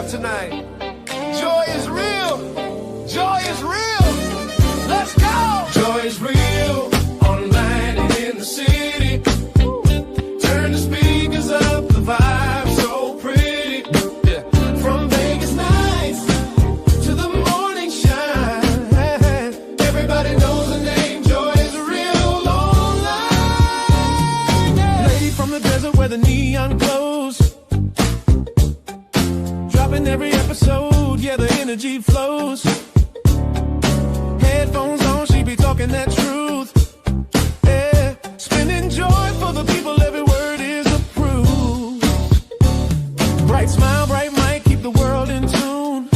alive tonight. Joy is real. Joy is real. Let's go. Joy is real. Online and in the city. Turn the speakers up. The vibe so pretty. Yeah. From Vegas nights to the morning shine. Everybody knows the name. Joy is real online. Yeah. Lady from the desert where the neon glows. Dropping every episode, yeah, the energy flows. Headphones on, she be talking that truth. Yeah, spinning joy for the people, every word is approved. Bright smile, bright mic, keep the world in tune.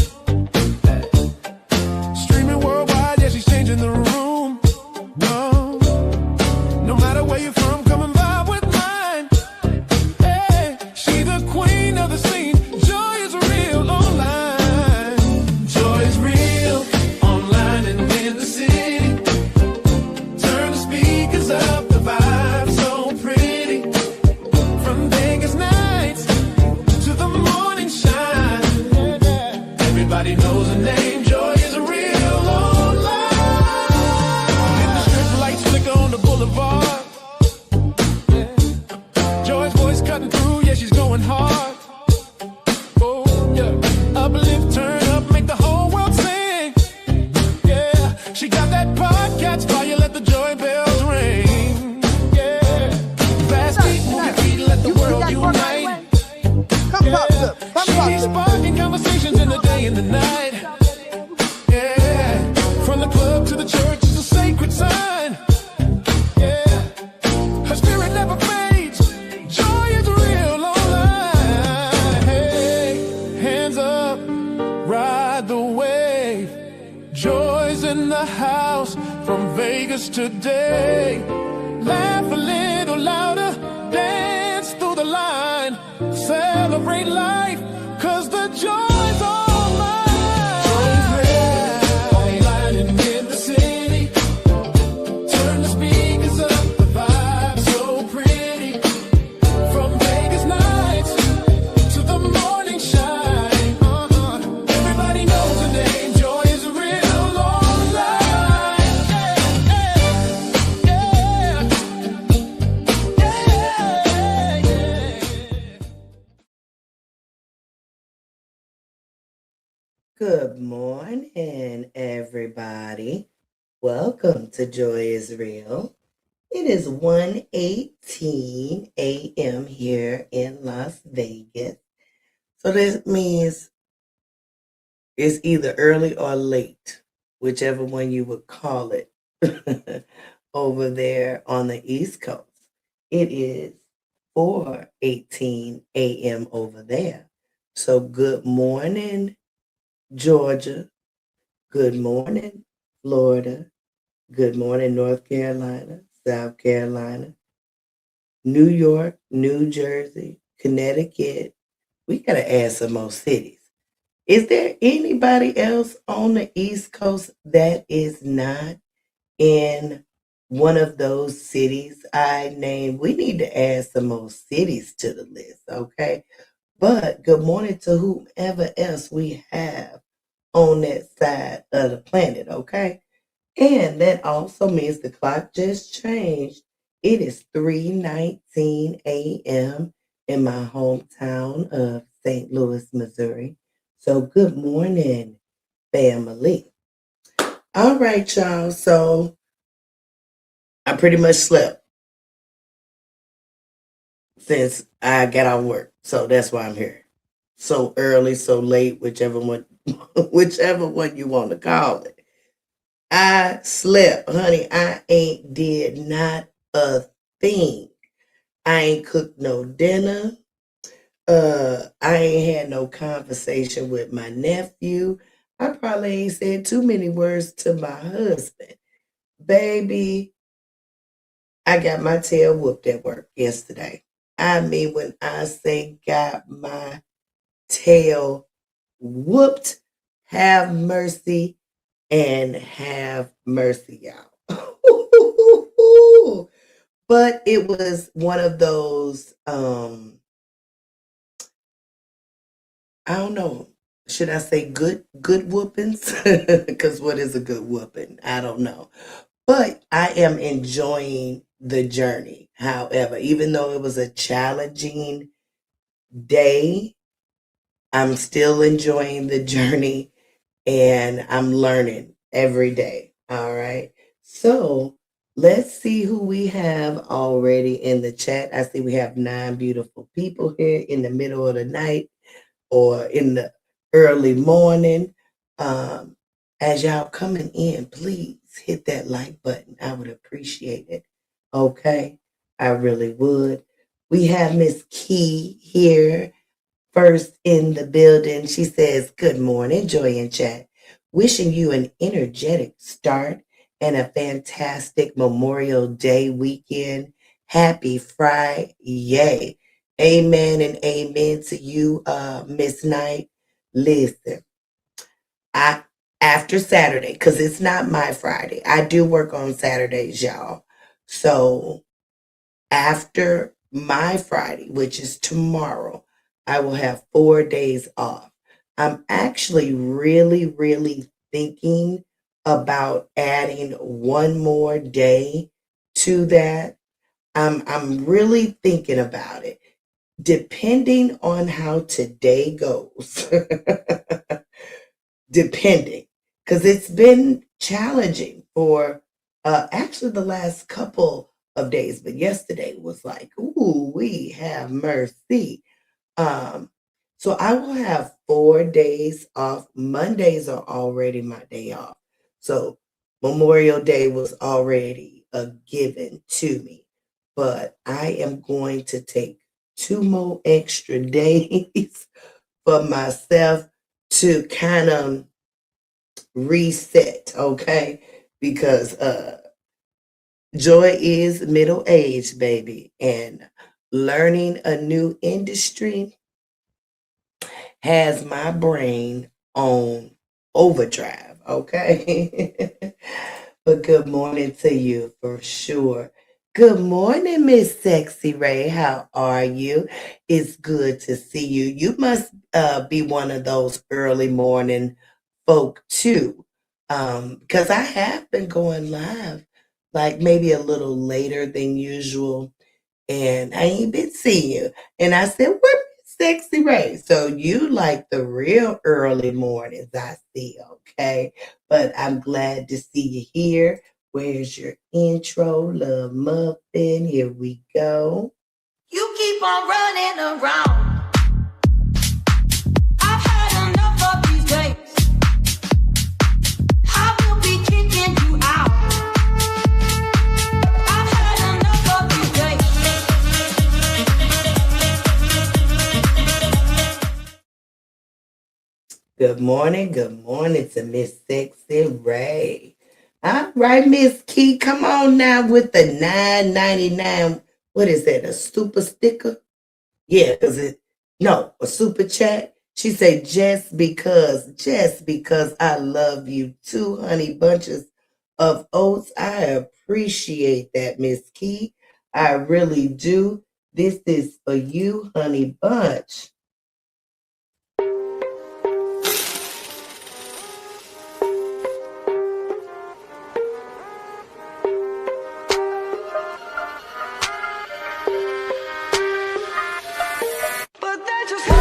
Streaming worldwide, yeah, she's changing the room. No, no matter where you're from, come and vibe with mine. Hey, she the queen of the scene. Joy is real online. Joy is real online and in the city. Turn the speakers up, the vibe so pretty. From Vegas nights to the morning shine. Everybody knows the name. Joy is real online. And the strip lights flicker on the boulevard. Joy's voice cutting through, yeah, she's going hard. Oh, yeah. Uplift, turn up, make the whole world sing. Yeah, she got that podcast fire, let the joy bells ring. Yeah, fast beat, move your feet, let the world unite. Yeah, she's sparking conversations in the day and the night. Yeah, from the club to the church, it's a sacred sign. Yeah, her spirit never fades. Joy is real online. Hey, hands up, ride the wave. Joy's in the house from Vegas today. Laugh a little louder, dance through the line. Celebrate life, cause the joy's all mine. Joy's real, online and in the city. Turn the speakers up, the vibe so pretty. From Vegas nights to the morning shine. Everybody knows the name. Joy is real online. Yeah, yeah, yeah. Good morning, everybody. Welcome to Joy is Real. It is 1:18 a.m. here in Las Vegas. So this means it's either early or late, whichever one you would call it, over there on the East Coast. It is 4:18 a.m. over there. So good morning, Georgia. Good morning, Florida. Good morning, North Carolina, South Carolina, New York, New Jersey, Connecticut. We got to add some more cities. Is there anybody else on the East Coast that is not in one of those cities I named? We need to add some more cities to the list, okay? But good morning to whomever else we have on that side of the planet, okay? And that also means the clock just changed. It is 3:19 a.m. in my hometown of St. Louis, Missouri. So good morning, family. All right, y'all. So I pretty much slept since I got out of work. So that's why I'm here. So early, so late, whichever one whichever one you want to call it. I slept, honey. I ain't did not a thing. I ain't cooked no dinner. I ain't had no conversation with my nephew. I probably ain't said too many words to my husband. Baby, I got my tail whooped at work yesterday. I mean, when I say got my tail whooped, have mercy and have mercy, y'all. But it was one of those, I don't know, should I say good whoopings? Because what is a good whooping? I don't know. But I am enjoying the journey. However, even though it was a challenging day, I'm still enjoying the journey and I'm learning every day. All right. So let's see who we have already in the chat. I see we have 9 beautiful people here in the middle of the night or in the early morning. Um, as y'all coming in, please hit that like button. I would appreciate it. Okay. I really would. We have Miss Key here first in the building. She says, "Good morning, Joy and Chat. Wishing you an energetic start and a fantastic Memorial Day weekend. Happy Friday. Amen and amen to you, Miss Knight. Listen, I after Saturday, because it's not my Friday. I do work on Saturdays, y'all. So after my Friday, which is tomorrow, I will have 4 days off. I'm actually really thinking about adding one more day to that. I'm really thinking about it. Depending on how today goes, depending, because it's been challenging for actually the last couple of days, but yesterday was like, ooh, we have mercy. um so I will have 4 days off. Mondays are already my day off, so Memorial Day was already a given to me, but I am going to take 2 more extra days for myself to kind of reset, okay? Because Joy is middle aged, baby, and learning a new industry has my brain on overdrive, okay? But good morning to you for sure. Good morning, Miss Sexy Ray. How are you? It's good to see you. You must be one of those early morning folk too, because I have been going live like maybe a little later than usual, and I ain't been seeing you. And I said, "Where is Sexy Ray?" So you like the real early mornings, I see, okay? But I'm glad to see you here. Where's your intro, love muffin? Here we go. You keep on running around. I've had enough of these days. I will be kicking you out. I've had enough of these days. Good morning to Miss Sexy Ray. All right, Miss Key, come on now with the 9.99. What is that? A super sticker? Yeah, because it no, a super chat. She said, just because I love you too, honey bunches of oats. I appreciate that, Miss Key. I really do. This is for you, honey bunch. But they just but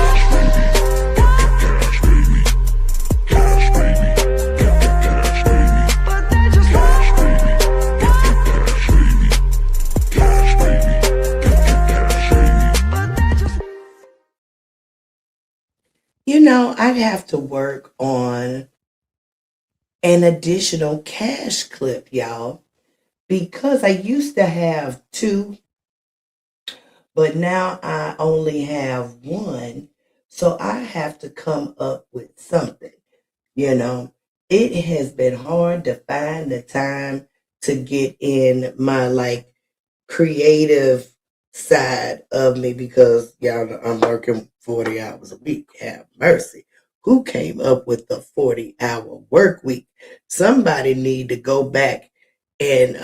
they just I'd have to work on an additional cash clip, y'all, because I used to have two, but now I only have one. So I have to come up with something. You know, it has been hard to find the time to get in my like creative side of me because y'all know I'm working 40 hours a week. Have mercy. Who came up with the 40-hour work week? Somebody need to go back and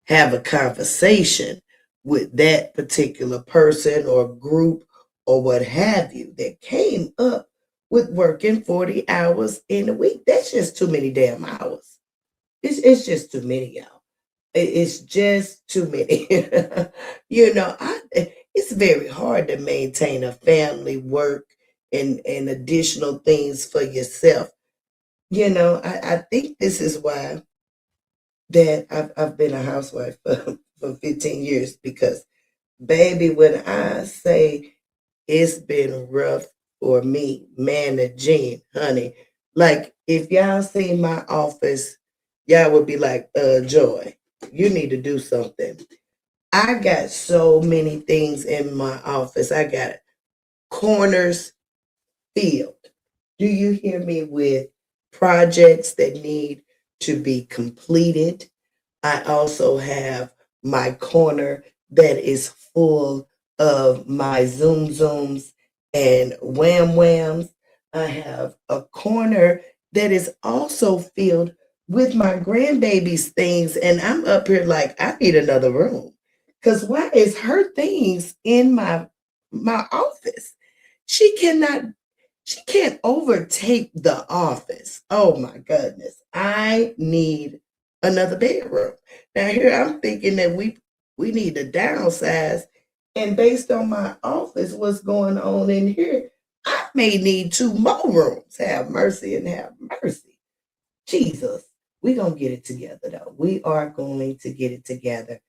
have a conversation with that particular person or group or what have you that came up with working 40 hours in a week. That's just too many damn hours. It's just too many, y'all. It's just too many. It's very hard to maintain a family, work, and additional things for yourself. I think this is why that I've been a housewife for 15 years because, baby, when I say it's been rough for me managing, honey. Like, if y'all see my office, y'all would be like, Joy, you need to do something. I got so many things in my office. I got corners filled. Do you hear me? With projects that need to be completed. I also have my corner that is full of my Zoom Zooms and Wham Whams. I have a corner that is also filled with my grandbaby's things, and I'm up here like I need another room. Cause why is her things in my office? She cannot she can't overtake the office. Oh my goodness. I need another bedroom. Now here I'm thinking that we need to downsize. And based on my office, what's going on in here, I may need two more rooms. Have mercy and have mercy. Jesus. We're gonna get it together though. We are going to get it together.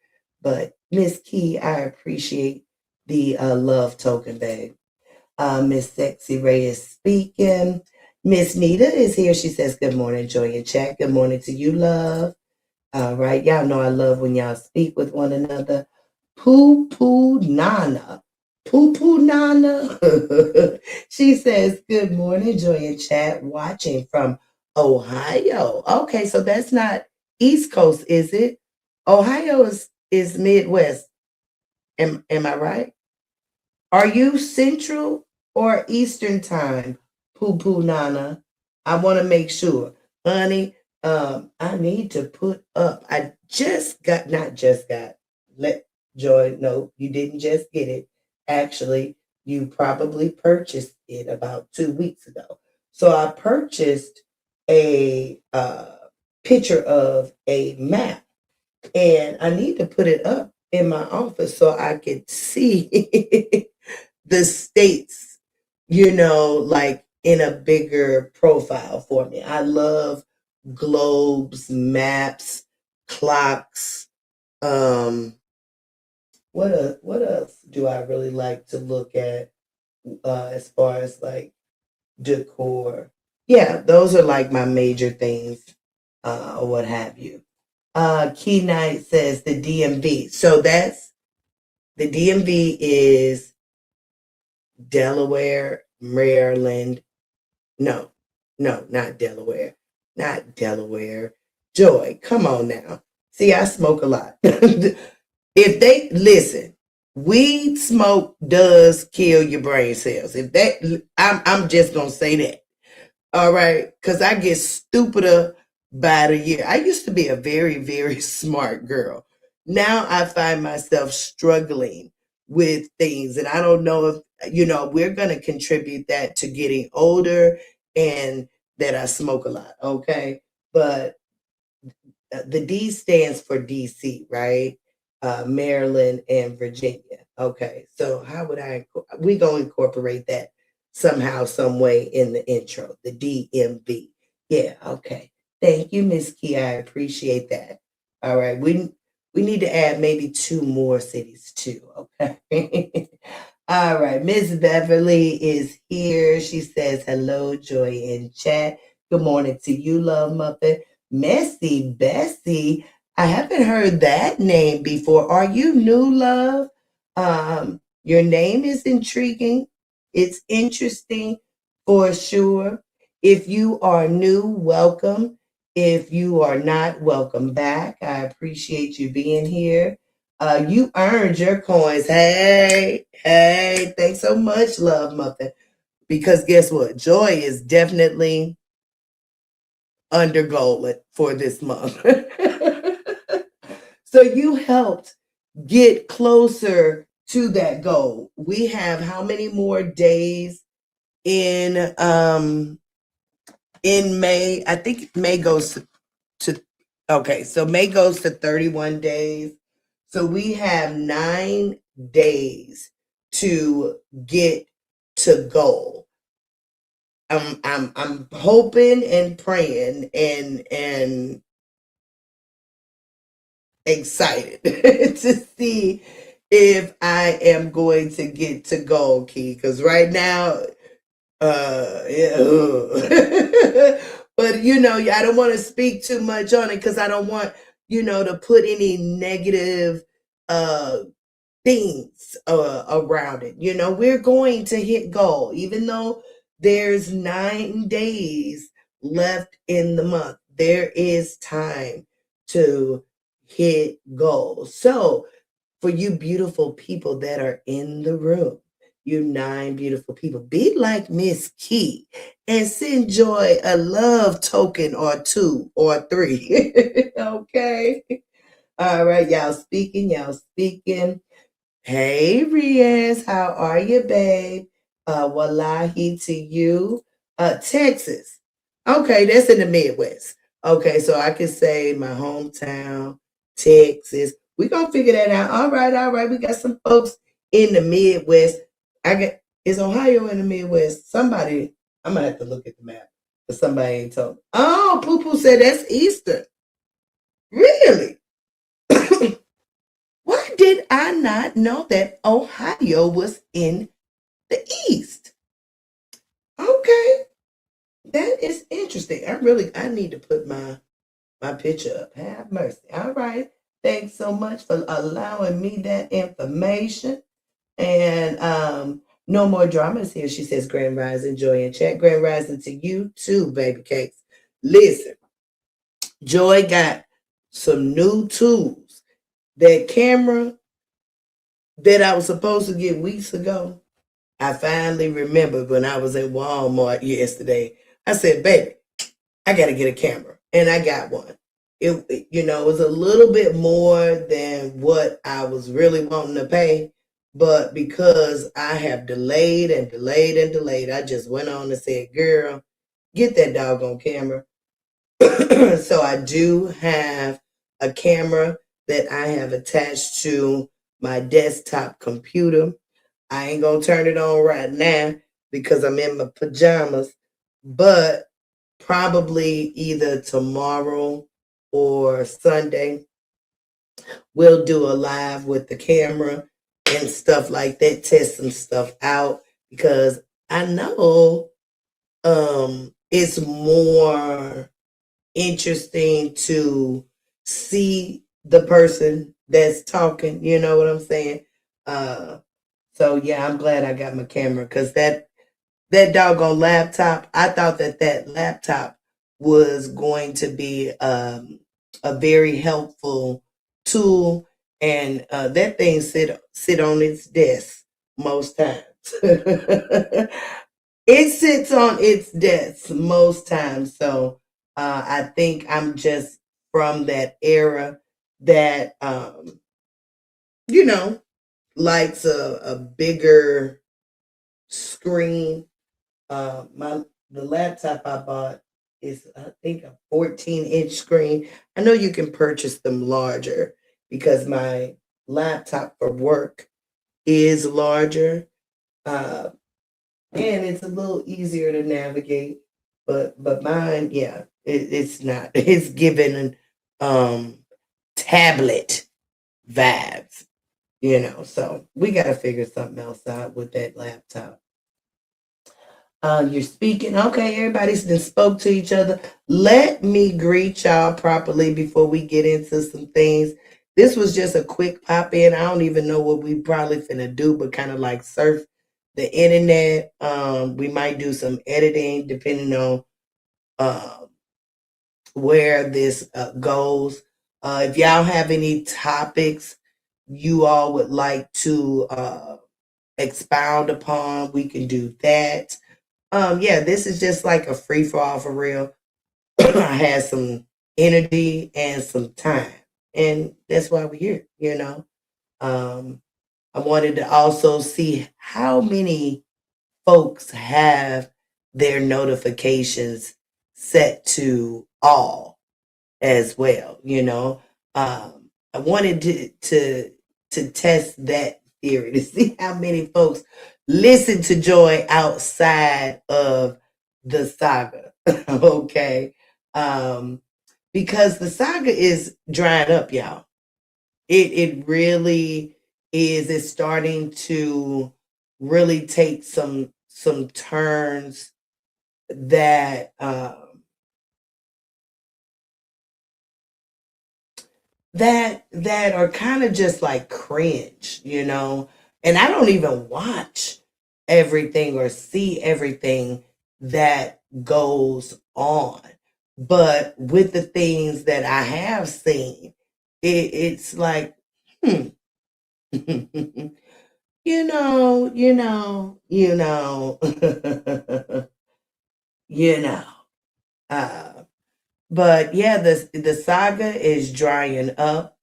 But Miss Key, I appreciate the love token, babe. Miss Sexy Ray is speaking. Miss Nita is here. She says, good morning, Joy and Chat. Good morning to you, love. All right. Y'all know I love when y'all speak with one another. Poo Poo Nana. Poo Poo Nana. She says, good morning, Joy and Chat. Watching from Ohio. Okay, so that's not East Coast, is it? Ohio is Midwest. Am I right? Are you Central or Eastern time, Poo Poo Nana? I want to make sure. Honey, I need to put up. I just got, not just got, let Joy know you didn't just get it. Actually, you probably purchased it about 2 weeks ago. So I purchased a picture of a map, and I need to put it up in my office so I can see the states, like in a bigger profile for me. I love globes, maps, clocks. Um, what else do I really like to look at as far as like decor? Yeah, those are like my major things, or what have you. Key Knight says the DMV. So that's the DMV is Delaware, Maryland. No, no, not Delaware. Not Delaware. Joy, come on now. See, I smoke a lot. If they listen, weed smoke does kill your brain cells. If that, I'm just gonna say that. All right, because I get stupider by the year. I used to be a very, very smart girl. Now I find myself struggling with things, and I don't know if we're going to contribute that to getting older and that I smoke a lot. Okay, but the D stands for DC, right? Maryland and Virginia. Okay, so how would we gonna incorporate that somehow, some way in the intro, the DMV. Yeah, okay. Thank you, Miss Key. I appreciate that. All right, we need to add maybe two more cities too. Okay. All right, Miss Beverly is here. She says hello, Joy in chat. Good morning to you, Love Muffin. Messy Bessie. I haven't heard that name before. Are you new, love? Your name is intriguing. It's interesting for sure. If you are new, welcome. If you are not, welcome back. I appreciate you being here. You earned your coins. Hey, hey, thanks so much, Love Muffin. Because guess what? Joy is definitely under goal for this month. So you helped get closer to that goal. We have how many more days in May. I think May goes to okay, so May goes to 31 days. So we have 9 days to get to goal. I'm hoping and praying and excited to see if I am going to get to goal, Key. Because right now, yeah. But I don't want to speak too much on it because I don't want to put any negative uh things around it. We're going to hit goal, even though there's 9 days left in the month. There is time to hit goal. So, for you beautiful people that are in the room, you 9 beautiful people, be like Miss Key and send Joy a love token or 2 or 3. Okay. All right, y'all speaking, y'all speaking. Hey, Riaz, how are you, babe? Wallahi to you. Texas. Okay, that's in the Midwest. Okay, so I can say my hometown, Texas. We gonna figure that out. All right. We got some folks in the Midwest. Is Ohio in the Midwest? Somebody, I'm gonna have to look at the map. But somebody ain't told me. Oh, Poo Poo said that's Eastern. Really? Why did I not know that Ohio was in the East? Okay, that is interesting. I need to put my picture up. Have mercy. All right. Thanks so much for allowing me that information. And no more dramas here. She says, Grand Rising, Joy and chat. Grand Rising to you too, baby cakes. Listen, Joy got some new tools. That camera that I was supposed to get weeks ago, I finally remembered when I was at Walmart yesterday. I said, baby, I got to get a camera. And I got one. It was a little bit more than what I was really wanting to pay. But because I have delayed and delayed and delayed, I just went on and said, girl, get that doggone camera. So I do have a camera that I have attached to my desktop computer. I ain't gonna turn it on right now because I'm in my pajamas, but probably either tomorrow or Sunday, we'll do a live with the camera and stuff like that, test some stuff out because I know it's more interesting to see the person that's talking, you know what I'm saying? Uh so yeah, I'm glad I got my camera because that doggone laptop, I thought that laptop was going to be a very helpful tool, and that thing sit on its desk most times. It sits on its desk most times, so I think I'm just from that era that you know likes a bigger screen. My the laptop I bought is I think a 14-inch screen. I know you can purchase them larger because my laptop for work is larger. Uh, and it's a little easier to navigate. But mine, yeah, it's not. It's given um tablet vibes, So we gotta figure something else out with that laptop. You're speaking. Okay, everybody's been spoke to each other. Let me greet y'all properly before we get into some things. This was just a quick pop in. I don't even know what we probably finna do, but kind of like surf the internet. We might do some editing depending on uh, where this goes. If y'all have any topics you all would like to expound upon, we can do that. Yeah, this is just like a free for all for real. I had some energy and some time, and that's why we're here. I wanted to also see how many folks have their notifications set to all as well. I wanted to test that theory to see how many folks listen to Joy outside of the saga. Okay. Um, because the saga is drying up, y'all. It really is. It's starting to really take some turns that that are kind of just like cringe. And I don't even watch everything or see everything that goes on. But with the things that I have seen, it's like, hmm, you know, you know. Uh, but yeah, the saga is drying up.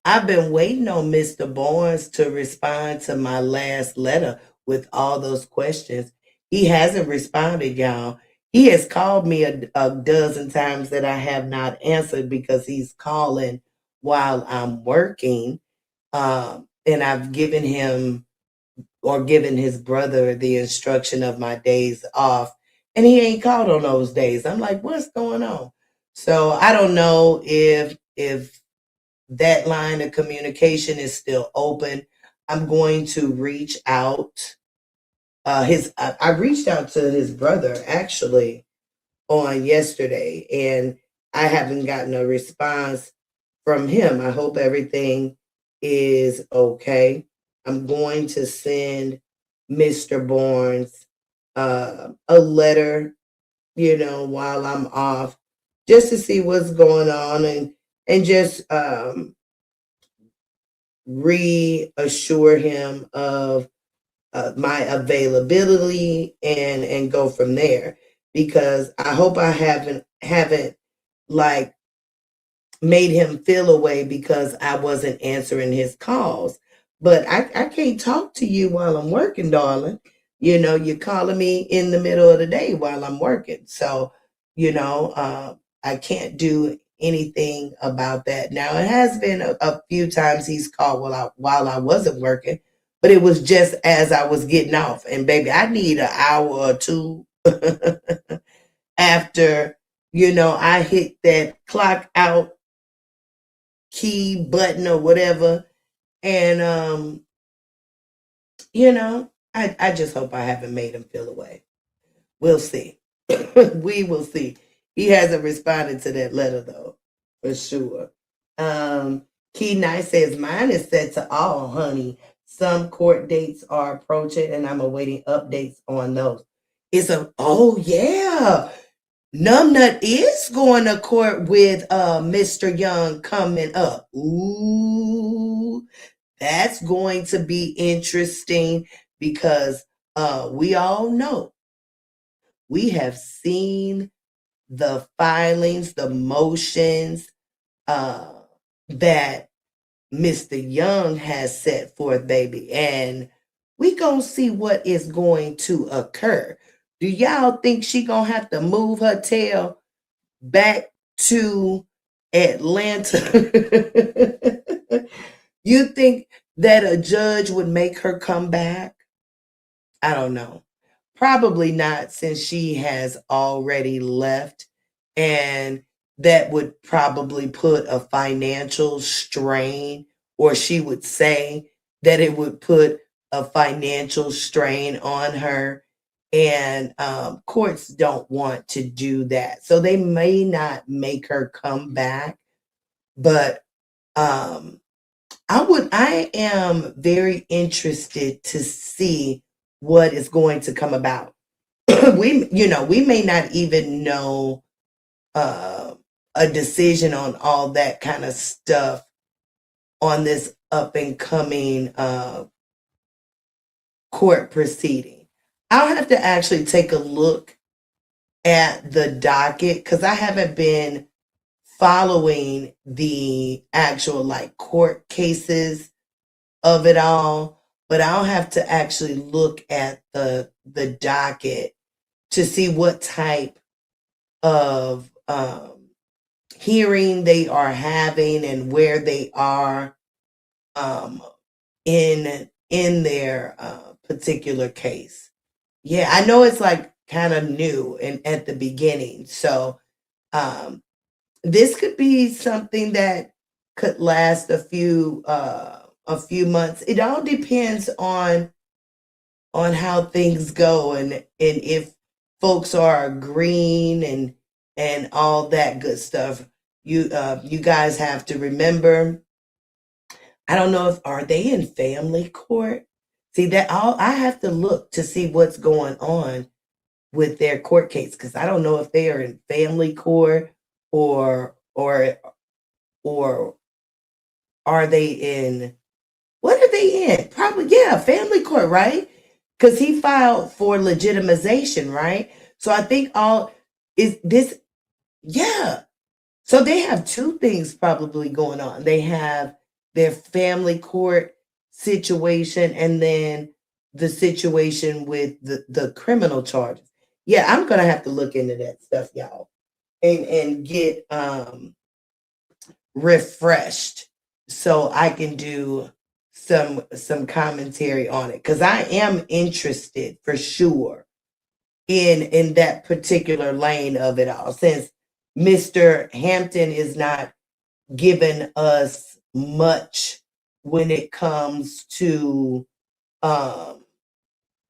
I've been waiting on Mr. Barnes to respond to my last letter with all those questions. He hasn't responded, y'all. He has called me a dozen times that I have not answered because he's calling while I'm working. And I've given him or given his brother the instruction of my days off, and he ain't called on those days. I'm like, what's going on? So I don't know if that line of communication is still open. I'm going to reach out. I reached out to his brother actually on yesterday, and I haven't gotten a response from him. I hope everything is okay. I'm going to send Mr. Barnes a letter, while I'm off, just to see what's going on and just reassure him of my availability and go from there, because I hope I haven't like made him feel away because I wasn't answering his calls. But I can't talk to you while I'm working, darling. You're calling me in the middle of the day while I'm working. So, I can't do anything about that. Now, it has been a few times he's called while I wasn't working, but it was just as I was getting off. And baby, I need an hour or two after, I hit that clock out key button or whatever. And I just hope I haven't made him feel away. We'll see. We will see. He hasn't responded to that letter though, for sure. Key Knight says mine is set to all, honey. Some court dates are approaching and I'm awaiting updates on those. Oh yeah. Numbnut is going to court with Mr. Young coming up. Ooh, that's going to be interesting because we all know, we have seen the filings, the motions uh, that Mr. Young has set forth, baby. And we gonna see what is going to occur. Do y'all think she gonna have to move her tail back to Atlanta? You think that a judge would make her come back? I don't know. Probably not, since she has already left. And that would probably put a financial strain, or she would say that it would put a financial strain on her. And courts don't want to do that. So they may not make her come back. But um, I am very interested to see what is going to come about. We may not even know uh, a decision on all that kind of stuff on this up and coming court proceeding. I'll have to actually take a look at the docket because I haven't been following the actual like court cases of it all. but I'll have to actually look at the docket to see what type of hearing they are having and where they are um, in their particular case. Yeah, I know it's like kind of new and at the beginning, so um, this could be something that could last a few months. It all depends on how things go and if folks are agreeing and all that good stuff. You guys have to remember. I don't know if are they in family court. See that all I have to look to see what's going on with their court case because I don't know if they are in family court or or are they in what are they in? Probably yeah, family court, right? Because he filed for legitimization, right? So I think all is this yeah. So they have two things probably going on. They have their family court situation and then the situation with the criminal charges. Yeah, I'm gonna have to look into that stuff, y'all, and get refreshed so I can do some commentary on it because I am interested for sure in that particular lane of it all since Mr. Hampton is not giving us much when it comes to um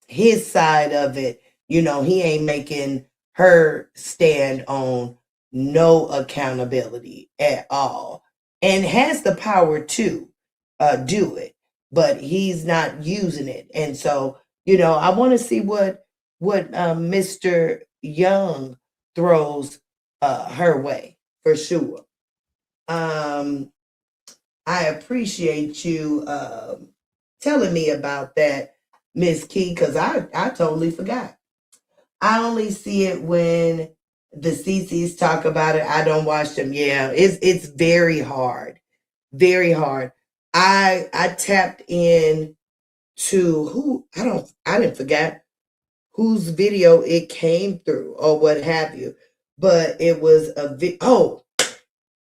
his side of it. You know, he ain't making her stand on no accountability at all and has the power to do it, but he's not using it. And so, you know, I want to see what Mr. Young throws her way for sure. Um, I appreciate you telling me about that, Miss Key, because I totally forgot. I only see it when the CCs talk about it. I don't watch them. Yeah, it's very hard, very hard. I tapped in to who I didn't forget whose video it came through or what have you, but it was oh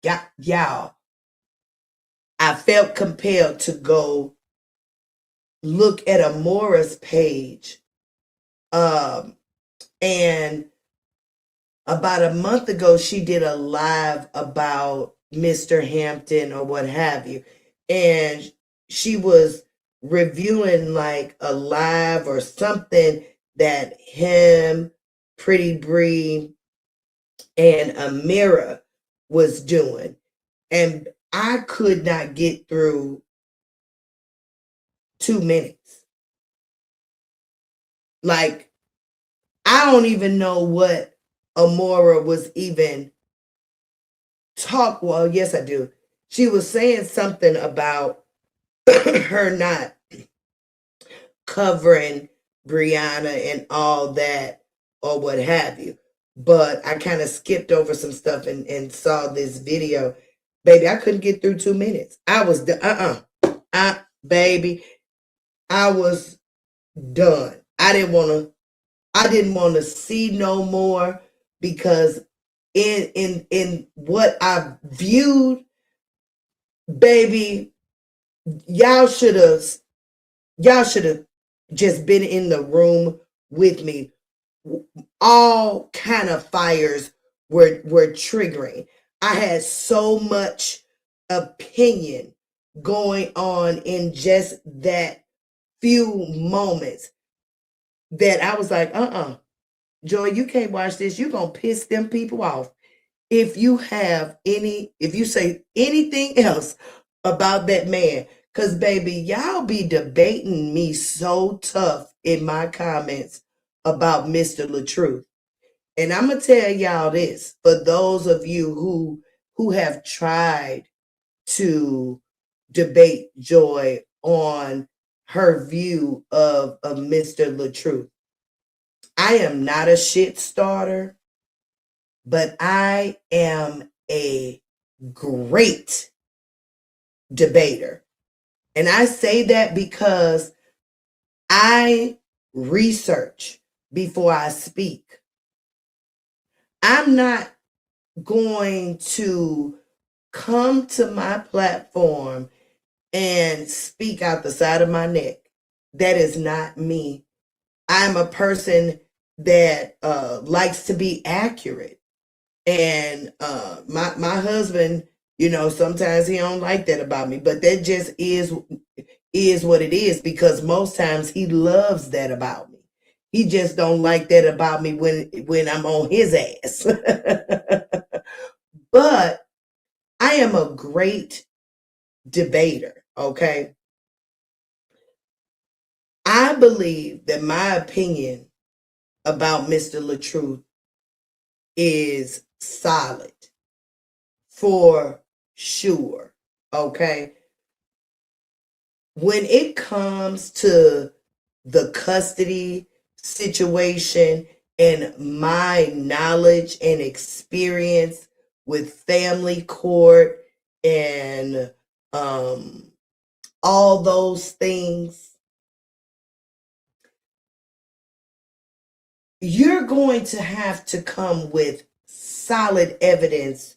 yeah y'all. I felt compelled to go look at Amora's page. Um, and about a month ago, she did a live about Mr. Hampton or what have you. And she was reviewing like a live or something that him, Pretty Bree, and Amira was doing. And I could not get through 2 minutes. Like, I don't even know what Amora was even well, yes, I do. She was saying something about her not covering Brianna and all that or what have you. But I kind of skipped over some stuff and saw this video. Baby, I couldn't get through 2 minutes. I was baby, I was done. I didn't want to see no more because in what I viewed, baby, y'all should have just been in the room with me. All kind of fires were triggering. I had so much opinion going on in just that few moments that I was like, Joy, you can't watch this. You're gonna piss them people off. If you say anything else about that man, because baby, y'all be debating me so tough in my comments about Mr. LaTruth. And I'm gonna tell y'all this for those of you who have tried to debate Joy on her view of Mr. LaTruth. I am not a shit starter, but I am a great debater. And I say that because I research before I speak. I'm not going to come to my platform and speak out the side of my neck. That is not me. I'm a person that likes to be accurate. And my husband, sometimes he don't like that about me, but that just is what it is, because most times he loves that about me. He just don't like that about me when I'm on his ass. But I am a great debater, okay? I believe that my opinion about Mr. LaTruth is solid for sure, okay? When it comes to the custody situation and my knowledge and experience with family court and all those things, you're going to have to come with solid evidence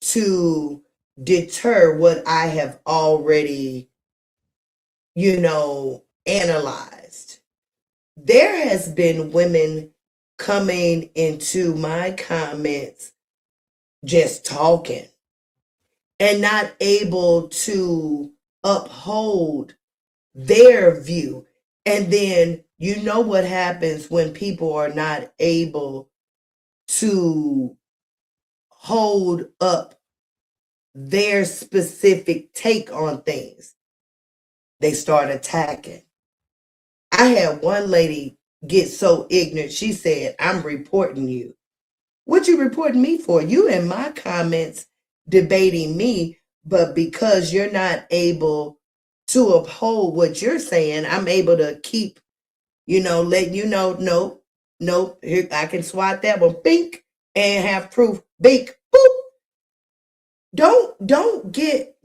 to deter what I have already, analyzed. There has been women coming into my comments just talking and not able to uphold their view. And then you know what happens when people are not able to hold up their specific take on things. They start attacking. I had one lady get so ignorant, she said, "I'm reporting you." What you reporting me for? You in my comments debating me, but because you're not able to uphold what you're saying, I'm able to keep, letting you know, nope, here, I can swat that one, bink, and have proof, bink, boop. Don't get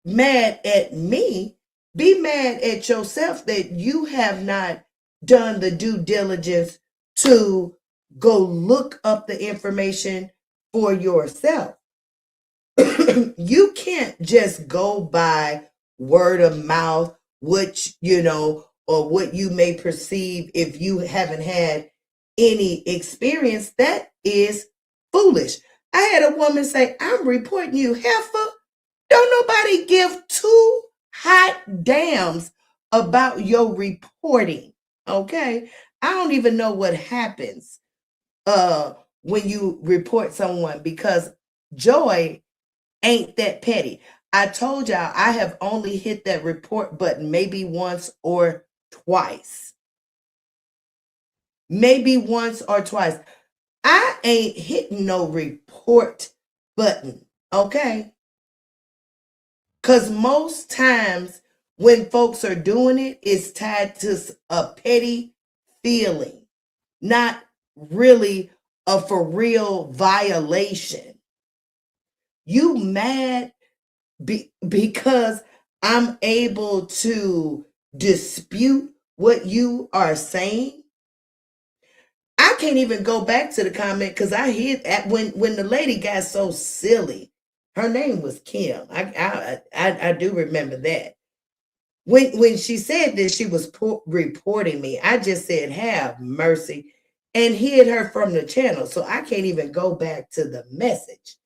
mad at me. Be mad at yourself that you have not done the due diligence to go look up the information for yourself. You can't just go by word of mouth, which, or what you may perceive if you haven't had any experience. That is foolish. I had a woman say, "I'm reporting you, heifer." Don't nobody give two hot damns about your reporting. Okay? I don't even know what happens when you report someone, because Joy ain't that petty. I told y'all I have only hit that report button maybe once or twice. Maybe once or twice. I ain't hitting no report button, okay? Because most times when folks are doing it, it's tied to a petty feeling, not really a for real violation. You mad because I'm able to dispute what you are saying? I can't even go back to the comment because I hit at when the lady got so silly. Her name was Kim. I do remember that. When she said that she was reporting me, I just said, "Have mercy," and hid her from the channel. So I can't even go back to the message.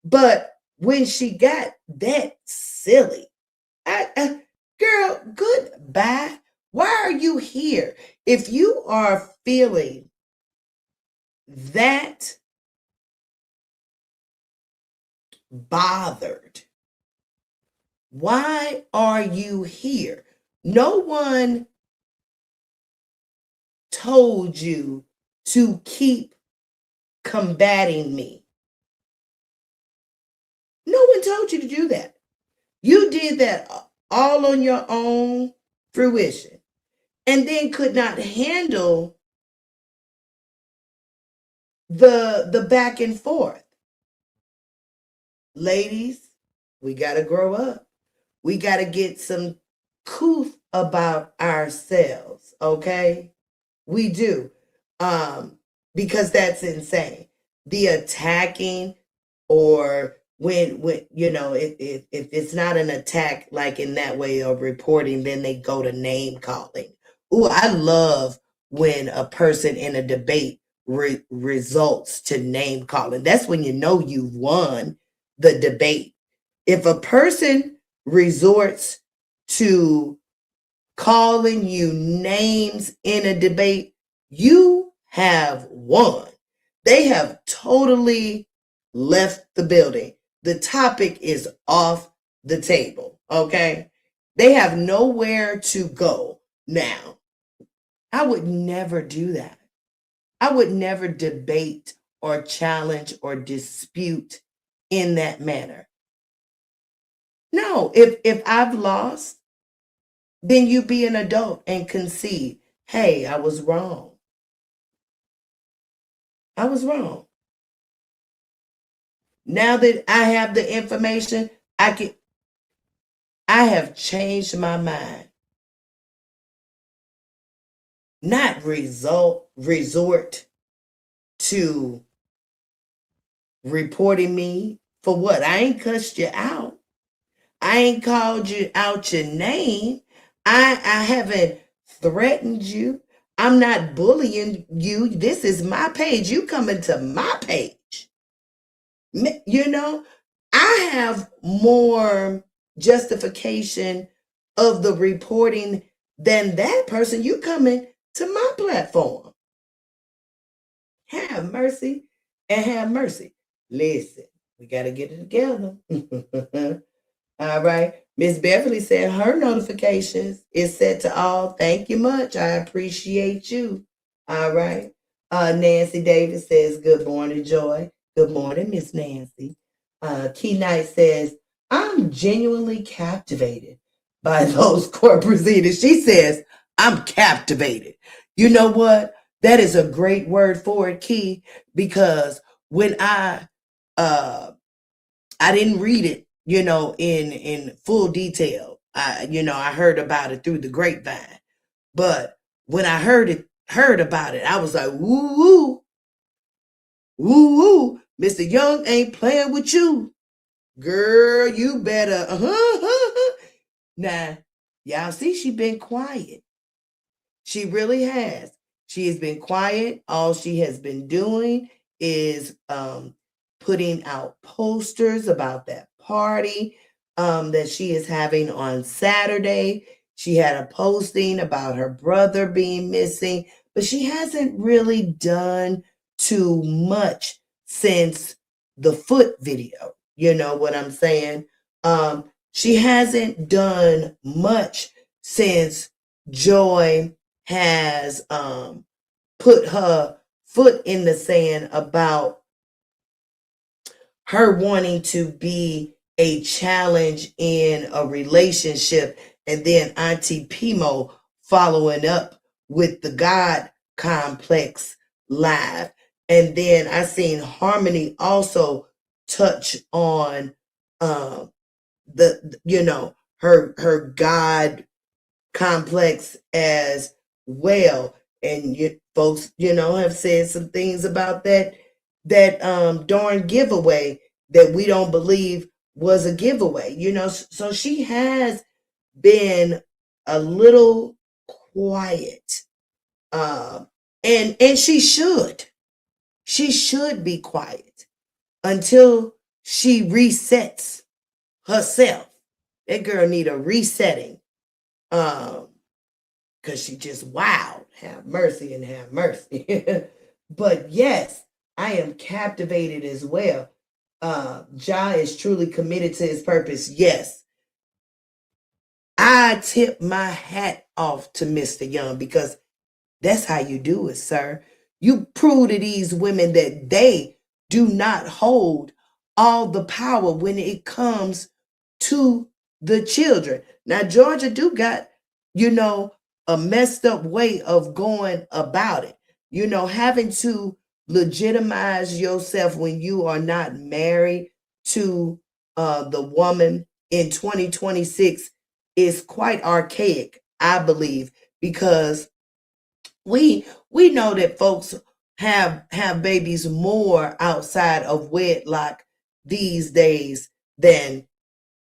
But when she got that silly, girl, goodbye. Why are you here? If you are feeling that bothered, why are you here? No one told you to keep combating me. No one told you to do that. You did that all on your own fruition, and then could not handle the back and forth. Ladies, we got to grow up. We got to get some couth about ourselves, okay? We do. Because that's insane. The attacking, or when if it's not an attack like in that way of reporting, then they go to name calling. Ooh, I love when a person in a debate results to name calling. That's when you know you've won the debate. If a person resorts to calling you names in a debate, you have won. They have totally left the building. The topic is off the table, okay? They have nowhere to go now. I would never do that. I would never debate or challenge or dispute in that manner. No, if I've lost, then you be an adult and concede, hey, I was wrong. I was wrong. Now that I have the information, I have changed my mind. Not resort to reporting me for what? I ain't cussed you out. I ain't called you out your name. I haven't threatened you. I'm not bullying you. This is my page. You coming to my page. You know, I have more justification of the reporting than that person. You coming to my platform. Have mercy and have mercy. Listen, we got to get it together. All right. Miss Beverly said her notifications is set to all. Thank you much. I appreciate you. All right. Nancy Davis says, good morning, Joy. Good morning, Miss Nancy. Key Knight says, I'm genuinely captivated by those corporate leaders. She says, I'm captivated. You know what? That is a great word for it, Key, because when I didn't read it, in full detail. I heard about it through the grapevine. But when I heard about it, I was like, woo woo, woo woo. Mr. Young ain't playing with you. Girl, you better. Now, y'all see she been quiet. She really has. She has been quiet. All she has been doing is putting out posters about that party that she is having on Saturday. She had a posting about her brother being missing, but she hasn't really done too much since the foot video. You know what I'm saying? She hasn't done much since Joy has put her foot in the sand about her wanting to be a challenge in a relationship, and then Auntie Pimo following up with the God Complex live. And then I seen Harmony also touch on her God Complex as well. And folks, have said some things about that darn giveaway that we don't believe was a giveaway. So she has been a little quiet. And she should be quiet until she resets herself. That girl need a resetting. Because she just wow, have mercy and have mercy. But yes, I am captivated as well. Ja is truly committed to his purpose. Yes. I tip my hat off to Mr. Young, because that's how you do it, sir. You prove to these women that they do not hold all the power when it comes to the children. Now, Georgia do got, a messed up way of going about it. Having to legitimize yourself when you are not married to the woman in 2026 is quite archaic, I believe, because we know that folks have babies more outside of wedlock these days than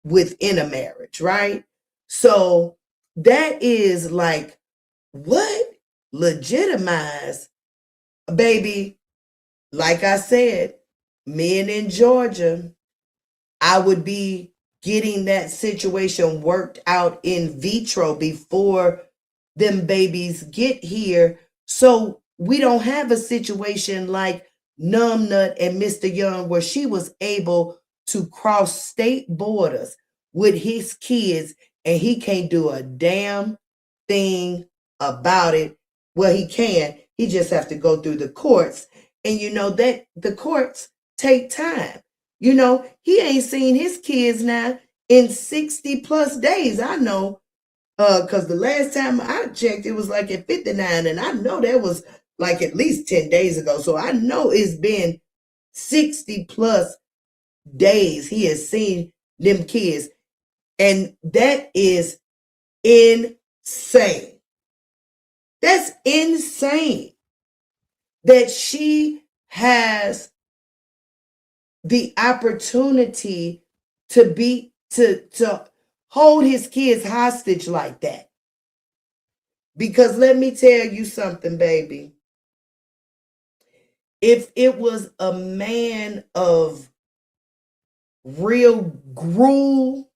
within a marriage, right? So that is like what legitimize, baby. Like I said, men in Georgia, I would be getting that situation worked out in vitro before them babies get here. So we don't have a situation like Numbnut and Mr. Young where she was able to cross state borders with his kids and he can't do a damn thing about it. Well, he can. He just have to go through the courts. And you know that the courts take time. You know, he ain't seen his kids now in 60 plus days. I know, because the last time I checked, it was like at 59, and I know that was like at least 10 days ago. So I know it's been 60 plus days he has seen them kids. And that is insane. That's insane that she has the opportunity to hold his kids hostage like that. Because let me tell you something, baby. If it was a man of real gruel,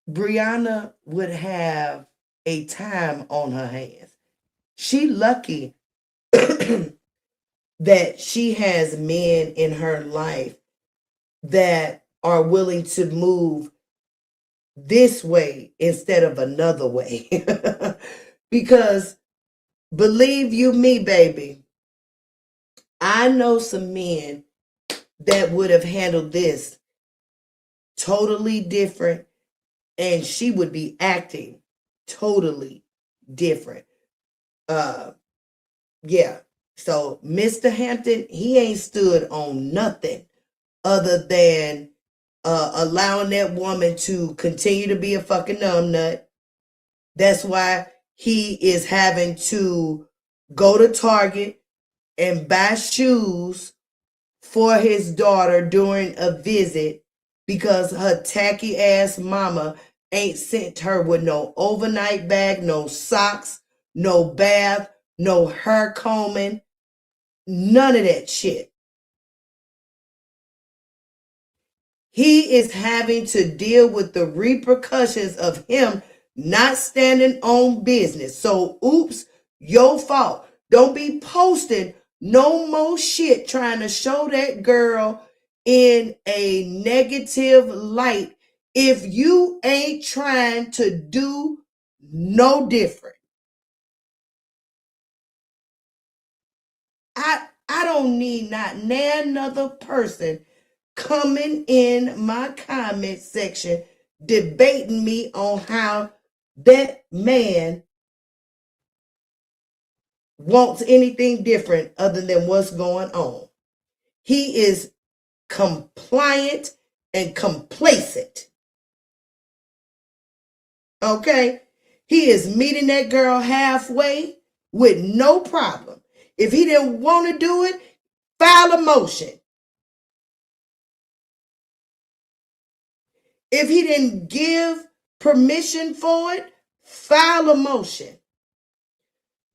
Brianna would have a time on her hands. She lucky that she has men in her life that are willing to move this way instead of another way. Because believe you me, baby, I know some men that would have handled this totally different, and she would be acting totally different. Uh yeah. So Mr. Hampton, he ain't stood on nothing other than allowing that woman to continue to be a fucking numbnut. That's why he is having to go to Target and buy shoes for his daughter during a visit because her tacky ass mama ain't sent her with no overnight bag, no socks, no bath, no hair combing, none of that shit. He is having to deal with the repercussions of him not standing on business. So, oops, your fault. Don't be posting no more shit trying to show that girl in a negative light if you ain't trying to do no different. I don't need not another person coming in my comment section debating me on how that man wants anything different other than what's going on. He is compliant and complacent. Okay? He is meeting that girl halfway with no problem. If he didn't want to do it, file a motion. If he didn't give permission for it, file a motion.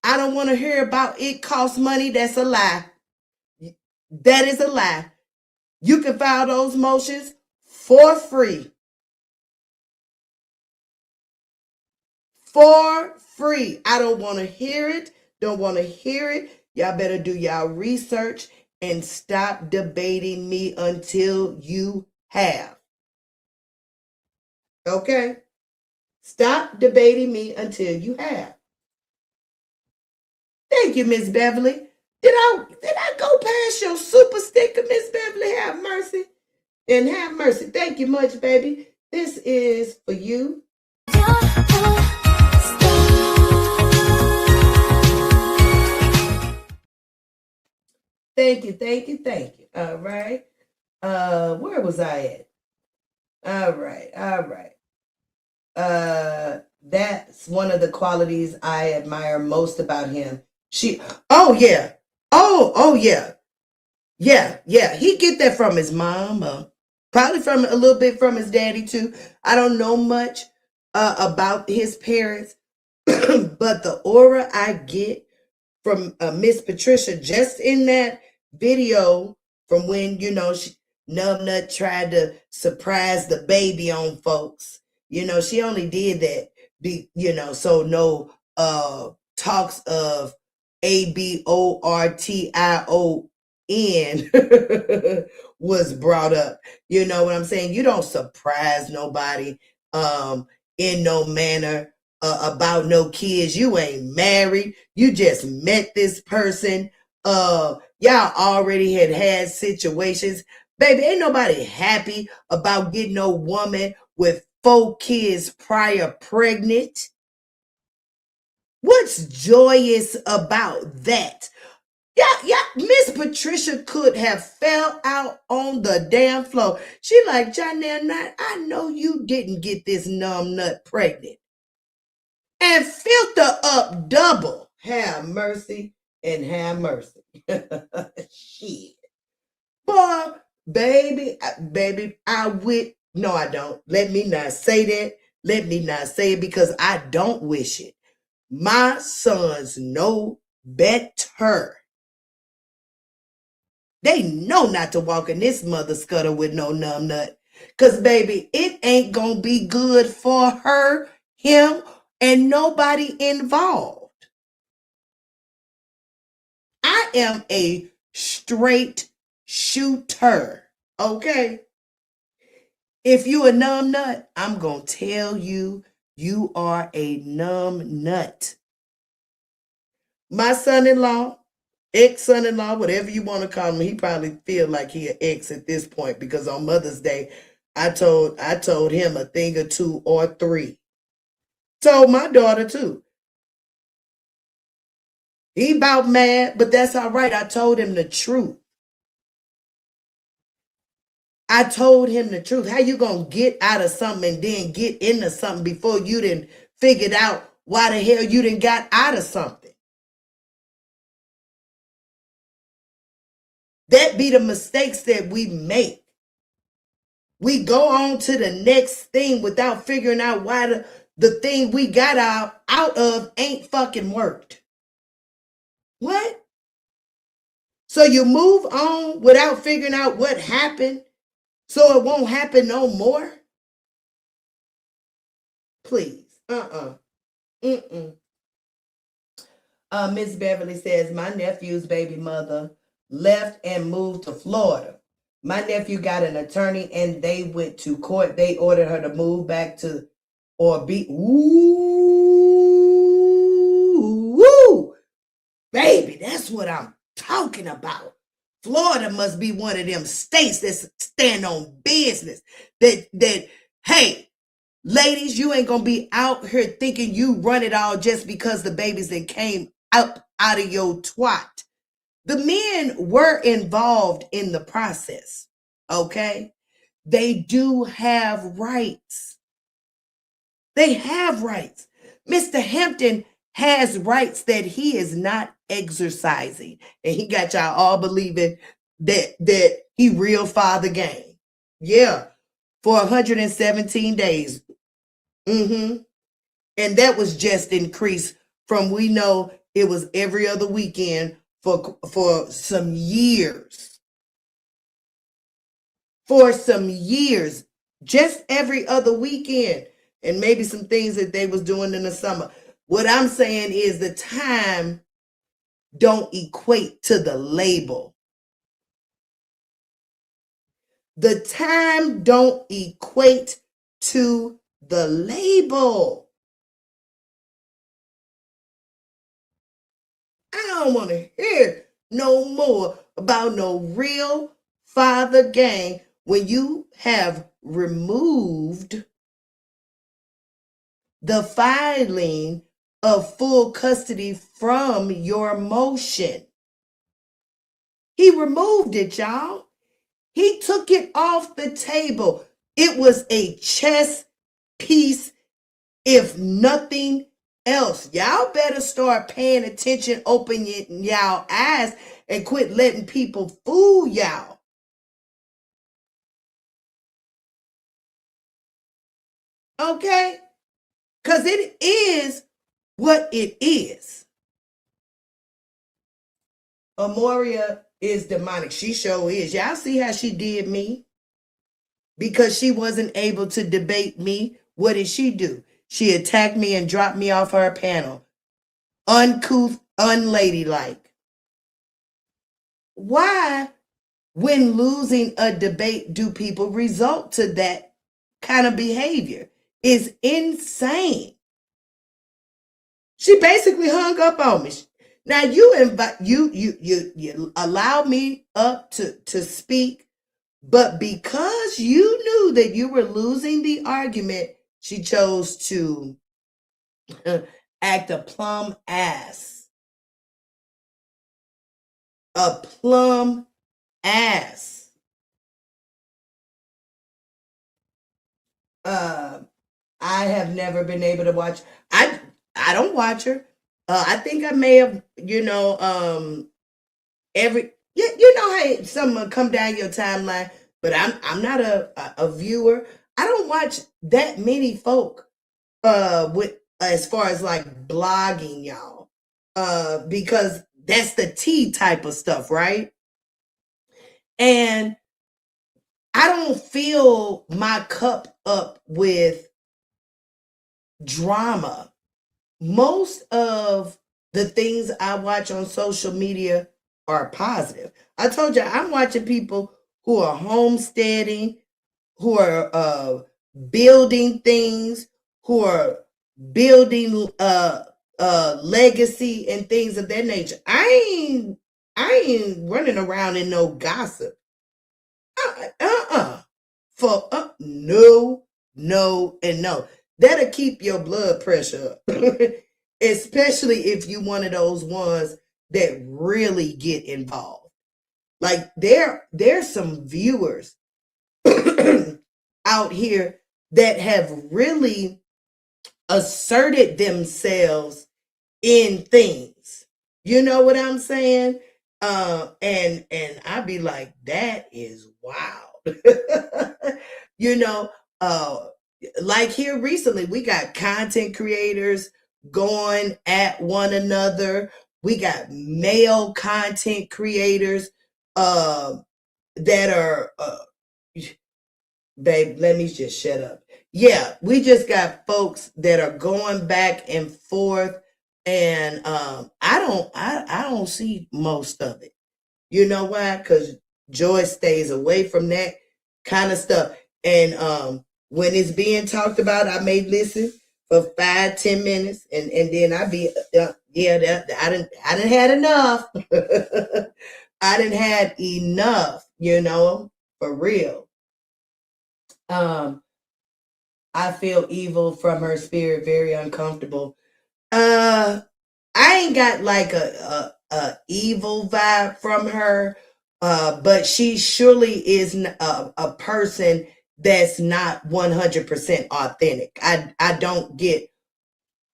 I don't want to hear about it costs money. That's a lie. That is a lie. You can file those motions for free. For free. I don't want to hear it. Don't want to hear it. Y'all better do y'all research and stop debating me until you have. Okay? Stop debating me until you have. Thank you, Miss Beverly. Did I go past your super sticker, Miss Beverly? Have mercy. And have mercy. Thank you much, baby. This is for you. Thank you, thank you, thank you. All right. Where was I at? All right, all right. That's one of the qualities I admire most about him. Oh yeah, oh yeah, yeah. He get that from his mom, probably from a little bit from his daddy too. I don't know much about his parents, but the aura I get from Miss Patricia just in that video from when Numbnut tried to surprise the baby on folks. She only did that so no talks of ABORTION was brought up. You know what I'm saying? You don't surprise nobody in no manner about no kids. You ain't married. You just met this person. Y'all already had situations. Baby, ain't nobody happy about getting no woman with 4 kids prior pregnant. What's joyous about that? Yeah, Miss Patricia could have fell out on the damn floor. She like, Janelle, I know you didn't get this numb nut pregnant. And filter up double. Have mercy and have mercy. Shit. Boy, baby, no, I don't. Let me not say that. Let me not say it because I don't wish it. My sons know better. They know not to walk in this mother scuttle with no numb nut. Because, baby, it ain't going to be good for her, him, and nobody involved. I am a straight shooter, okay? If you a numb nut, I'm going to tell you, you are a numb nut. My son-in-law, ex-son-in-law, whatever you want to call him, he probably feel like he an ex at this point because on Mother's Day, I told him a thing or two or three. Told my daughter too. He about mad, but that's all right. I told him the truth. I told him the truth. How you gonna get out of something and then get into something before you done figured out why the hell you done got out of something? That be the mistakes that we make. We go on to the next thing without figuring out why the thing we got out of ain't fucking worked. What? So you move on without figuring out what happened so it won't happen no more? Please. Mm-mm. Miss Beverly says, my nephew's baby mother left and moved to Florida. My nephew got an attorney and they went to court. They ordered her to move back to or be. Ooh, baby, that's what I'm talking about. Florida must be one of them states that stand on business. That hey, ladies, you ain't gonna be out here thinking you run it all just because the babies that came out of your twat. The men were involved in the process, okay? They do have rights. They have rights. Mr. Hampton has rights that he is not exercising. And he got y'all all believing that he real father game. Yeah, for 117 days. And that was just increased from, we know it was every other weekend for some years. For some years, just every other weekend, and maybe some things that they was doing in the summer. What I'm saying is the time don't equate to the label. The time don't equate to the label. I don't want to hear no more about no real father gang when you have removed the filing of full custody from your motion. He removed it, y'all. He took it off the table. It was a chess piece If nothing else, y'all better start paying attention, open y'all eyes, and quit letting people fool y'all. Okay? Because it is what it is. Amoria is demonic. She sure is. Y'all see how she did me? Because she wasn't able to debate me. What did she do? She attacked me and dropped me off her panel. Uncouth, unladylike. Why, when losing a debate, do people resort to that kind of behavior? It's insane. She basically hung up on me. Now you allowed me up to speak, but because you knew that you were losing the argument, she chose to act a plum ass. A plum ass. I have never been able to watch. I don't watch her. I think I may have, every you know how someone come down your timeline, but I'm not a viewer. I don't watch that many folk with as far as like blogging, y'all. Because that's the tea type of stuff, right? And I don't fill my cup up with drama. Most of the things I watch on social media are positive. I told you I'm watching people who are homesteading, who are building things, who are building legacy and things of that nature. I ain't running around in no gossip. Uh-uh. For no, no, and no. That'll keep your blood pressure up. Especially if you one of those ones that really get involved. Like there's some viewers out here that have really asserted themselves in things. You know what I'm saying? And I'd be like, that is wild. you know, uh like here recently, we got content creators going at one another. We got male content creators uh, that are babe, let me just shut up. Yeah, we just got folks that are going back and forth, and I don't see most of it. You know why? Because Joy stays away from that kind of stuff. And when it's being talked about, I may listen for 5-10 minutes, and then I be yeah, that I didn't had enough. I didn't had enough, for real. Um, I feel evil from her spirit, very uncomfortable. Uh, I ain't got like a evil vibe from her, but she surely is a person that's not 100% authentic. I don't get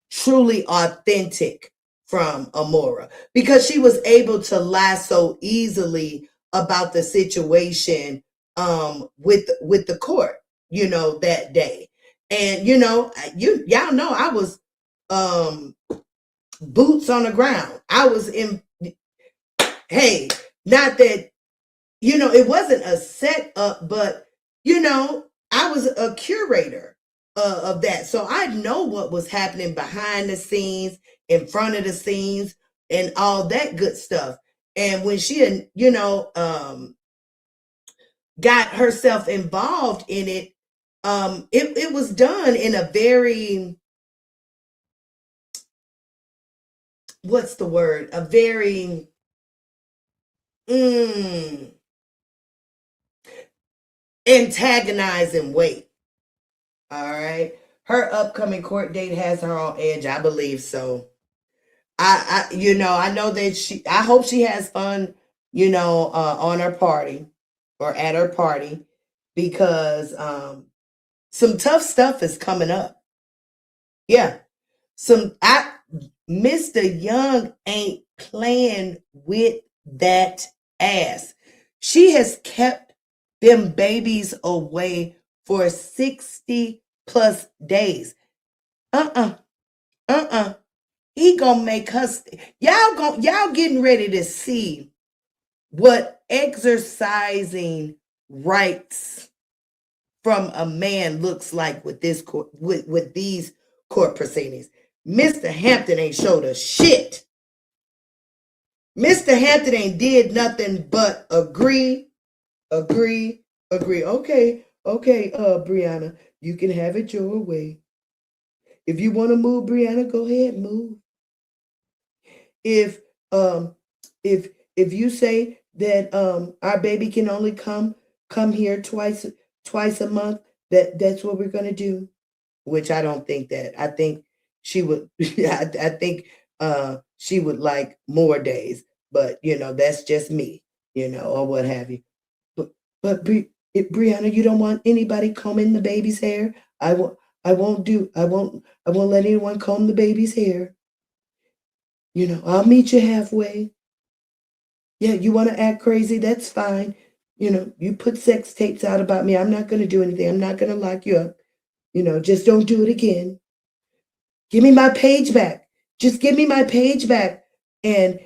truly authentic from Amora because she was able to lie so easily about the situation with the court, that day. And y'all know I was um boots on the ground. I was in, hey, not that, it wasn't a setup, but, I was a curator of that. So I know what was happening behind the scenes, in front of the scenes, and all that good stuff. And when she, got herself involved in it, it was done in a very, what's the word? A very, antagonizing way. All right. Her upcoming court date has her on edge. I believe so. I know that I hope she has fun, on her party or at her party because some tough stuff is coming up. Yeah. Mr. Young ain't playing with that ass. She has kept them babies away for 60 plus days. Uh-uh. Uh-uh. He gonna make us y'all getting ready to see what exercising rights from a man looks like with this court with these court proceedings. Mr. Hampton ain't showed us shit. Mr. Hampton ain't did nothing but agree. Okay, Brianna, you can have it your way. If you want to move, Brianna, go ahead, move. If um if you say that our baby can only come here twice a month, that's what we're gonna do. Which I don't think that. I think she would I think she would like more days, but that's just me, or what have you. But Brianna, you don't want anybody combing the baby's hair. I won't let anyone comb the baby's hair. I'll meet you halfway. Yeah, you want to act crazy? That's fine. You put sex tapes out about me. I'm not going to do anything. I'm not going to lock you up. Just don't do it again. Give me my page back. Just give me my page back. And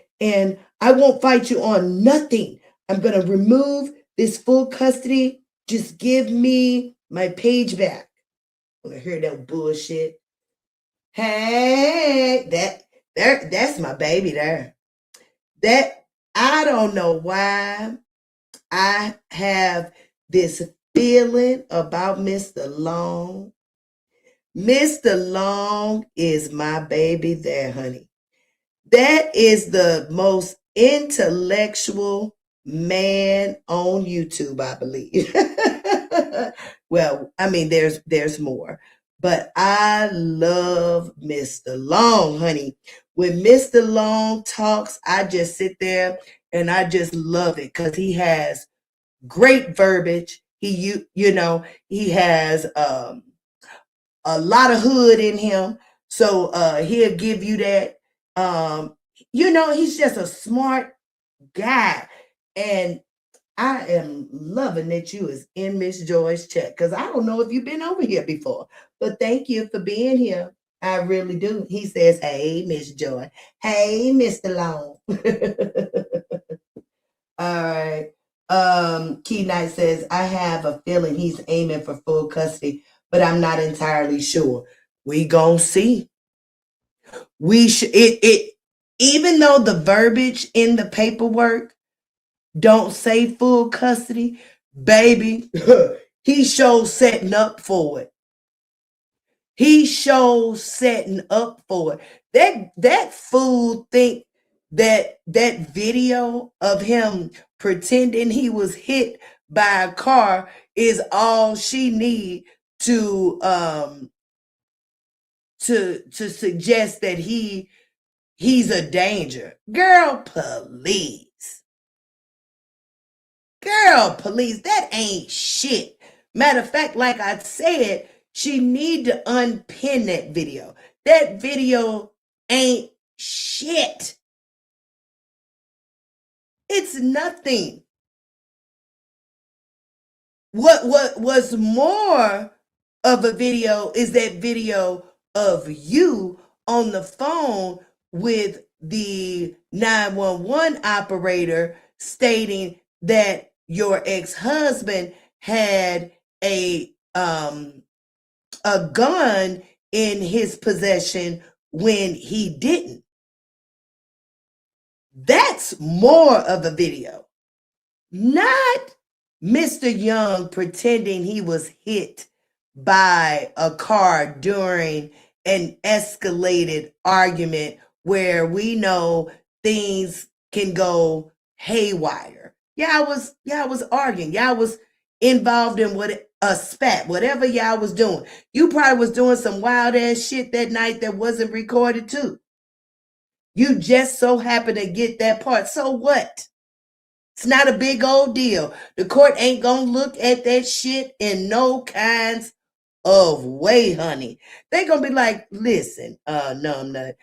I won't fight you on nothing. I'm going to remove this full custody. Just give me my page back. I want to hear that bullshit. Hey, that's my baby there. That I don't know why I have this feeling about Mr. Long. Mr. Long is my baby there, honey. That is the most intellectual man on YouTube, I believe. Well, I mean, there's more. But I love Mr. Long, honey. When Mr. Long talks, I just sit there and I just love it because he has great verbiage. He has a lot of hood in him. So he'll give you that. He's just a smart guy. And I am loving that you is in Miss Joy's chat because I don't know if you've been over here before. But thank you for being here. I really do. He says, hey, Miss Joy. Hey, Mr. Long. All right. Key Knight says, I have a feeling he's aiming for full custody, but I'm not entirely sure. We gonna see. We should it even though the verbiage in the paperwork don't say full custody, baby, he shows setting up for it. He shows setting up for it. That fool think that video of him pretending he was hit by a car is all she need to suggest that he's a danger. Girl, please. Girl, please. That ain't shit. Matter of fact, like I said, she need to unpin that video. That video ain't shit. It's nothing. What was more of a video is that video of you on the phone with the 911 operator stating that your ex-husband had a gun in his possession when he didn't. That's more of a video. Not Mr. Young pretending he was hit by a car during an escalated argument where we know things can go haywire. Y'all was arguing. Y'all was involved in a spat, whatever y'all was doing. You probably was doing some wild ass shit that night that wasn't recorded too. You just so happen to get that part. So what? It's not a big old deal. The court ain't gonna look at that shit in no kinds of way, honey. They gonna be like, listen, numbnut,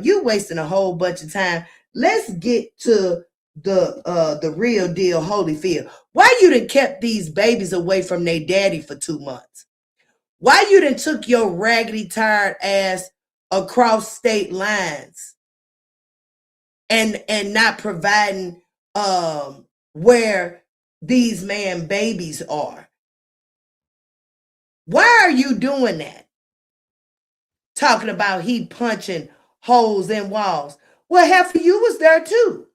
you wasting a whole bunch of time. Let's get to the real deal, Holyfield. Why you done kept these babies away from their daddy for 2 months? Why you done took your raggedy tired ass across state lines and not providing where these man babies are? Why are you doing that? Talking about he punching holes in walls. Well, half of you was there too.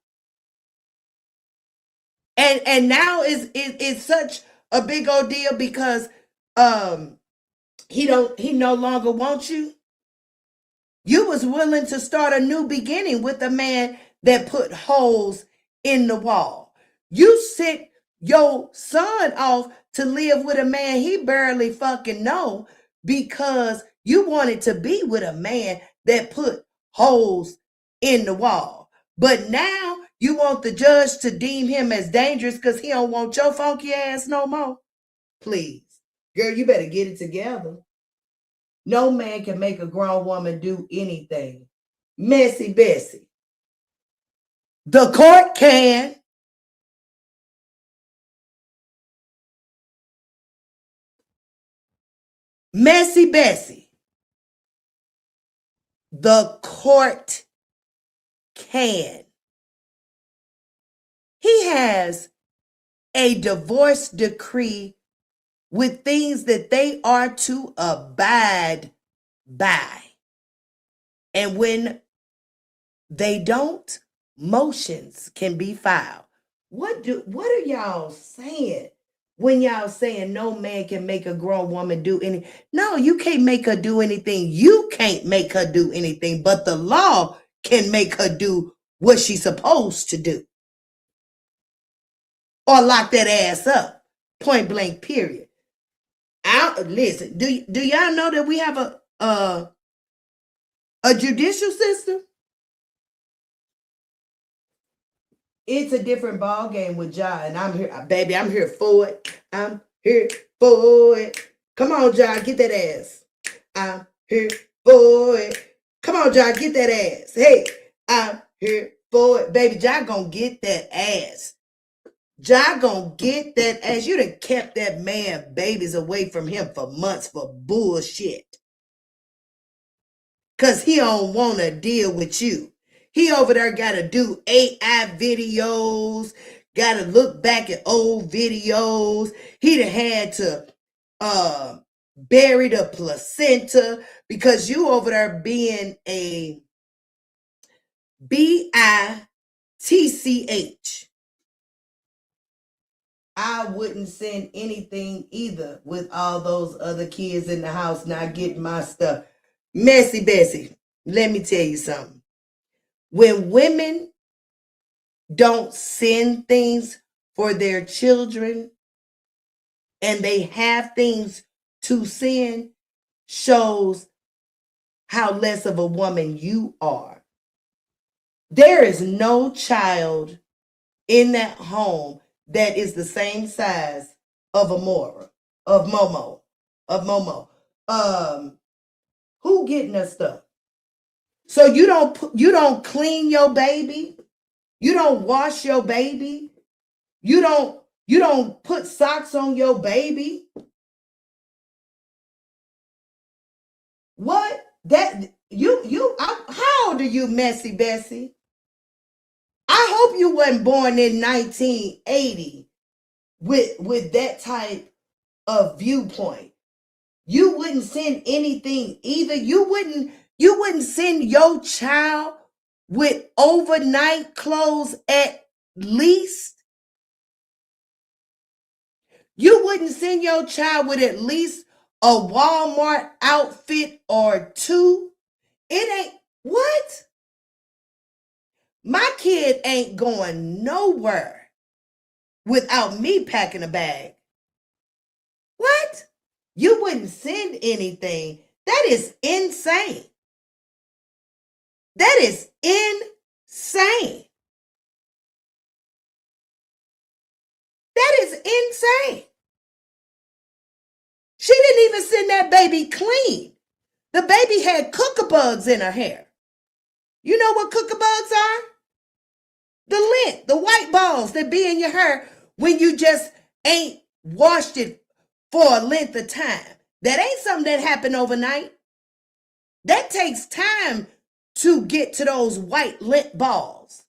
And now it's such a big old deal because he no longer wants you. You was willing to start a new beginning with a man that put holes in the wall. You sent your son off to live with a man he barely fucking know because you wanted to be with a man that put holes in the wall. But now you want the judge to deem him as dangerous because he don't want your funky ass no more? Please. Girl, you better get it together. No man can make a grown woman do anything. Messy Bessie. The court can. Messy Bessie. The court can. He has a divorce decree with things that they are to abide by. And when they don't, motions can be filed. What are y'all saying when y'all saying no man can make a grown woman do anything? No, you can't make her do anything. You can't make her do anything, but the law can make her do what she's supposed to do. Or lock that ass up. Point blank, period. Listen, do y'all know that we have a judicial system? It's a different ball game with Ja, and I'm here, baby. I'm here for it. I'm here for it. Come on, Ja, get that ass. I'm here for it. Come on, Ja, get that ass. Hey, I'm here for it, baby. Ja gonna get that ass. Ja gonna get that ass. You done kept that man babies away from him for months for bullshit. Cause he don't wanna deal with you. He over there gotta do AI videos, gotta look back at old videos. He done had to bury the placenta because you over there being a bitch. I wouldn't send anything either with all those other kids in the house not getting my stuff. Messy Bessie, let me tell you something. When women don't send things for their children and they have things to send, shows how less of a woman you are. There is no child in that home that is the same size of Amora, of Momo. Who getting her stuff? So you don't clean your baby, you don't wash your baby, you don't put socks on your baby. What? That how old are you, Messy Bessie? I hope you wasn't born in 1980 with that type of viewpoint. You wouldn't send anything either. You wouldn't send your child with overnight clothes at least. You wouldn't send your child with at least a Walmart outfit or two. It ain't what? My kid ain't going nowhere without me packing a bag. What? You wouldn't send anything? That is insane. That is insane. That is insane. She didn't even that baby clean. The baby had cooker bugs in her hair. You know what cooker bugs are? The lint, the white balls that be in your hair when you just ain't washed it for a length of time. That ain't something that happened overnight. That takes time to get to those white lint balls.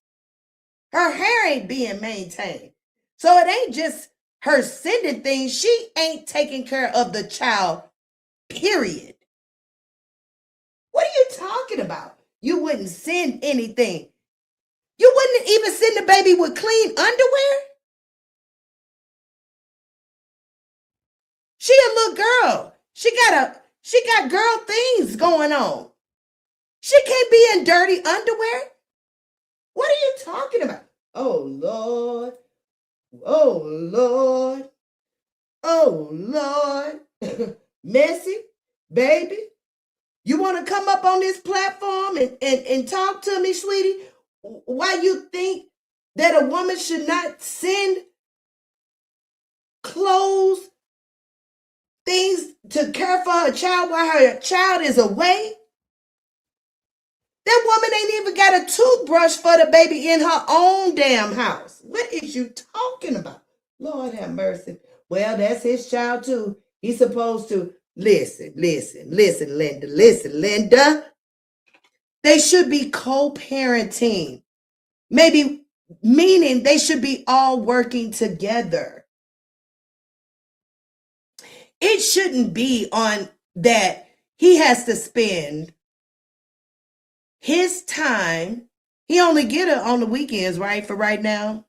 Her hair ain't being maintained. So it ain't just her sending things. She ain't taking care of the child, period. What are you talking about? You wouldn't send anything. You wouldn't even send the baby with clean underwear? She a little girl. She got girl things going on. She can't be in dirty underwear. What are you talking about? Oh Lord. Oh Lord. Oh Lord. Messy, baby. You want to come up on this platform and talk to me, sweetie? Why you think that a woman should not send clothes, things to care for her child while her child is away? That woman ain't even got a toothbrush for the baby in her own damn house. What is you talking about? Lord have mercy. Well, that's his child too. He's supposed to listen, Linda. They should be co-parenting. Maybe meaning they should be all working together. It shouldn't be on that he has to spend his time. He only get it on the weekends, right? For right now.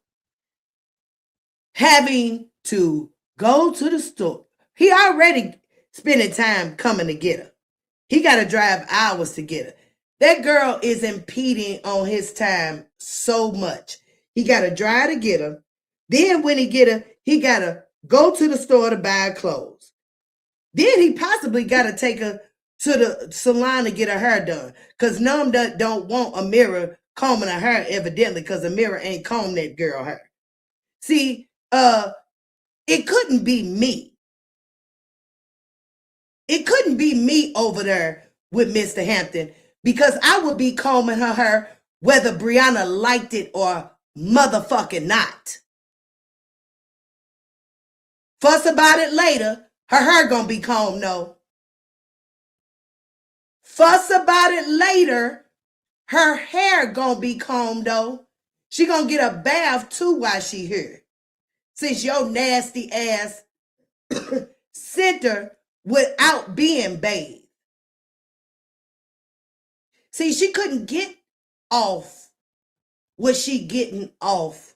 Having to go to the store. He already spending time coming to get her. He got to drive hours to get her. That girl is impeding on his time so much. He got to drive to get her. Then when he get her, he got to go to the store to buy clothes. Then he possibly got to take her to the salon to get her hair done. Because none don't want a mirror combing her hair, evidently, because a mirror ain't combing that girl hair. See, it couldn't be me. It couldn't be me over there with Mr. Hampton, because I would be combing her hair whether Brianna liked it or motherfucking not. Fuss about it later, her hair gonna be combed, no. Fuss about it later, her hair gonna be combed, though. She gonna get a bath too while she here. Since your nasty ass sent her without being bathed. See, she couldn't get off what she getting off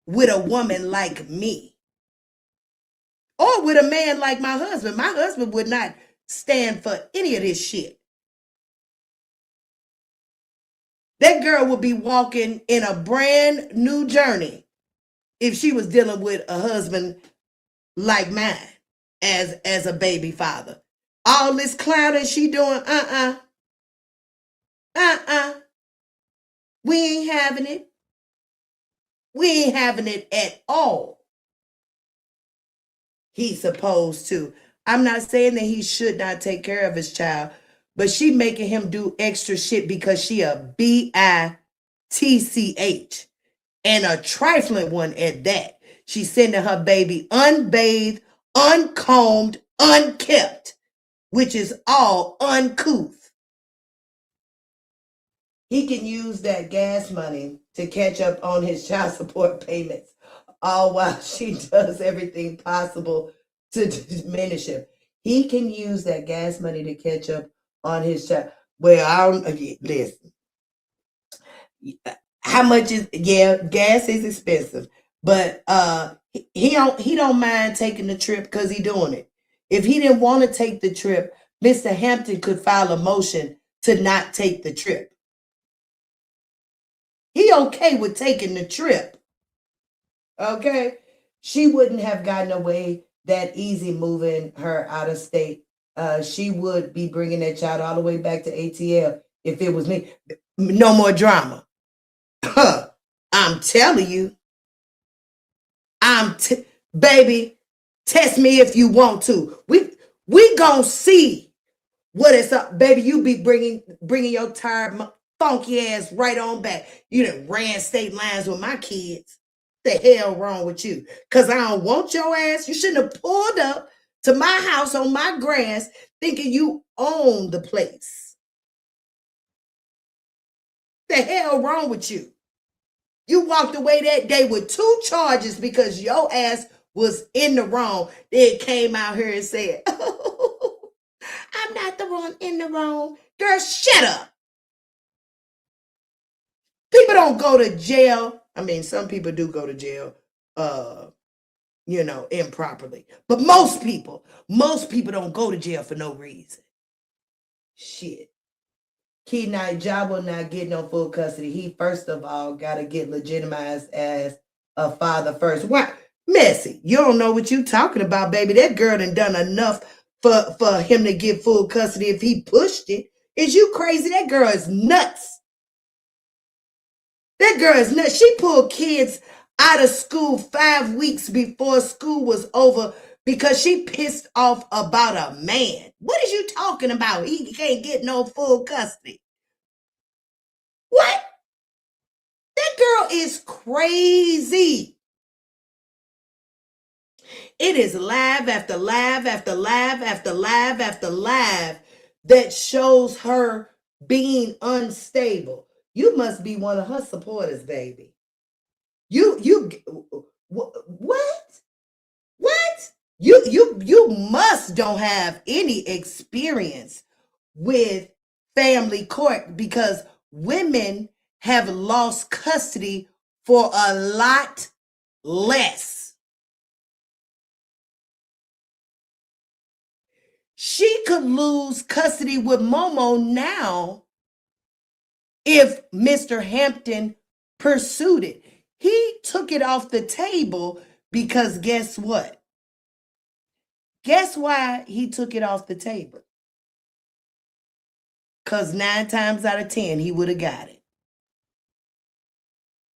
with a woman like me. Or with a man like my husband. My husband would not stand for any of this shit. That girl would be walking in a brand new journey if she was dealing with a husband like mine as a baby father. All this clowning she doing, we ain't having it. We ain't having it at all. He's supposed to. I'm not saying that he should not take care of his child, but she making him do extra shit because she a bitch and a trifling one at that. She's sending her baby unbathed, uncombed, unkept, which is all uncouth. He can use that gas money to catch up on his child support payments, all while she does everything possible to diminish him. He can use that gas money to catch up on his child. Well, I don't listen. How much is gas is expensive, but he don't mind taking the trip because he doing it. If he didn't want to take the trip, Mr. Hampton could file a motion to not take the trip. He okay with taking the trip. Okay? She wouldn't have gotten away that easy moving her out of state. She would be bringing that child all the way back to ATL if it was me. No more drama. I'm telling you. Baby, test me if you want to. We We gonna see what is up, baby. You be bringing your tired, funky ass right on back. You done ran state lines with my kids. The hell wrong with you? Cause I don't want your ass. You shouldn't have pulled up to my house on my grass thinking you own the place. The hell wrong with you? You walked away that day with 2 charges because your ass was in the wrong. Then came out here and said, oh, I'm not the one in the wrong. Girl, shut up. People don't go to jail. I mean, some people do go to jail, improperly. But most people don't go to jail for no reason. Shit. Key night job will not get no full custody. He first of all gotta get legitimized as a father first. Why? Messy. You don't know what you talking about, baby. That girl done enough for him to get full custody if he pushed it. Is you crazy? That girl is nuts. That girl is nuts. She pulled kids out of school 5 weeks before school was over because she pissed off about a man. What is you talking about? He can't get no full custody. What? That girl is crazy. It is live after live after live after live after live that shows her being unstable. You must be one of her supporters, baby. What? You must don't have any experience with family court because women have lost custody for a lot less. She could lose custody with Momo now if Mr. Hampton pursued it. He took it off the table because guess what? Guess why he took it off the table? Because 9 times out of 10, he would have got it.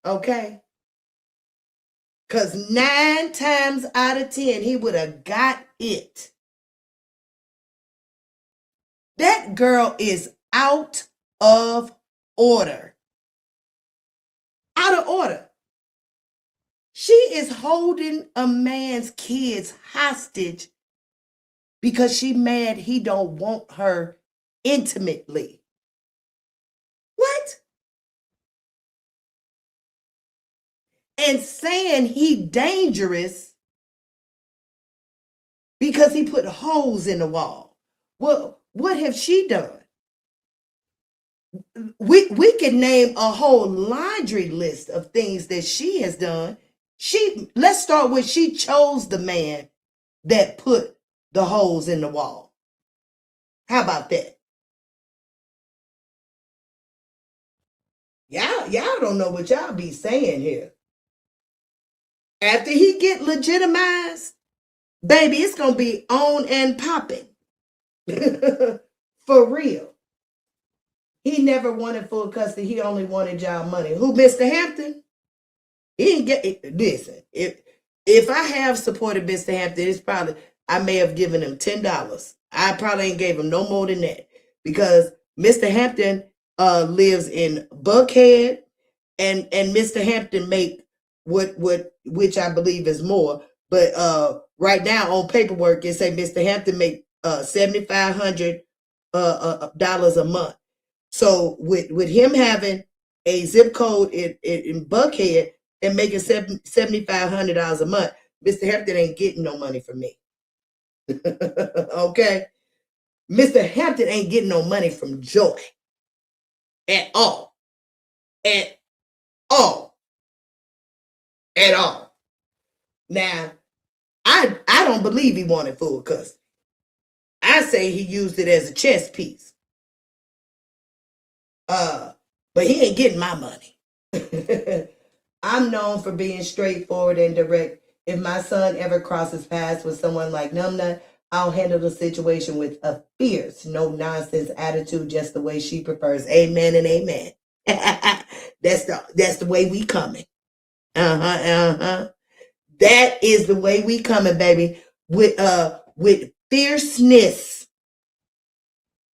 Okay? Because 9 times out of 10, he would have got it. That girl is out of order. Out of order. She is holding a man's kids hostage because she mad he don't want her intimately. What? And saying he dangerous because he put holes in the wall. Well, what have she done? We can name a whole laundry list of things that she has done. Let's start with she chose the man that put the holes in the wall. How about that? Y'all don't know what y'all be saying here. After he get legitimized, baby, it's gonna be on and popping. For real. He never wanted full custody. He only wanted y'all money. Who, Mr. Hampton? He didn't get it. Listen, if I have supported Mr. Hampton, it's probably I may have given him $10. I probably ain't gave him no more than that because Mr. Hampton lives in Buckhead, and Mr. Hampton make which I believe is more, but right now on paperwork it say Mr. Hampton make $7,500 dollars a month. So with him having a zip code in Buckhead and making $7,500 a month, Mr. Hampton ain't getting no money from me. Okay? Mr. Hampton ain't getting no money from Joy. At all. At all. At all. Now, I don't believe he wanted full custody. I say he used it as a chess piece. But he ain't getting my money. I'm known for being straightforward and direct. If my son ever crosses paths with someone like Numna, I'll handle the situation with a fierce, no nonsense attitude, just the way she prefers. Amen and amen. That's the way we coming. That is the way we coming, baby. With fierceness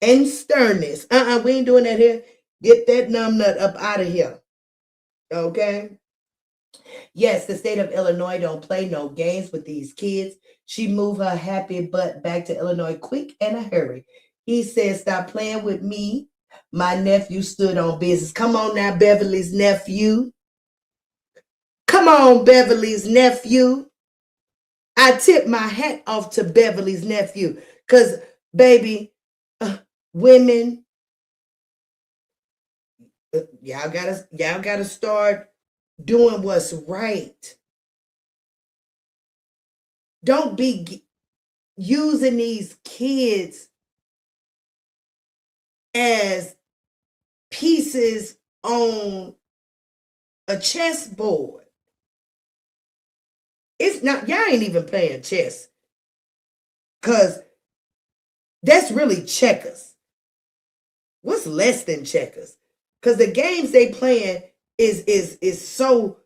and sternness. We ain't doing that here. Get that numbnut up out of here. Okay? Yes, the state of Illinois don't play no games with these kids. She moved her happy butt back to Illinois quick and a hurry. He said, stop playing with me. My nephew stood on business. Come on now, Beverly's nephew. Come on, Beverly's nephew. I tip my hat off to Beverly's nephew. Because, baby, women, y'all gotta start doing what's right. Don't be using these kids as pieces on a chessboard. It's not, y'all ain't even playing chess. Because that's really checkers. What's less than checkers? Because the games they playing is so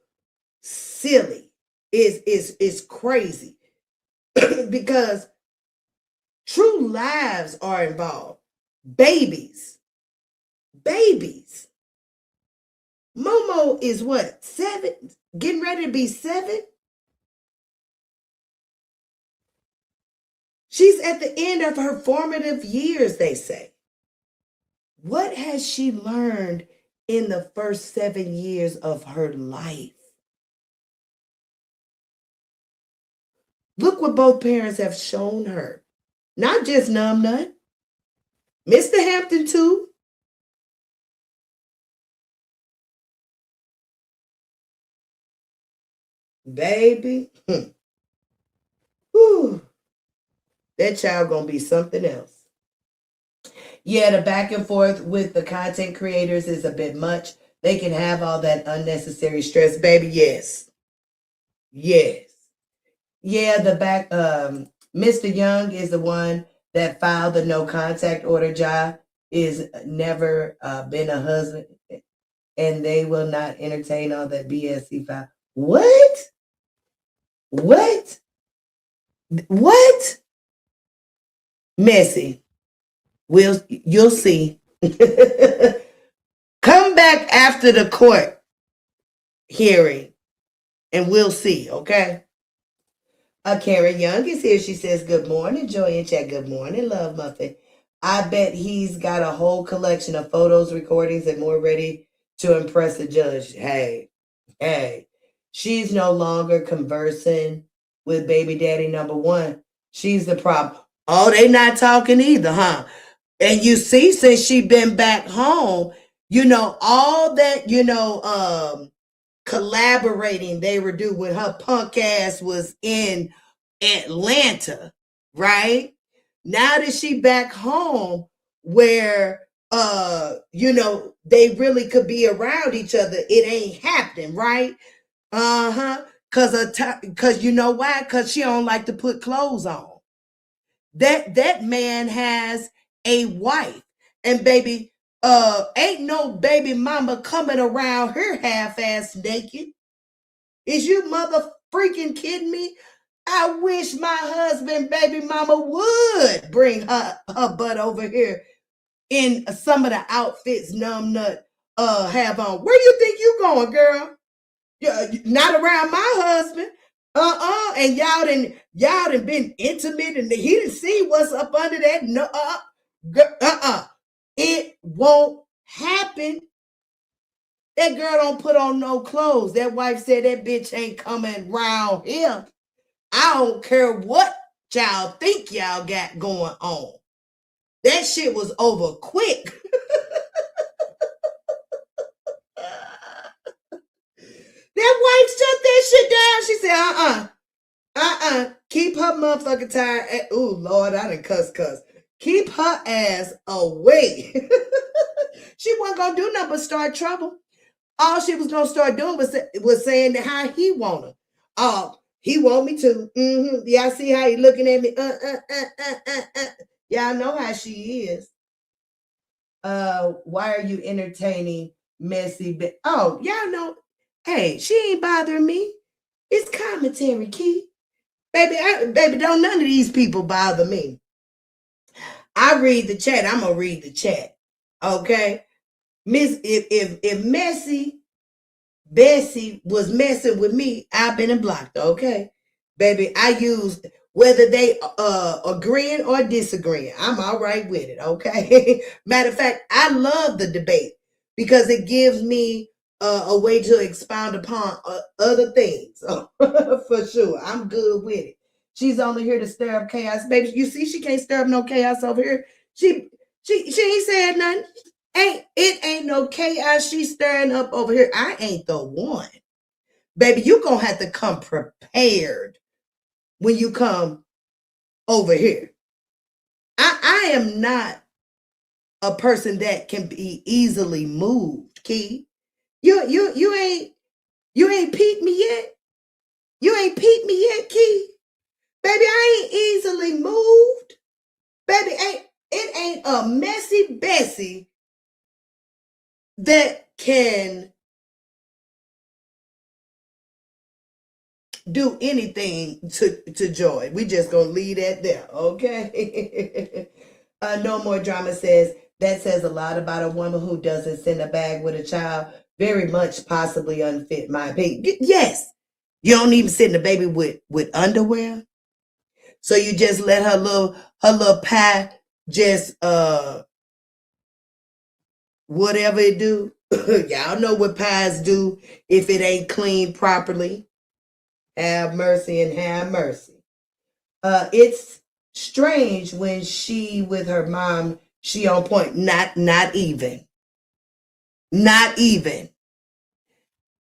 silly. Is crazy. Because true lives are involved. Babies. Momo is what? 7? Getting ready to be 7? She's at the end of her formative years, they say. What has she learned in the first 7 years of her life? Look what both parents have shown her. Not just Numbnut. Mr. Hampton, too. Baby. Whew. That child gonna be something else. Yeah, the back and forth with the content creators is a bit much. They can have all that unnecessary stress. Baby, yes. Yes. Yeah, Mr. Young is the one that filed the no contact order. Ja is never been a husband, and they will not entertain all that BS he filed. What? Messy. You'll see. Come back after the court hearing, and we'll see, okay? Karen Young is here. She says, good morning, Joy and Chat. Good morning, Love Muffin. I bet he's got a whole collection of photos, recordings, and more ready to impress the judge. Hey. She's no longer conversing with baby daddy number 1. She's the problem. Oh, they not talking either, huh? And you see, since she been back home, all that, collaborating they were doing when her punk ass was in Atlanta, right? Now that she back home where they really could be around each other, it ain't happening, right? Cause you know why? Cause she don't like to put clothes on. That man has a wife, and baby, ain't no baby mama coming around her half-ass naked. Is you mother freaking kidding me? I wish my husband, baby mama, would bring her butt over here in some of the outfits Numbnut have on. Where you think you going, girl? Not around my husband. And y'all done been intimate, and he didn't see what's up under that. No, it won't happen. That girl don't put on no clothes. That wife said that bitch ain't coming round here. I don't care what y'all think y'all got going on. That shit was over quick. That wife shut that shit down. She said, keep her motherfucking tire. Ooh, Lord, I done cuss. Keep her ass away. She wasn't gonna do nothing but start trouble. All she was gonna start doing was saying that how he want her. Oh, he want me to. Y'all see how he looking at me? Y'all know how she is. Why are you entertaining messy? Oh, y'all know. Hey, she ain't bothering me. It's commentary, Key. Baby, don't none of these people bother me. I read the chat. I'm gonna read the chat. Okay. Miss, if Messy Bessie was messing with me, I've been blocked, okay? Baby, I used whether they agreeing or disagreeing. I'm all right with it, okay? Matter of fact, I love the debate because it gives me a way to expound upon other things. For sure. I'm good with it. She's only here to stir up chaos. Baby, you see she can't stir up no chaos over here. She ain't said nothing. Ain't no chaos she's stirring up over here. I ain't the one. Baby, you gonna have to come prepared when you come over here. I am not a person that can be easily moved, Key. You ain't peeped me yet. You ain't peeped me yet, Key. Baby, I ain't easily moved. Baby, it ain't a messy Bessie that can do anything to Joy. We just gonna leave that there, okay? No More Drama says, that says a lot about a woman who doesn't send a bag with a child. Very much possibly unfit, my opinion. Yes. You don't even send the baby with underwear. So you just let her little pie just whatever it do. Y'all know what pies do if it ain't cleaned properly. Have mercy and have mercy. It's strange when she with her mom, she on point. Not even. Not even.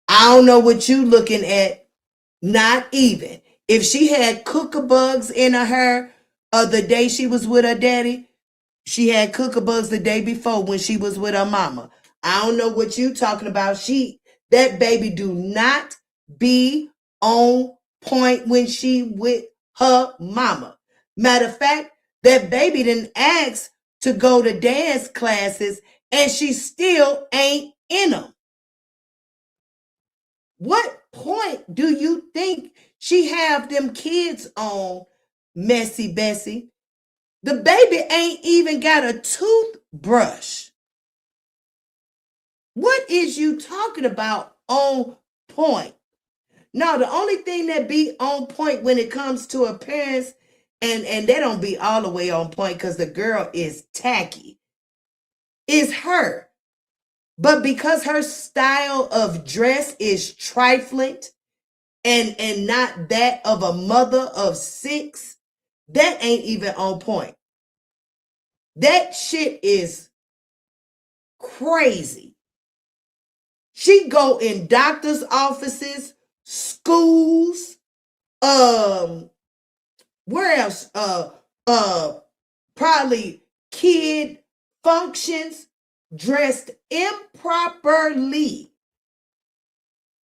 I don't know what you looking at. Not even. If she had cooker bugs in her hair the day she was with her daddy, she had cooker bugs the day before when she was with her mama. I don't know what you talking about. That baby do not be on point when she with her mama. Matter of fact, that baby didn't ask to go to dance classes and she still ain't in them. What point do you think she have them kids on, Messy Bessie? The baby ain't even got a toothbrush. What is you talking about on point? No, the only thing that be on point when it comes to appearance, and they don't be all the way on point because the girl is tacky, is her. But because her style of dress is trifling and not that of a mother of 6, that ain't even on point. That shit is crazy. She go in doctor's offices, schools, where else? Probably kid functions, dressed improperly.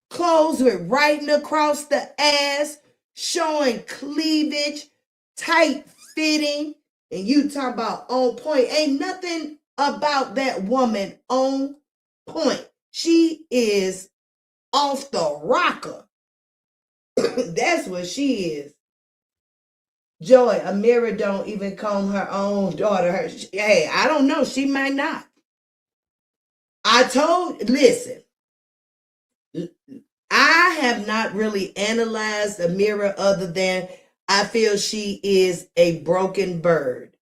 Clothes with writing across the ass, showing cleavage, tight fitting, and you talk about on point. Ain't nothing about that woman on point. She is off the rocker. That's what she is. Joy, Amira don't even comb her own daughter. Hey, I don't know. She might not. Listen, I have not really analyzed Amira other than I feel she is a broken bird.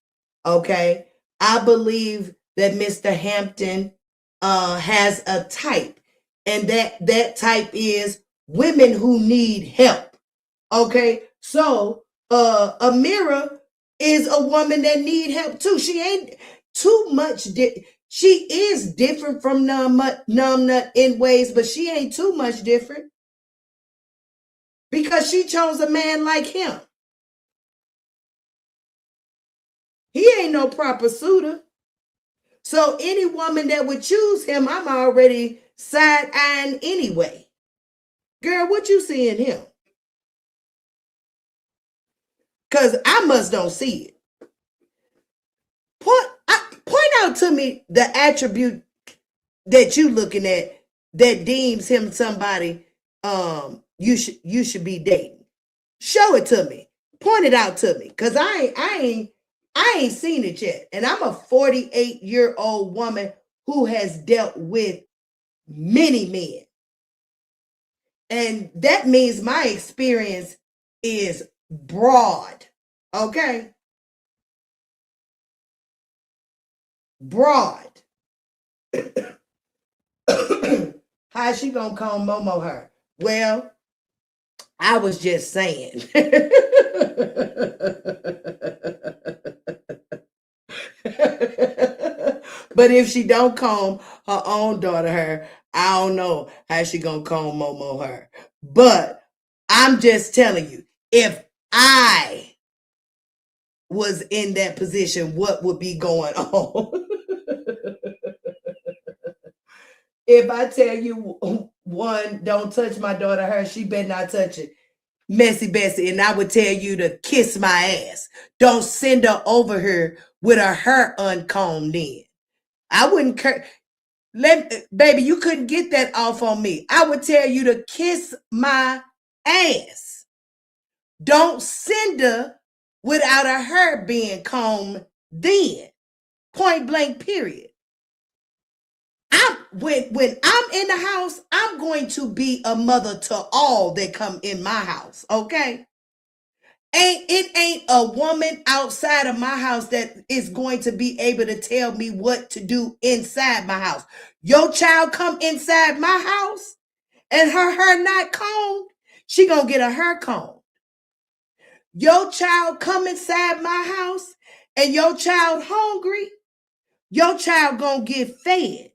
Okay. I believe that Mr. Hampton has a type, and that type is women who need help. Okay. So Amira is a woman that need help too. She ain't too much. She is different from Numbnut in ways, but she ain't too much different because she chose a man like him. He ain't no proper suitor. So any woman that would choose him, I'm already side-eyeing anyway. Girl, what you see in him? Because I must don't see it. Point out to me the attribute that you looking at that deems him somebody you should be dating. Show it to me. Point it out to me. Cause I I ain't seen it yet. And I'm a 48-year-old woman who has dealt with many men. And that means my experience is broad. Okay? Broad. How's she gonna comb Momo her? Well, I was just saying. But if she don't comb her own daughter her, I don't know how she gonna comb Momo her. But I'm just telling you, if I was in that position, what would be going on? If I tell you one, don't touch my daughter her, she better not touch it. Messy Bessie, and I would tell you to kiss my ass. Don't send her over here with her hair uncombed in. I wouldn't baby, you couldn't get that off on me. I would tell you to kiss my ass. Don't send her without her hair being combed then. Point blank, period. When I'm in the house, I'm going to be a mother to all that come in my house, okay? It ain't a woman outside of my house that is going to be able to tell me what to do inside my house. Your child come inside my house and her hair not combed, she gonna get her hair combed. Your child come inside my house and your child hungry, your child gonna get fed.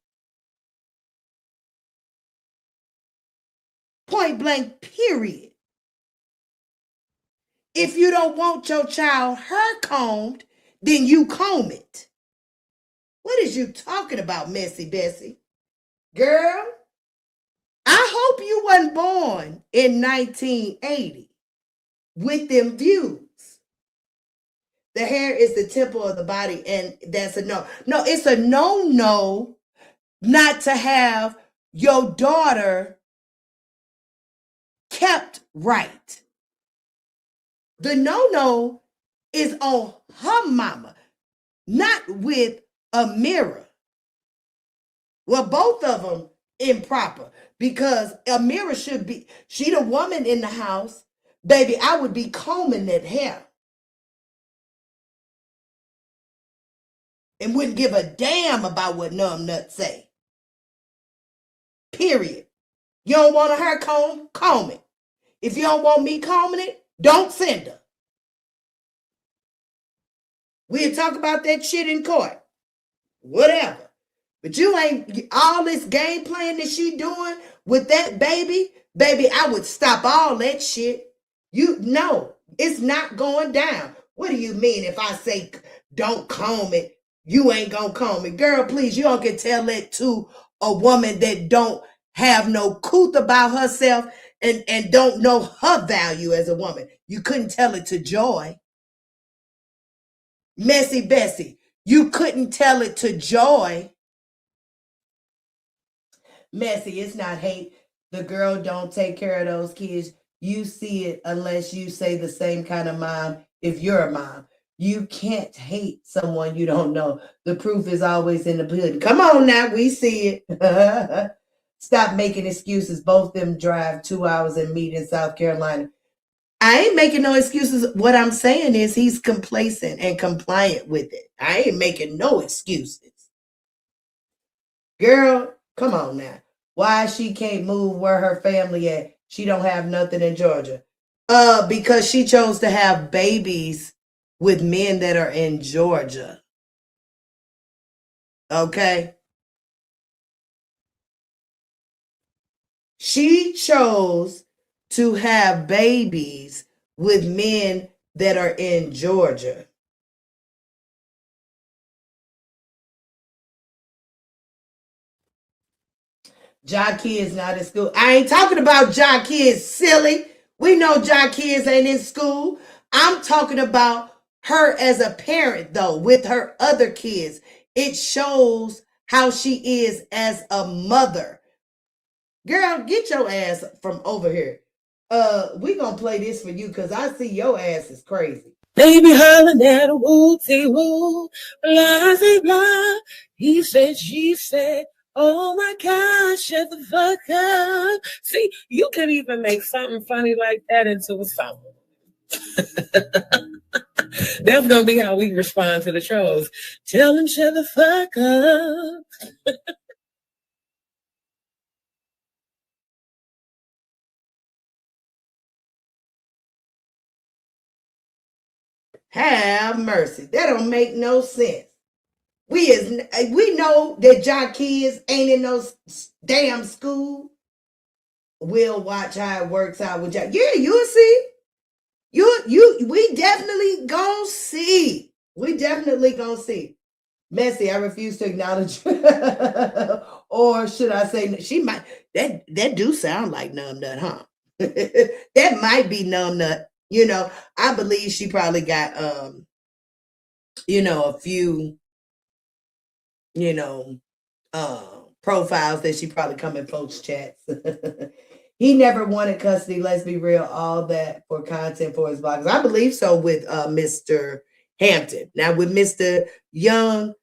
Point blank, period. If you don't want your child hair combed, then you comb it. What is you talking about, Messy Bessie? Girl, I hope you wasn't born in 1980 with them views. The hair is the temple of the body, and that's a no. No, it's a no not to have your daughter kept right. The no is on her mama, not with a mirror. Well, both of them improper, because Amira should be, she the woman in the house. Baby, I would be combing that hair and wouldn't give a damn about what numb nuts say. Period. You don't want a hair comb? Comb it. If you don't want me combing it, don't send her. We'll talk about that shit in court. Whatever. But you ain't, all this game playing that she doing with that baby, I would stop all that shit. You know, it's not going down. What do you mean if I say don't comb it, you ain't gonna comb it? Girl, please, you don't get tell that to a woman that don't have no couth about herself and don't know her value as a woman. You couldn't tell it to Joy. Messy Bessie, you couldn't tell it to Joy. Messy, it's not hate. The girl don't take care of those kids. You see it unless you say the same kind of mom if you're a mom. You can't hate someone you don't know. The proof is always in the pudding. Come on now, we see it. Stop making excuses. Both them drive 2 hours and meet in South Carolina. I ain't making no excuses. What I'm saying is he's complacent and compliant with it. I ain't making no excuses. Girl, come on now. Why she can't move where her family at? She don't have nothing in Georgia. Because she chose to have babies with men that are in Georgia. Okay? She chose to have babies with men that are in Georgia. Jock kids not in school. I ain't talking about jock kids, silly. We know jock kids ain't in school. I'm talking about her as a parent, though, with her other kids. It shows how she is as a mother. Girl, get your ass from over here. We gonna play this for you because I see your ass is crazy. They be hollering at a woo-tee woo, blah, say blah. He said, she said, oh my gosh, shut the fuck up. See, you can even make something funny like that into a song. That's gonna be how we respond to the trolls. Tell them shut the fuck up. Have mercy. That don't make no sense. We know that y'all kids ain't in no damn school. We'll watch how it works out with y'all. Yeah, you'll see. We definitely gonna see. We definitely gonna see. Messy, I refuse to acknowledge. Or should I say she might that do sound like numb nut, huh? That might be numb nut. I believe she probably got a few, you know, profiles that she probably come in folks' chats. He never wanted custody. Let's be real. All that for content for his bloggers. I believe so with Mr. Hampton. Now with Mr. Young,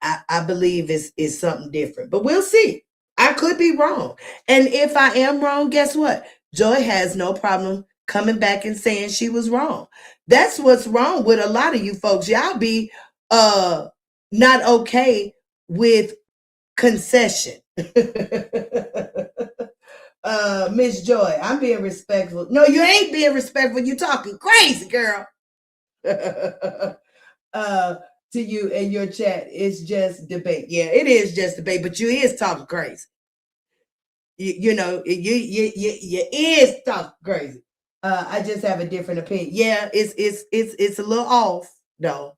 I believe is something different. But we'll see. I could be wrong. And if I am wrong, guess what? Joy has no problem coming back and saying she was wrong. That's what's wrong with a lot of you folks. Y'all be not okay with concession. Miss Joy, I'm being respectful. No, you ain't being respectful. You talking crazy, girl. To you and your chat, it's just debate. Yeah, it is just debate, but you is talking crazy. You is talking crazy. I just have a different opinion. Yeah, it's a little off though.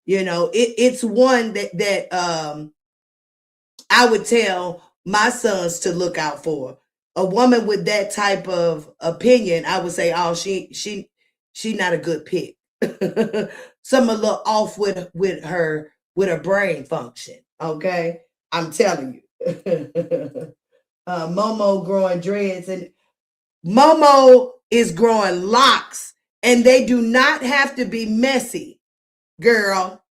It's one that I would tell my sons to look out for. A woman with that type of opinion, I would say, oh, she not a good pick. Something a little off with her brain function. Okay, I'm telling you. Momo growing dreads, and Momo is growing locks, and they do not have to be messy, girl.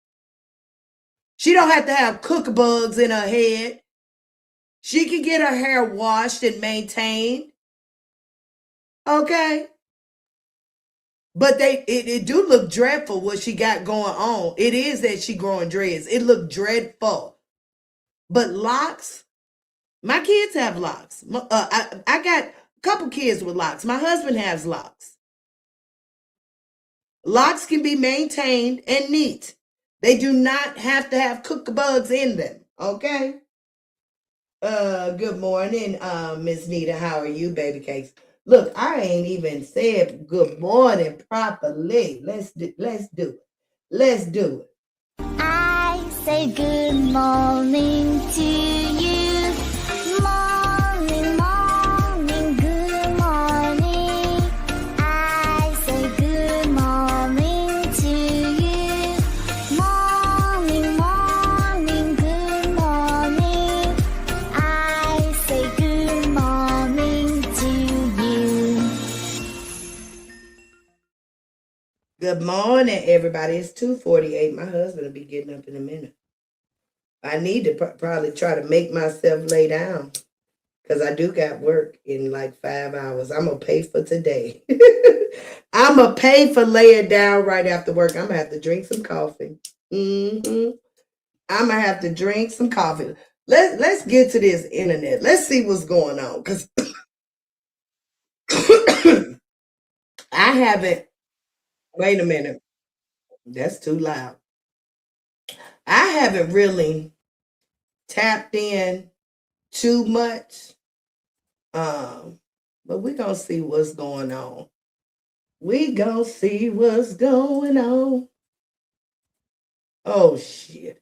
She don't have to have cook bugs in her head. She can get her hair washed and maintained. Okay. But it do look dreadful what she got going on. It is that she growing dreads. It look dreadful. But locks, my kids have locks. I got a couple kids with locks. My husband has locks. Locks can be maintained and neat. They do not have to have cook bugs in them. Okay. Good morning, Miss Nita. How are you, baby cakes? Look, I ain't even said good morning properly. Let's do it. Let's do it. I say good morning to you. Morning, morning, good morning. I say good morning to you. Morning, morning, good morning. I say good morning to you. Good morning, everybody. It's 2:48. My husband will be getting up in a minute. I need to probably try to make myself lay down because I do got work in like 5 hours. I'm going to pay for today. I'm going to pay for laying down right after work. I'm going to have to drink some coffee. I'm going to have to drink some coffee. Let's get to this internet. Let's see what's going on because I haven't. Wait a minute. That's too loud. I haven't really tapped in too much. But we're gonna see what's going on. We gonna see what's going on. Oh shit.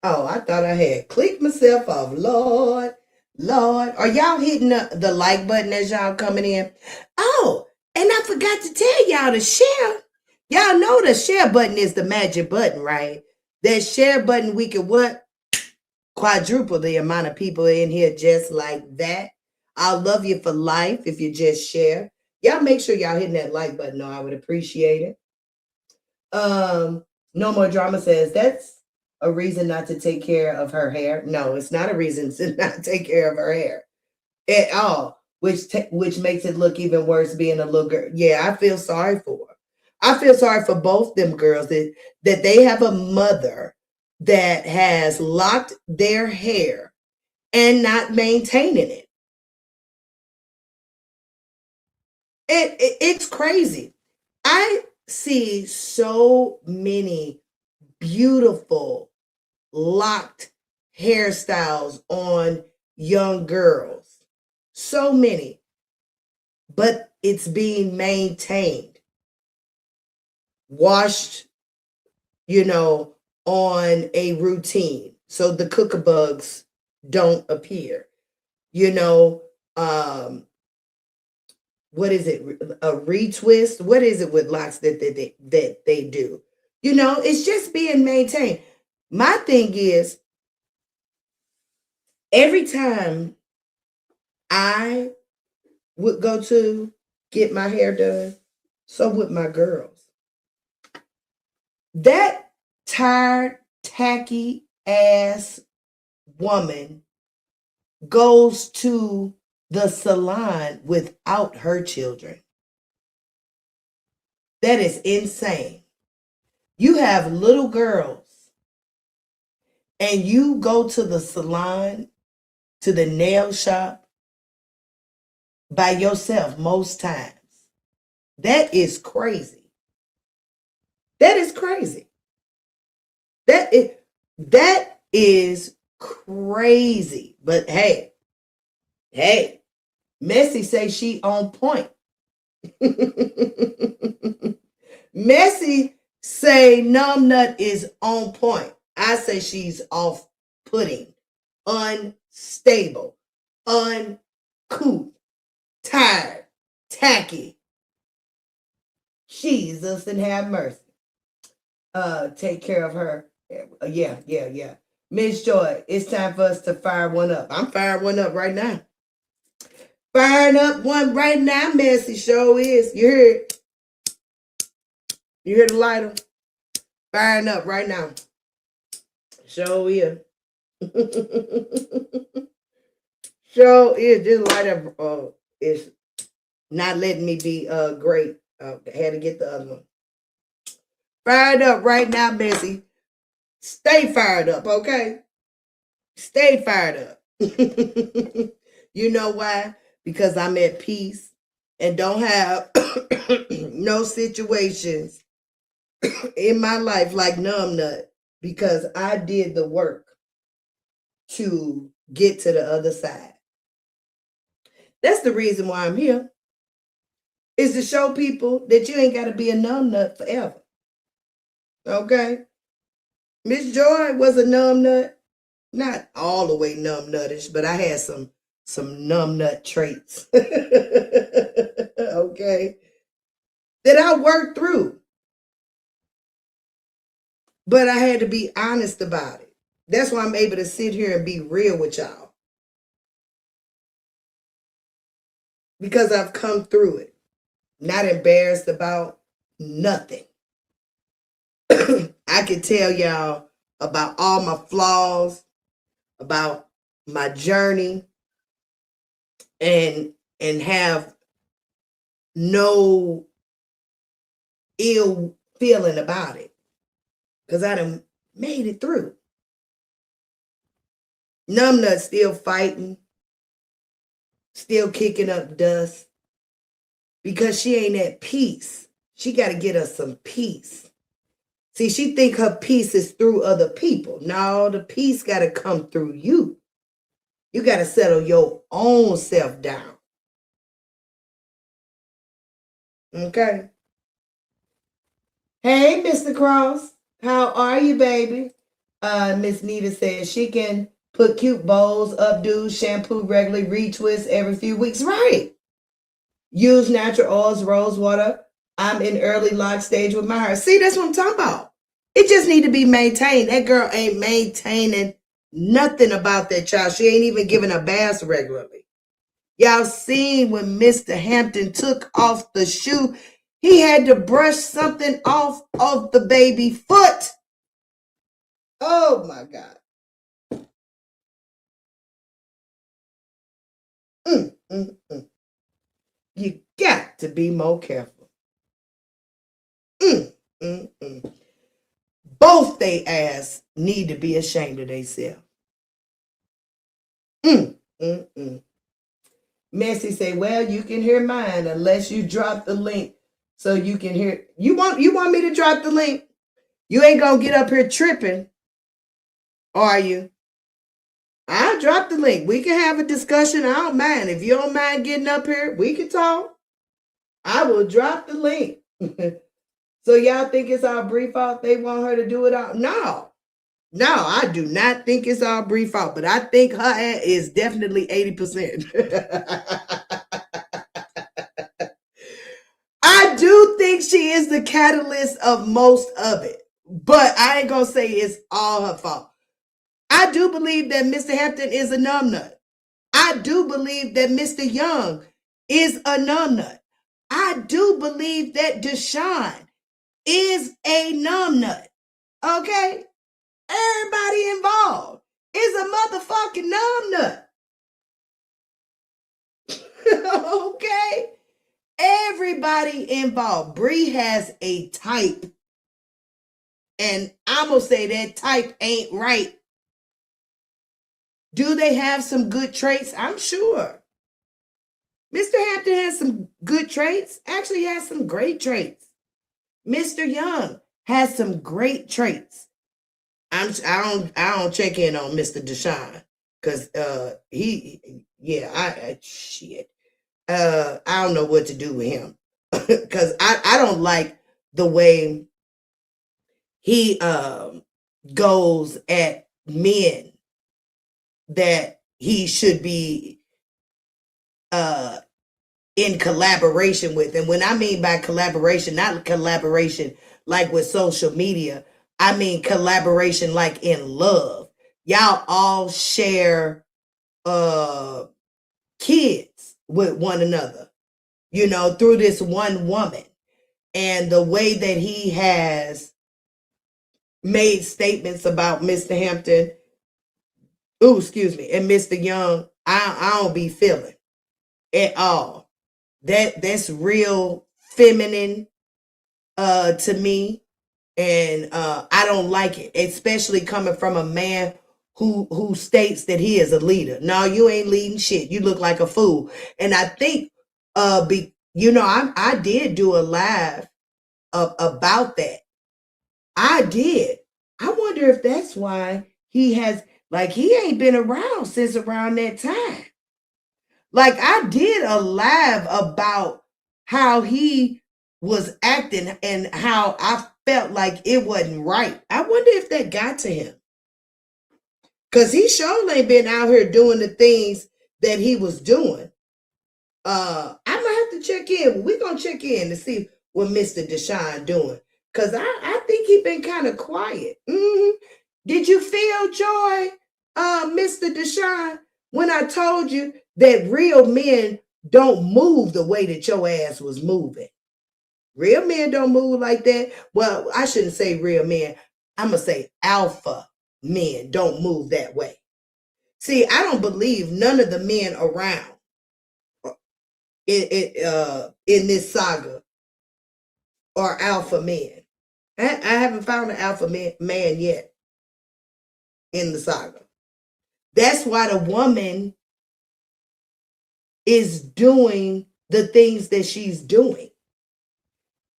Oh, I thought I had clicked myself off. Lord. Are y'all hitting the like button as y'all coming in? Oh, and I forgot to tell y'all to share. Y'all know the share button is the magic button, right? That share button, we can what? Quadruple the amount of people in here just like that. I'll love you for life if you just share. Y'all make sure y'all hitting that like button, though. I would appreciate it. No More Drama says that's a reason not to take care of her hair. No, it's not a reason to not take care of her hair at all, which makes it look even worse being a little girl. Yeah, I feel sorry for her. I feel sorry for both them girls that they have a mother that has locked their hair and not maintaining it. It's crazy. I see so many beautiful locked hairstyles on young girls. So many. But it's being maintained. Washed, on a routine. So the cookabugs don't appear. What is it? A retwist? What is it with locks that they do? It's just being maintained. My thing is, every time I would go to get my hair done, so would my girls. That tired, tacky ass woman goes to the salon without her children. That is insane. You have little girls and you go to the salon, to the nail shop by yourself most times. That is crazy. That is crazy. That is crazy. But hey, Messy say she on point. Messy say Numbnut is on point. I say she's off-putting, unstable, uncouth, tired, tacky. Jesus and have mercy. Take care of her. Yeah. Miss Joy, it's time for us to fire one up. I'm firing one up right now. Firing up one right now, Messy show is. You hear it? You hear the lighter? Firing up right now. Show is. Show is. This lighter is not letting me be great. I had to get the other one. Fired up right now, Messy. Stay fired up, okay? Stay fired up. You know why? Because I'm at peace and don't have no situations in my life like Numbnut, because I did the work to get to the other side. That's the reason why I'm here, is to show people that you ain't got to be a numbnut forever. Okay? Miss Joy was a numbnut. Not all the way numbnuttish, but I had some numbnut traits. Okay? That I worked through. But I had to be honest about it. That's why I'm able to sit here and be real with y'all. Because I've come through it. Not embarrassed about nothing. I can tell y'all about all my flaws, about my journey, and have no ill feeling about it, because I done made it through. Numbnut still fighting, still kicking up dust, because she ain't at peace. She got to get us some peace. See, she think her peace is through other people. No, the peace got to come through you. You got to settle your own self down. Okay? Hey, Mr. Cross. How are you, baby? Miss Nita says she can put cute bows, updos, shampoo regularly, retwist every few weeks. Right. Use natural oils, rose water. I'm in early lock stage with my hair. See, that's what I'm talking about. It just need to be maintained. That girl ain't maintaining nothing about that child. She ain't even giving a bath regularly. Y'all seen when Mr. Hampton took off the shoe, He had to brush something off of the baby foot. Oh my God. You got to be more careful. Both they ass need to be ashamed of themselves. Messy say, well, you can hear mine unless you drop the link so you can hear. You want me to drop the link? You ain't gonna get up here tripping, are you? I'll drop the link. We can have a discussion. I don't mind. If you don't mind getting up here, we can talk. I will drop the link. So y'all think it's all Bree fault? They want her to do it all? No, I do not think it's all Bree fault, but I think her ad is definitely 80%. I do think she is the catalyst of most of it, but I ain't gonna say it's all her fault. I do believe that Mr. Hampton is a numbnut. I do believe that Mr. Young is a numbnut. I do believe that Deshaun is a numbnut. Okay? Everybody involved is a motherfucking numbnut. Okay? Everybody involved. Bree has a type. And I'm going to say that type ain't right. Do they have some good traits? I'm sure. Mr. Hampton has some good traits. Actually, he has some great traits. Mr. Young has some great traits. I don't check in on Mr. Deshaun because shit. I don't know what to do with him because I don't like the way he goes at men that he should be in collaboration with. And when I mean by collaboration, not collaboration like with social media, I mean collaboration like in love. Y'all all share kids with one another, you know, through this one woman. And the way that he has made statements about Mr. Hampton, and Mr. Young, I don't be feeling at all. That's real feminine to me, and I don't like it, especially coming from a man who states that he is a leader. No, you ain't leading shit. You look like a fool. And I think I did do a live about that. I did. I wonder if that's why he ain't been around since around that time. Like, I did a live about how he was acting and how I felt like it wasn't right. I wonder if that got to him. Because he sure ain't been out here doing the things that he was doing. I'm going to have to check in. We're going to check in to see what Mr. Deshaun doing. Because I think he been kind of quiet. Did you feel joy, Mr. Deshaun, when I told you that real men don't move the way that your ass was moving? Real men don't move like that. Well, I shouldn't say real men. I'm going to say alpha men don't move that way. See, I don't believe none of the men around in this saga are alpha men. I haven't found an alpha man yet in the saga. That's why the woman is doing the things that she's doing,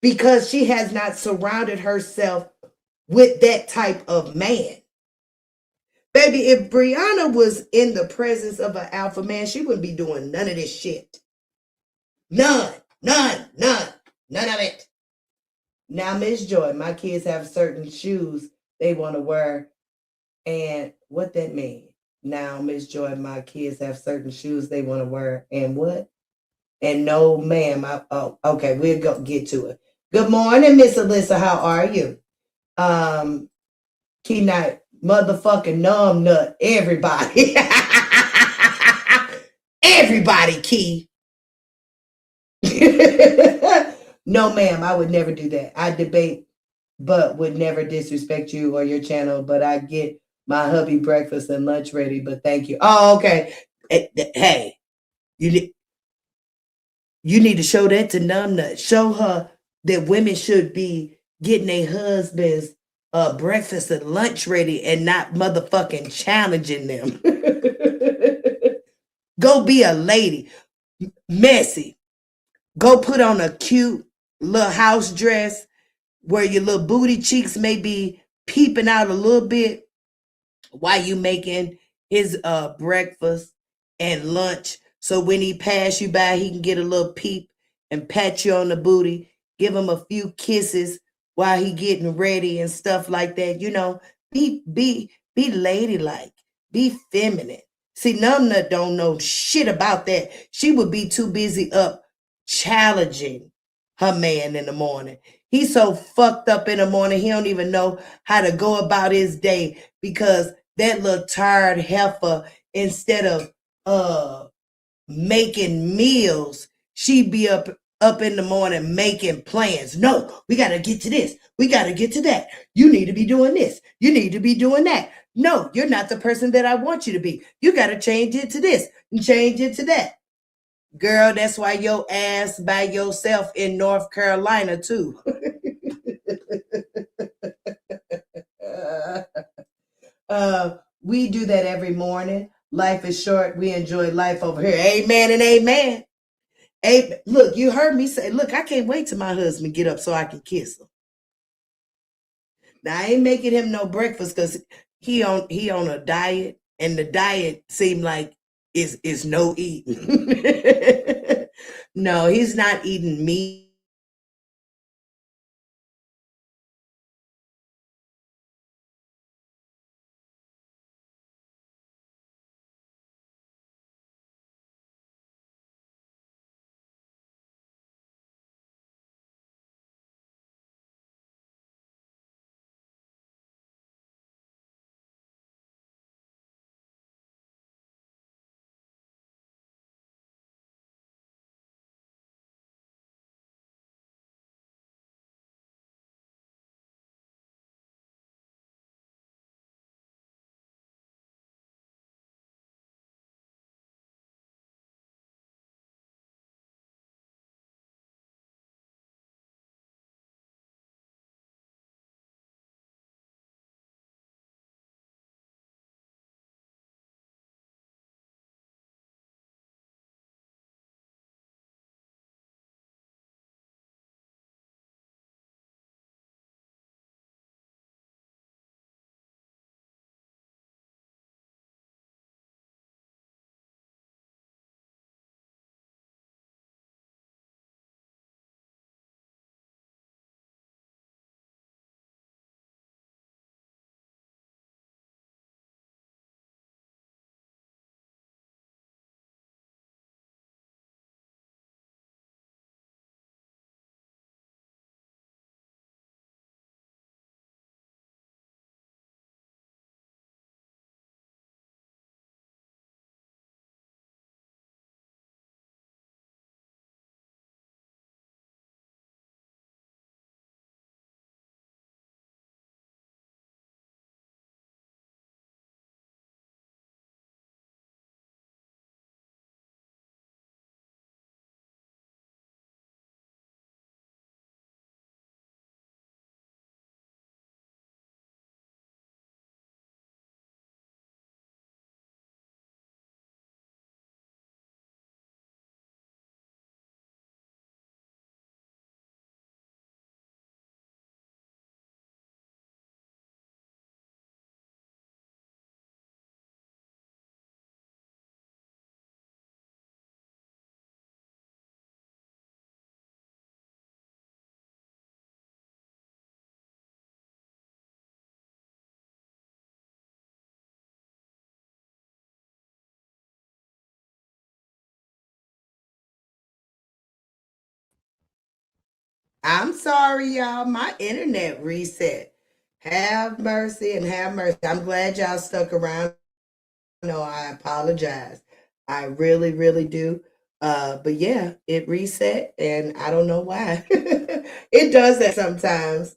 because she has not surrounded herself with that type of man. Baby, if Brianna was in the presence of an alpha man, she wouldn't be doing none of this shit. None of it. Now, Miss Joy, my kids have certain shoes they want to wear. And what that mean? Now, Miss Joy, my kids have certain shoes they want to wear. And what? And no, ma'am. Okay, we'll go get to it. Good morning, Miss Alyssa. How are you? Key night, motherfucking numb nut. Everybody. Everybody, Key. No, ma'am, I would never do that. I debate, but would never disrespect you or your channel. But I get my hubby breakfast and lunch ready. But thank you. Oh, okay. Hey, you need to show that to Numbnut. Show her that women should be getting their husbands breakfast and lunch ready and not motherfucking challenging them. Go be a lady. Messy. Go put on a cute little house dress where your little booty cheeks may be peeping out a little bit while you making his breakfast and lunch. So when he pass you by, he can get a little peep and pat you on the booty, give him a few kisses while he getting ready and stuff like that. You know, be ladylike, be feminine. See, Numbnut don't know shit about that. She would be too busy up challenging her man in the morning. He's so fucked up in the morning, he don't even know how to go about his day because that little tired heifer, instead of making meals, she be up in the morning making plans. No, we got to get to this. We got to get to that. You need to be doing this. You need to be doing that. No, you're not the person that I want you to be. You got to change it to this and change it to that. Girl, that's why your ass by yourself in North Carolina too. We do that every morning. Life is short. We enjoy life over here. Amen and amen. Look, you heard me say, look, I can't wait till my husband get up so I can kiss him. Now I ain't making him no breakfast because he on a diet, and the diet seemed like is no eating. No, he's not eating meat. I'm sorry, y'all. My internet reset. Have mercy and have mercy. I'm glad y'all stuck around. No, I apologize. I really, really do. But yeah, it reset, and I don't know why. It does that sometimes,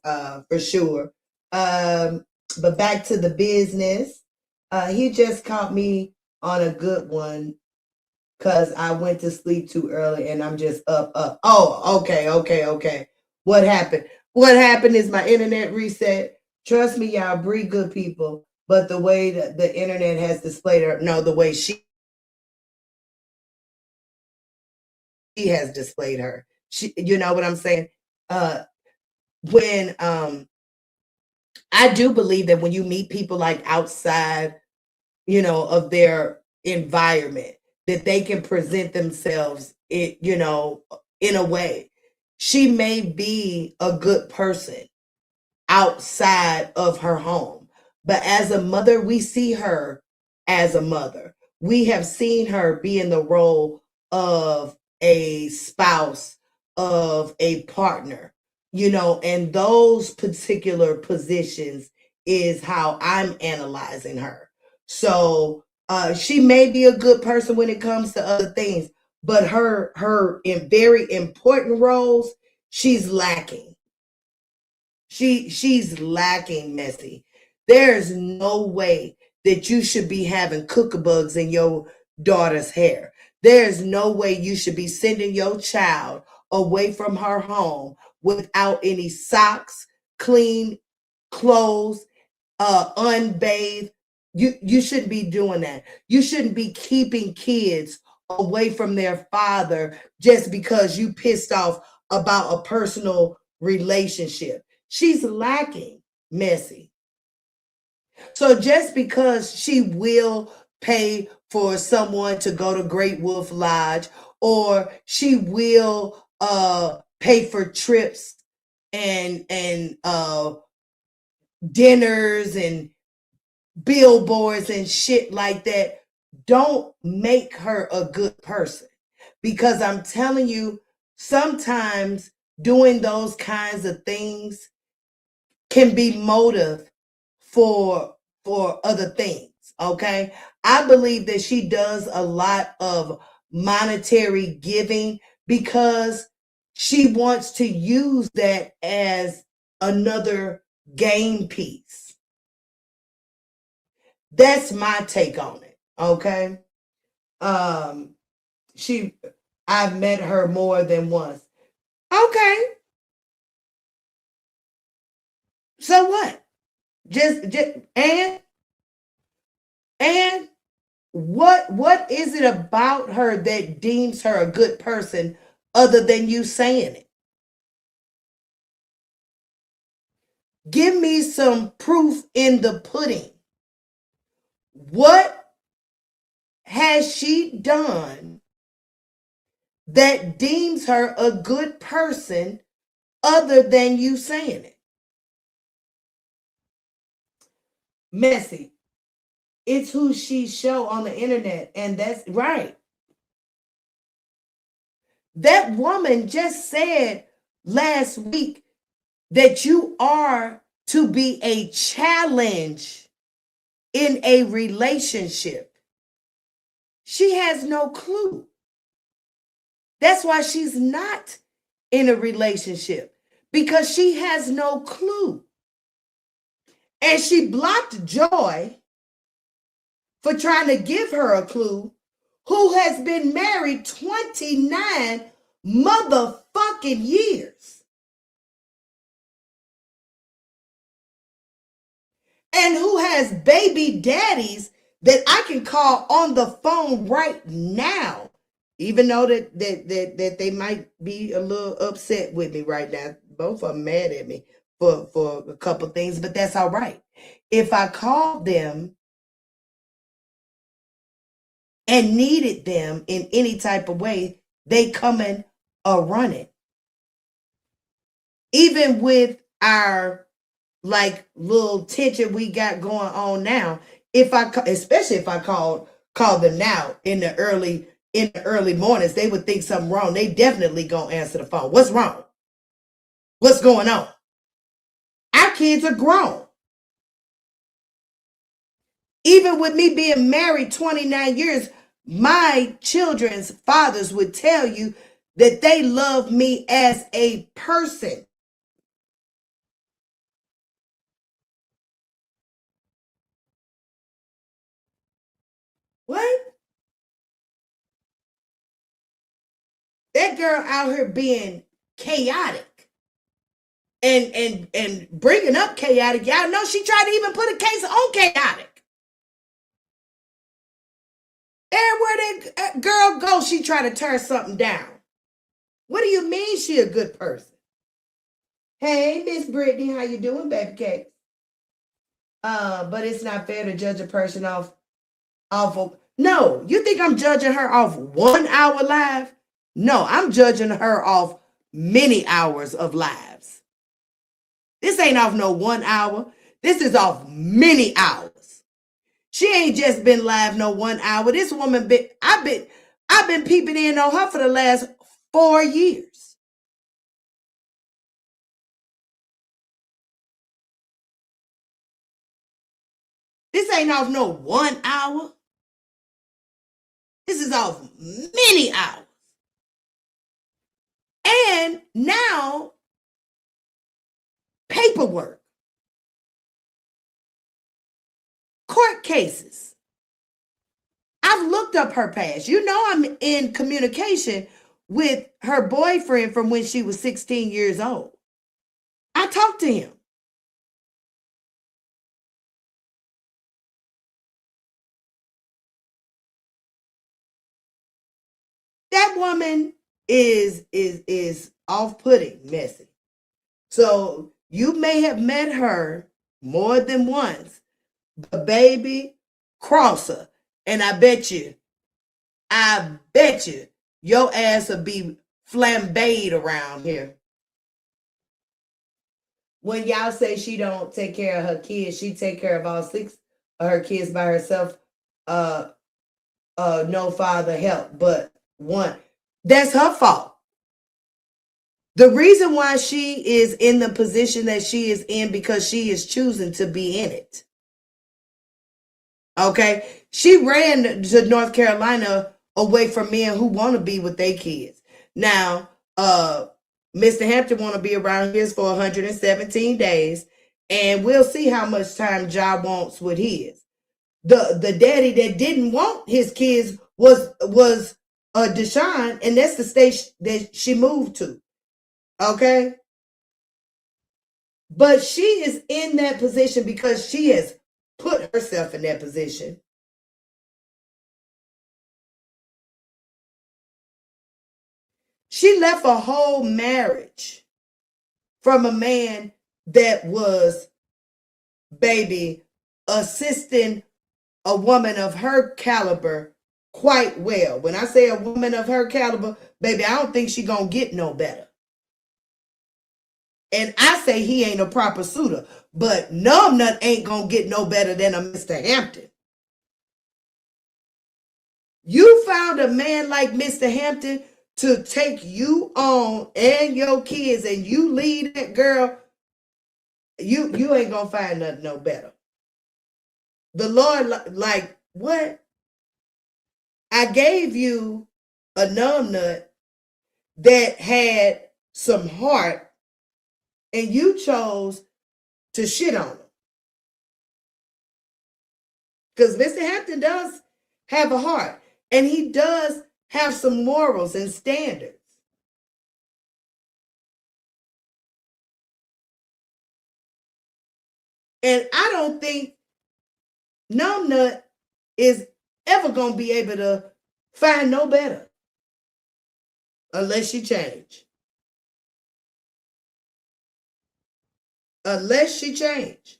for sure. Um, but back to the business. He just caught me on a good one because I went to sleep too early and I'm just up. Oh, okay. What happened? What happened is my internet reset. Trust me, y'all, breed good people. But the way that the internet has displayed her, no, the way she has displayed her. You know what I'm saying? Uh, when I do believe that when you meet people like outside, of their environment, that they can present themselves in a way. She may be a good person outside of her home. But as a mother, we see her as a mother. We have seen her be in the role of a spouse, of a partner, and those particular positions is how I'm analyzing her. So she may be a good person when it comes to other things, but her in very important roles, she's lacking. She's lacking, Messy. There's no way that you should be having cookabugs in your daughter's hair. There's no way you should be sending your child away from her home without any socks, clean clothes, unbathed. You shouldn't be doing that. You shouldn't be keeping kids away from their father just because you pissed off about a personal relationship. She's lacking, Messy. So just because she will pay for someone to go to Great Wolf Lodge, or she will pay for trips and dinners and billboards and shit like that, don't make her a good person. Because I'm telling you, sometimes doing those kinds of things can be motive for other things. Okay. I believe that she does a lot of monetary giving because she wants to use that as another game piece. That's my take on it. Okay. Um, she I've met her more than once. Okay. So what? Just and what is it about her that deems her a good person other than you saying it? Give me some proof in the pudding. What has she done that deems her a good person other than you saying it? Messy. It's who she show on the internet, and that's right. That woman just said last week that you are to be a challenge in a relationship. She has no clue. That's why she's not in a relationship, because she has no clue. And she blocked Joy for trying to give her a clue, who has been married 29 motherfucking years. And who has baby daddies that I can call on the phone right now, even though that they might be a little upset with me right now. Both of them mad at me for a couple things, but that's all right. If I called them and needed them in any type of way, they coming a running. Even with our like little tension we got going on now, especially if I call them now in the early mornings, they would think something wrong. They definitely gonna answer the phone. What's wrong? What's going on? Our kids are grown. Even with me being married 29 years, my children's fathers would tell you that they love me as a person. What? That girl out here being chaotic and bringing up chaotic. Y'all know she tried to even put a case on chaotic. Everywhere that girl goes, she try to turn something down. What do you mean she a good person? Hey, Miss Brittany, how you doing, baby cake? But it's not fair to judge a person off of. No, you think I'm judging her off 1 hour live? No, I'm judging her off many hours of lives. This ain't off no 1 hour. This is off many hours. She ain't just been live no 1 hour. This woman I've been peeping in on her for the last 4 years. This ain't off no 1 hour. This is off many hours. And now, paperwork, court cases. I've looked up her past. You know I'm in communication with her boyfriend from when she was 16 years old. I talked to him. That woman is off-putting, messy. So you may have met her more than once, but baby, cross her. And I bet you, your ass will be flambéed around here. When y'all say she don't take care of her kids, she take care of all 6 of her kids by herself. No father help, but one. That's her fault. The reason why she is in the position that she is in because she is choosing to be in it. Okay? She ran to North Carolina away from men who want to be with their kids. Now, Mr. Hampton want to be around here for 117 days, and we'll see how much time Ja wants with his. The daddy that didn't want his kids was Deshaun, and that's the state that she moved to. Okay? But she is in that position because she has put herself in that position. She left a whole marriage from a man that was, baby, assisting a woman of her caliber quite well. When I say a woman of her caliber, baby, I don't think she gonna get no better. And I say he ain't a proper suitor, but Numbnut ain't gonna get no better than a Mr. Hampton. You found a man like Mr. Hampton to take you on and your kids, and you lead that girl, you ain't gonna find nothing no better. The Lord, like, what? I gave you a Numbnut that had some heart, and you chose to shit on him. Because Mr. Hampton does have a heart, and he does have some morals and standards. And I don't think Numbnut is ever going to be able to find no better unless she change. Unless she change.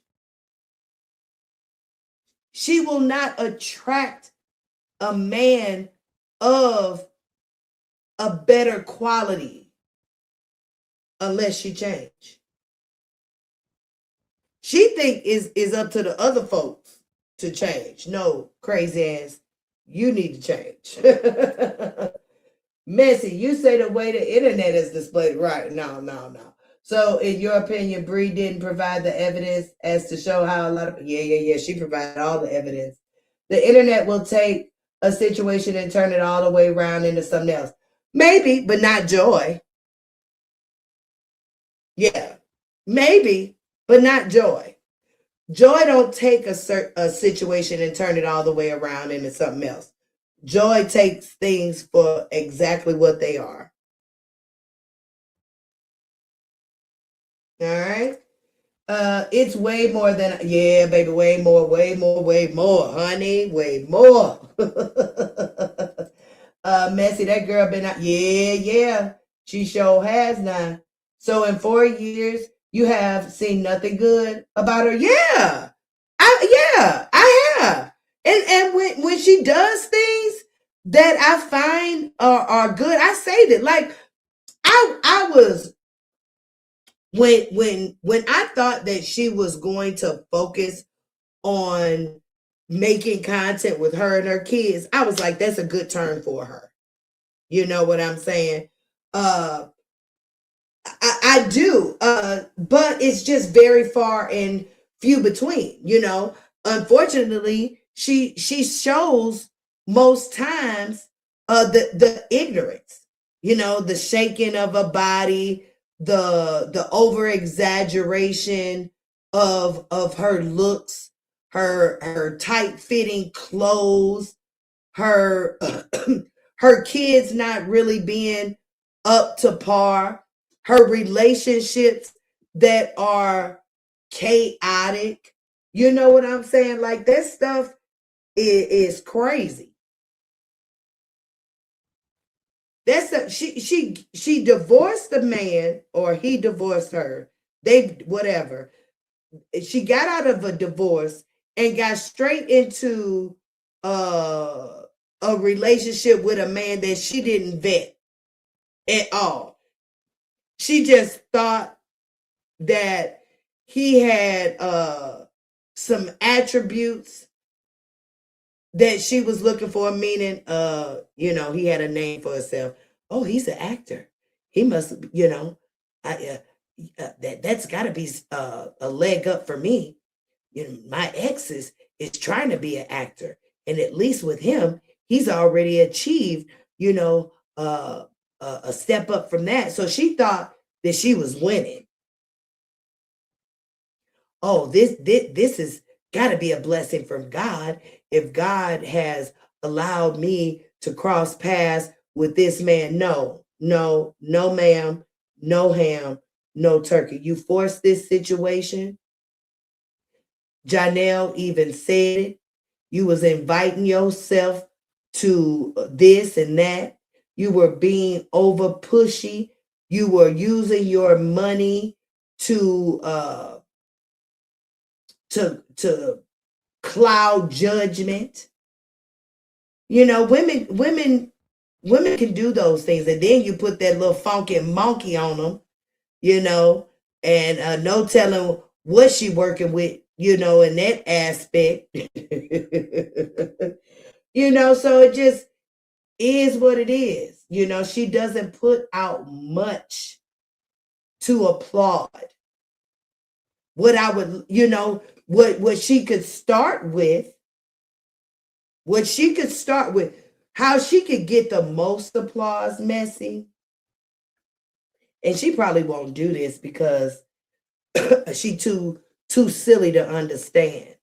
She will not attract a man of a better quality unless she change. She think is up to the other folks to change. No, crazy ass, you need to change. Messy, you say the way the internet is displayed. Right, no. So in your opinion, Bree didn't provide the evidence as to show how a lot of, yeah, she provided all the evidence. The internet will take a situation and turn it all the way around into something else? Maybe, but not Joy. Yeah, maybe, but not Joy. Joy don't take a situation and turn it all the way around into something else. Joy takes things for exactly what they are. All right. It's way more than, yeah, baby, way more, honey, way more. Messy, that girl been out. Yeah. She sure has now. So in 4 years, you have seen nothing good about her. Yeah, I have. And when she does things that I find are good, I say that. Like I was when I thought that she was going to focus on making content with her and her kids, I was like, that's a good turn for her. You know what I'm saying? I do, but it's just very far and few between. Unfortunately, she shows most times the ignorance. The shaking of a body, the over exaggeration of her looks, her tight fitting clothes, her her kids not really being up to par, her relationships that are chaotic. You know what I'm saying? Like that stuff is crazy. She divorced the man, or he divorced her. They whatever. She got out of a divorce and got straight into a relationship with a man that she didn't vet at all. She just thought that he had some attributes that she was looking for, meaning he had a name for himself. Oh, he's an actor. He must, that's got to be a leg up for me. My ex is trying to be an actor, and at least with him, he's already achieved, a step up from that. So she thought that she was winning. Oh, this is got to be a blessing from God if God has allowed me to cross paths with this man. No, ma'am, no ham, no turkey. You forced this situation. Janelle even said it. You was inviting yourself to this and that. You were being over pushy. You were using your money to cloud judgment. Women can do those things, and then you put that little funky monkey on them, and no telling what she working with, in that aspect. So it just is what it is. She doesn't put out much to applaud. What I would, what she could start with, how she could get the most applause, Messy. And she probably won't do this because she too silly to understand.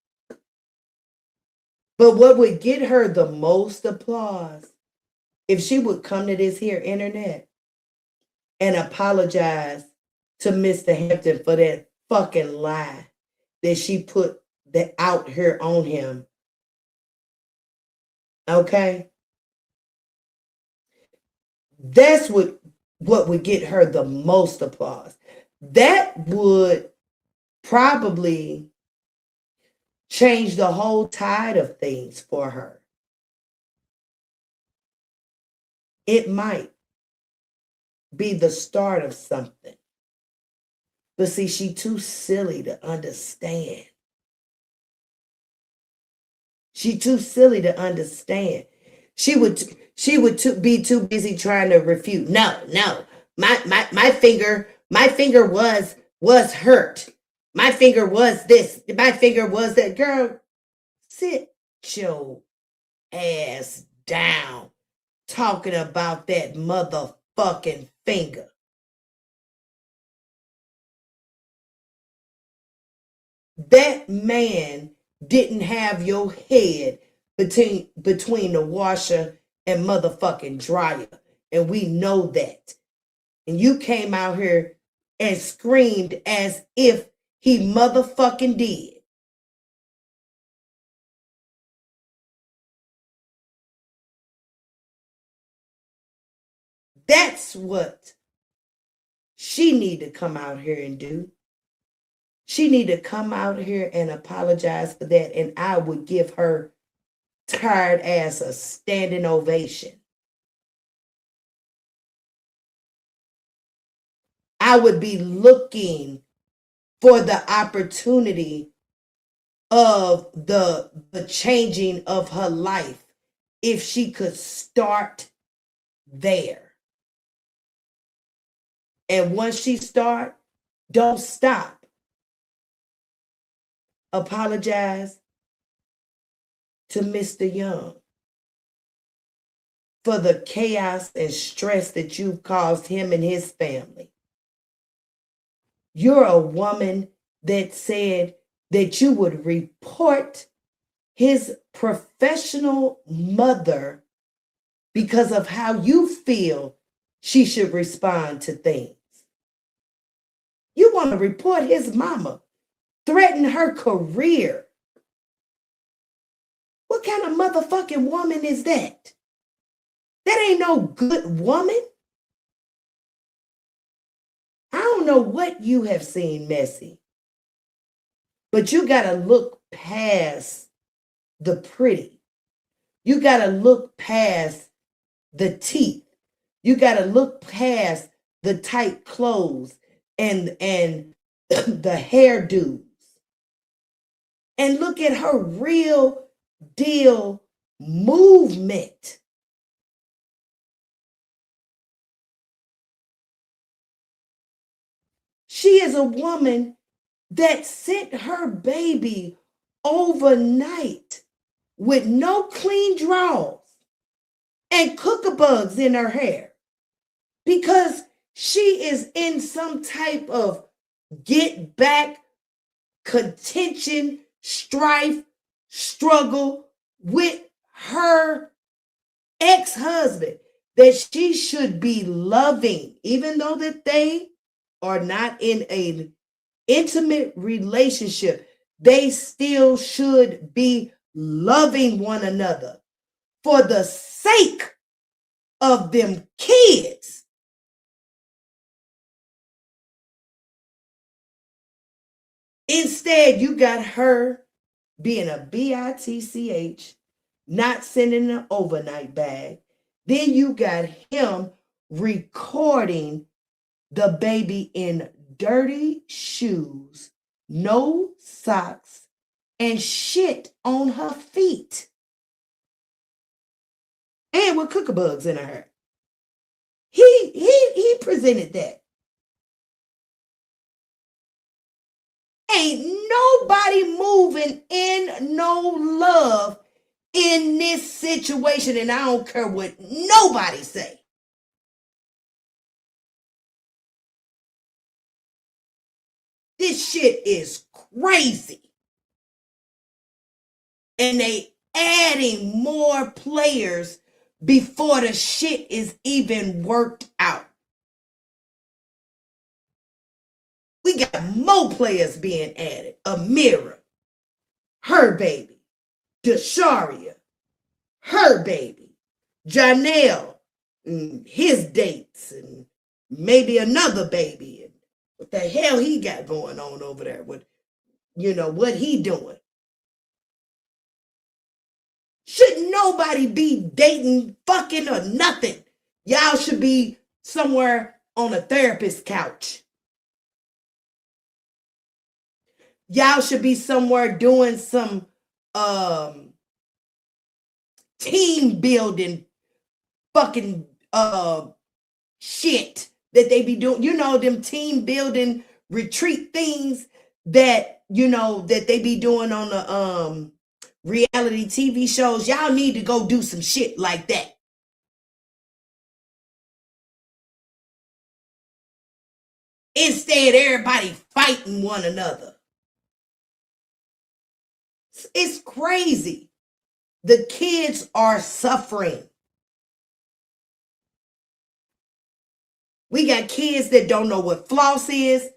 But what would get her the most applause if she would come to this here internet and apologize to Mr. Hampton for that fucking lie that she put that out here on him. Okay? That's what would get her the most applause. That would probably change the whole tide of things for her. It might be the start of something. But see, she too silly to understand. She too silly to understand. She would be too busy trying to refute. No. My finger was hurt. My finger was this. My finger was that. Girl, sit your ass down talking about that motherfucking finger. That man didn't have your head between the washer and motherfucking dryer. And we know that. And you came out here and screamed as if he motherfucking did. That's what she need to come out here and do. She need to come out here and apologize for that, and I would give her tired ass a standing ovation. I would be looking for the opportunity of the changing of her life if she could start there. And once she start, don't stop. Apologize to Mr. Young for the chaos and stress that you've caused him and his family. You're a woman that said that you would report his professional mother because of how you feel she should respond to things. You want to report his mama, threaten her career. What kind of motherfucking woman is that? That ain't no good woman. I don't know what you have seen, Messy, but you got to look past the pretty. You got to look past the teeth. You got to look past the tight clothes and the hairdos. And look at her real deal movement. She is a woman that sent her baby overnight with no clean drawers and cookabugs in her hair because she is in some type of get back, contention, strife, struggle with her ex-husband that she should be loving, even though that they are not in an intimate relationship. They still should be loving one another for the sake of them kids. Instead, you got her being a bitch, not sending an overnight bag. Then you got him recording the baby in dirty shoes, no socks, and shit on her feet. And with cookabugs in her hair. He presented that. Ain't nobody moving in no love in this situation, and I don't care what nobody say. This shit is crazy. And they adding more players before the shit is even worked out. We got more players being added. Amira, her baby. Dasharia, her baby. Janelle, his dates, and maybe another baby. And what the hell he got going on over there with, what he doing. Should nobody be dating, fucking, or nothing? Y'all should be somewhere on a therapist's couch. Y'all should be somewhere doing some team building fucking shit that they be doing. Them team building retreat things that, that they be doing on the reality TV shows. Y'all need to go do some shit like that. Instead, everybody fighting one another. It's crazy. The kids are suffering. We got kids that don't know what floss is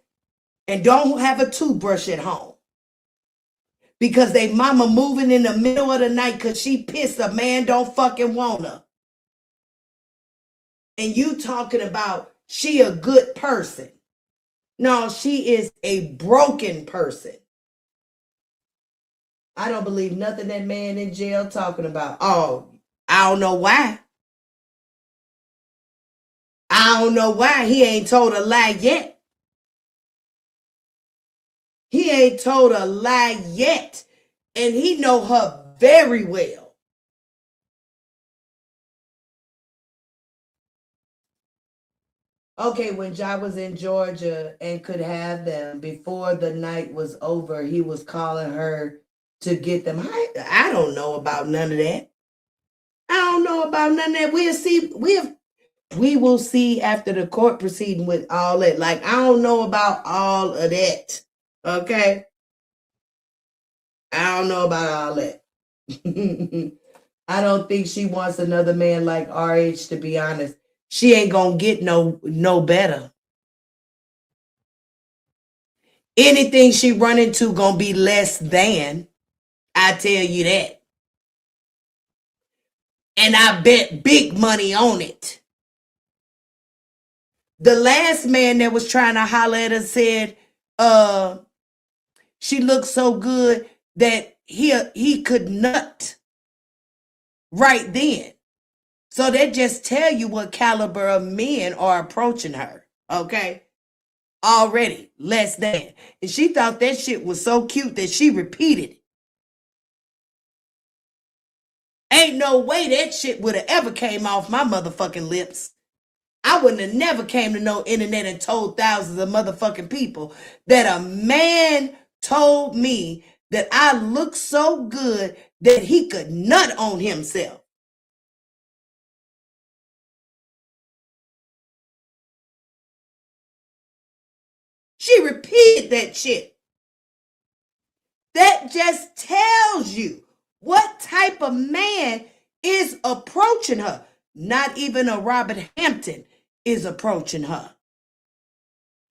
and don't have a toothbrush at home because they mama moving in the middle of the night because she pissed a man don't fucking want her. And you talking about she a good person. No, she is a broken person. I don't believe nothing that man in jail talking about. Oh, I don't know why. I don't know why he ain't told a lie yet. He ain't told a lie yet. And he know her very well. Okay, when Ja was in Georgia and could have them before the night was over, he was calling her to get them. I don't know about none of that. I don't know about none of that. We'll see. We will see after the court proceeding with all that. Like, I don't know about all of that. Okay? I don't know about all that. I don't think she wants another man like RH, to be honest. She ain't gonna get no better. Anything she run into gonna be less than. I tell you that. And I bet big money on it. The last man that was trying to holler at her said she looked so good that he could nut right then. So that just tell you what caliber of men are approaching her. Okay? Already less than. And she thought that shit was so cute that she repeated it. Ain't no way that shit would have ever came off my motherfucking lips. I wouldn't have never came to no internet and told thousands of motherfucking people that a man told me that I look so good that he could nut on himself. She repeated that shit. That just tells you what type of man is approaching her. Not even a Robert Hampton is approaching her.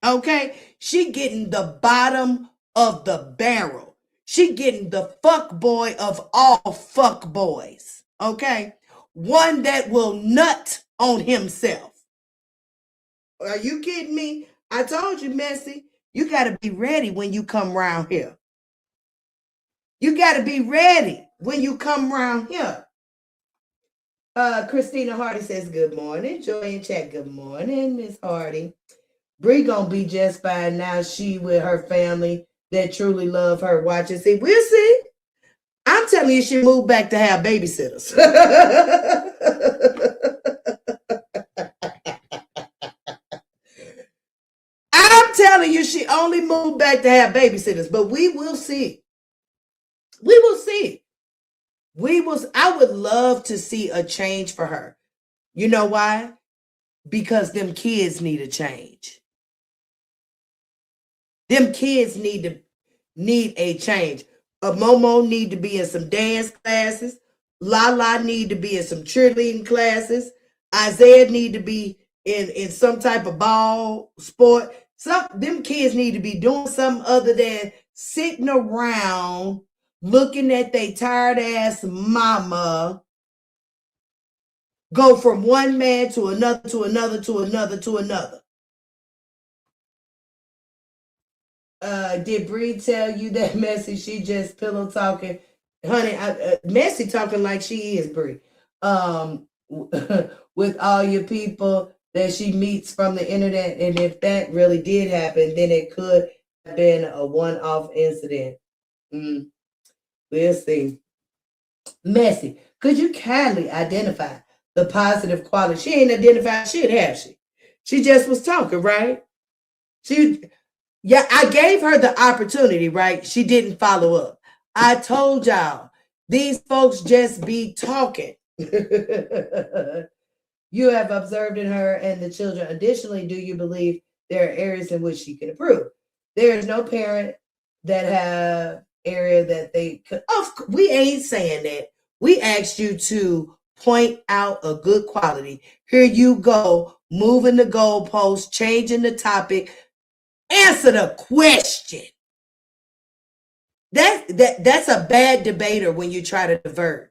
Okay? She getting the bottom of the barrel. She getting the fuck boy of all fuck boys. Okay? One that will nut on himself. Are you kidding me? I told you, Messy, you got to be ready when you come around here. You got to be ready when you come around here. Christina Hardy says, good morning. Joy in chat, good morning, Miss Hardy. Bree gonna be just fine now. She with her family that truly love her. Watch and see. We'll see. I'm telling you, she moved back to have babysitters. I'm telling you, she only moved back to have babysitters. But we will see. We will see. I would love to see a change for her. You know why? Because them kids need a change. Them kids need a change. Momo need to be in some dance classes. Lala need to be in some cheerleading classes. Isaiah need to be in some type of ball sport. Them kids need to be doing something other than sitting around looking at their tired ass mama go from one man to another, to another, to another, to another. Did Bree tell you that Messy? She just pillow talking, honey. Messy talking like she is Bree. With all your people that she meets from the internet, and if that really did happen, then it could have been a one-off incident. We'll see. Messy, could you kindly identify the positive quality? She ain't identified shit, have she? She just was talking, right? Yeah, I gave her the opportunity, right? She didn't follow up. I told y'all, These folks just be talking. You have observed in her and the children. Additionally, do you believe there are areas in which she can improve? There is no parent that have area that they could. We ain't saying that. We asked you to point out a good quality. Here you go, moving the goalpost, changing the topic. Answer the question. That's a bad debater when you try to divert.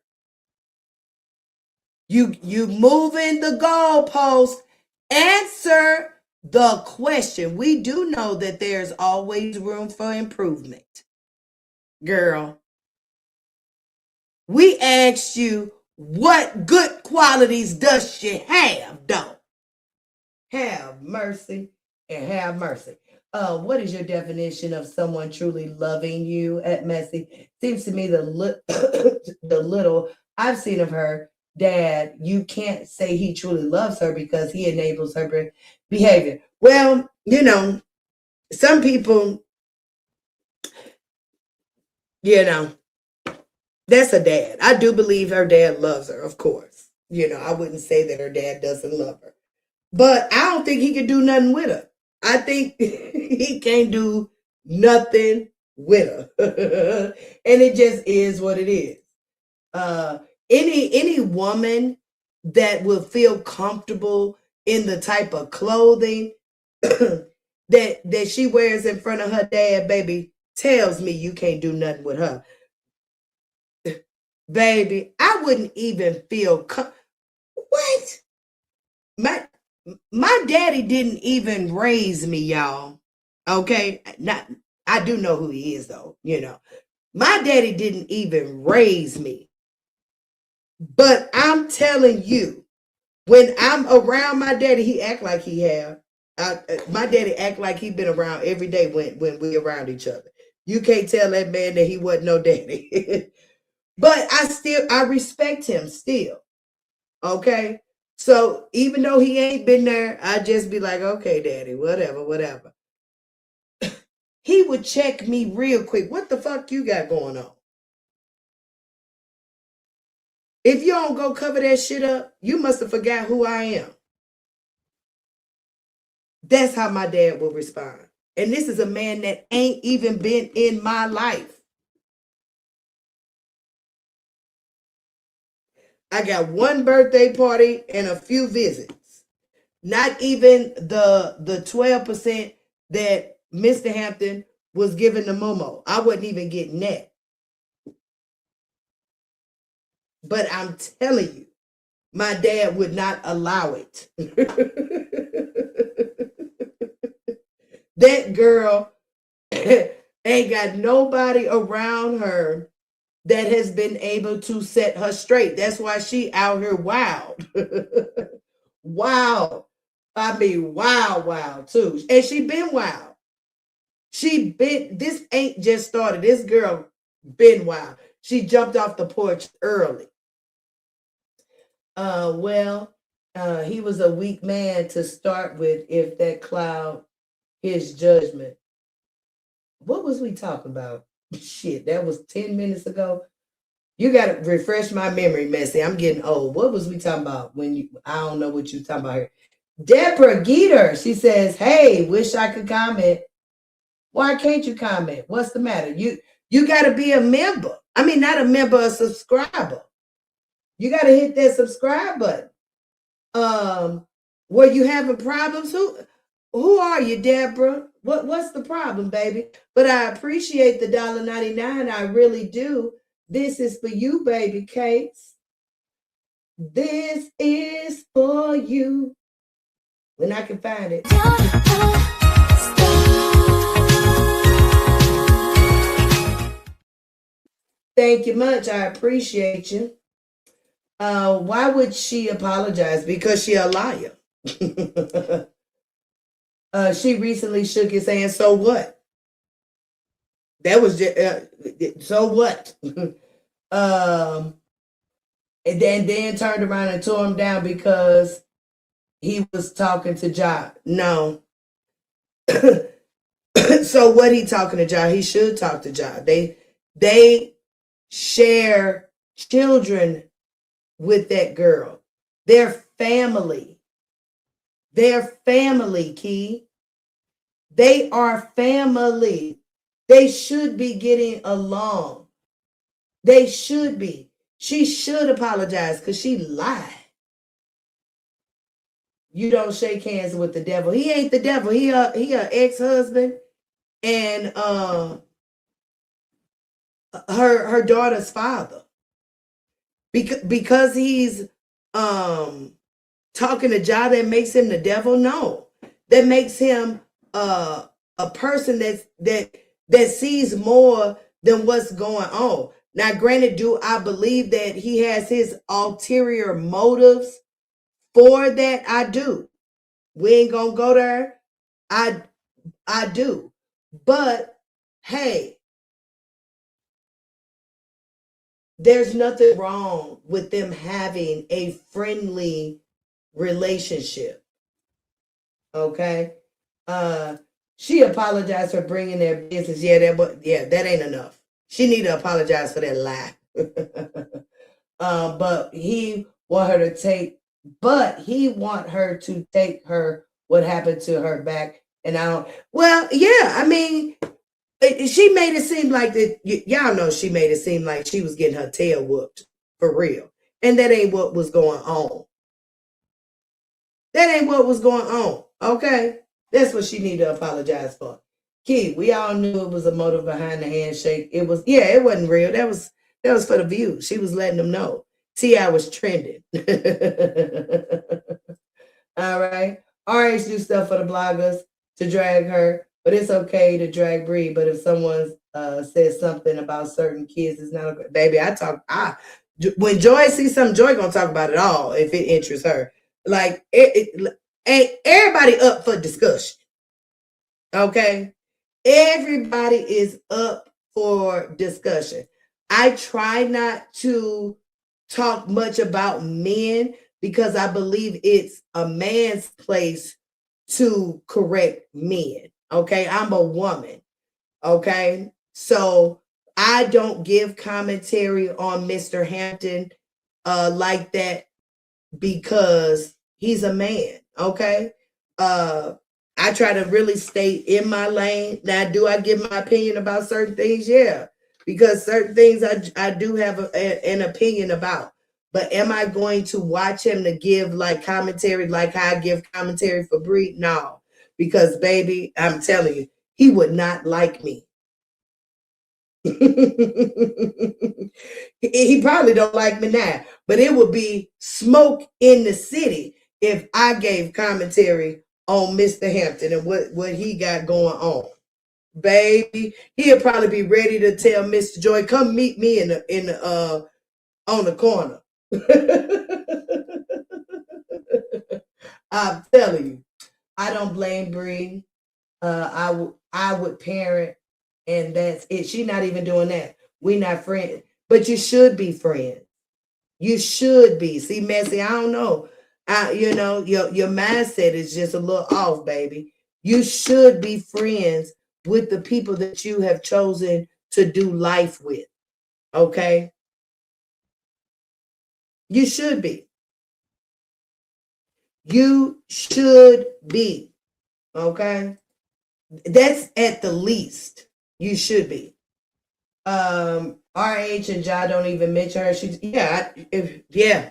You moving the goalpost. Answer the question. We do know that there's always room for improvement. Girl, we asked you, what good qualities does she have, though? Have mercy and have mercy. What is your definition of someone truly loving you at Messy? Seems to me the little I've seen of her dad, you can't say he truly loves her because he enables her behavior. Well, some people, that's a dad. I do believe her dad loves her, of course. I wouldn't say that her dad doesn't love her. But I don't think he can do nothing with her. I think he can't do nothing with her. And it just is what it is. Any woman that will feel comfortable in the type of clothing that she wears in front of her dad, baby, tells me you can't do nothing with her. Baby, I wouldn't even feel what? My daddy didn't even raise me, y'all. Okay? I do know who he is, though, My daddy didn't even raise me. But I'm telling you, when I'm around my daddy, he act like he have. My daddy act like he been around every day when we around each other. You can't tell that man that he wasn't no daddy. But I respect him still. Okay? So even though he ain't been there, I just be like, okay, daddy, whatever. He would check me real quick. What the fuck you got going on? If you don't go cover that shit up, you must have forgot who I am. That's how my dad will respond. And this is a man that ain't even been in my life. I got one birthday party and a few visits. Not even the 12% that Mr. Hampton was giving to Momo. I wasn't even getting that. But I'm telling you, my dad would not allow it. That girl ain't got nobody around her that has been able to set her straight. That's why she out here wild. Wild. I mean, wild too. And she been wild. This ain't just started. This girl been wild. She jumped off the porch early. He was a weak man to start with if that cloud his judgment. What was we talking about? Shit, that was 10 minutes ago. You got to refresh my memory, Messy. I'm getting old. What was we talking about I don't know what you talking about here. Deborah Geeter, she says, hey, wish I could comment. Why can't you comment? What's the matter? You got to be a member. I mean, not a member, a subscriber. You got to hit that subscribe button. Were you having problems? Who are you, Deborah? What's the problem, baby? But I appreciate the $1.99. I really do. This is for you, baby cakes. This is for you. When I can find it. Thank you much. I appreciate you. Why would she apologize? Because she a liar. She recently shook his hand. So what? That was just, so what? And then turned around and tore him down because he was talking to Ja. No. So what he talking to Ja? He should talk to Ja. They share children with that girl. They're family. They're family, Key. They are family. They should be getting along. They should be. She should apologize because she lied. You don't shake hands with the devil. He ain't the devil. He a ex-husband and her daughter's father. Because he's talking to Ja, that makes him the devil? No. That makes him a person that sees more than what's going on. Now, granted, do I believe that he has his ulterior motives for that? I do. We ain't gonna go there. I do. But hey, there's nothing wrong with them having a friendly relationship. Okay? She apologized for bringing their business. That ain't enough. She need to apologize for that lie. But he want her to take her what happened to her back. And I mean, she made it seem like that. Y'all know she made it seem like she was getting her tail whooped for real. And that ain't what was going on. That ain't what was going on. Okay? That's what she need to apologize for. Key, we all knew it was a motive behind the handshake. It wasn't real. That was for the view. She was letting them know. T.I. was trending. All right. RH do stuff for the bloggers to drag her, but it's okay to drag Bree. But if someone says something about certain kids, it's not okay. Baby, when Joy sees something, Joy gonna talk about it all if it interests her. Like ain't everybody up for discussion. Okay? Everybody is up for discussion. I try not to talk much about men because I believe it's a man's place to correct men. Okay? I'm a woman. Okay? So I don't give commentary on Mr. Hampton like that because he's a man. Okay? I try to really stay in my lane. Now, do I give my opinion about certain things? Yeah, because certain things I do have an opinion about. But am I going to watch him to give like commentary like how I give commentary for Bree? No, because baby, I'm telling you, he would not like me. He probably don't like me now, but it would be smoke in the city if I gave commentary on Mr. Hampton and what he got going on. Baby, he'll probably be ready to tell Mr. Joy, come meet me in the on the corner. I'm telling you, I don't blame Bree. I would parent, and that's it. She's not even doing that. We're not friends, but you should be friends. You should be. See, Messy, I don't know. Your mindset is just a little off, baby. You should be friends with the people that you have chosen to do life with. Okay? You should be. You should be. Okay? That's at the least. You should be. RH and Ja don't even mention her. Yeah.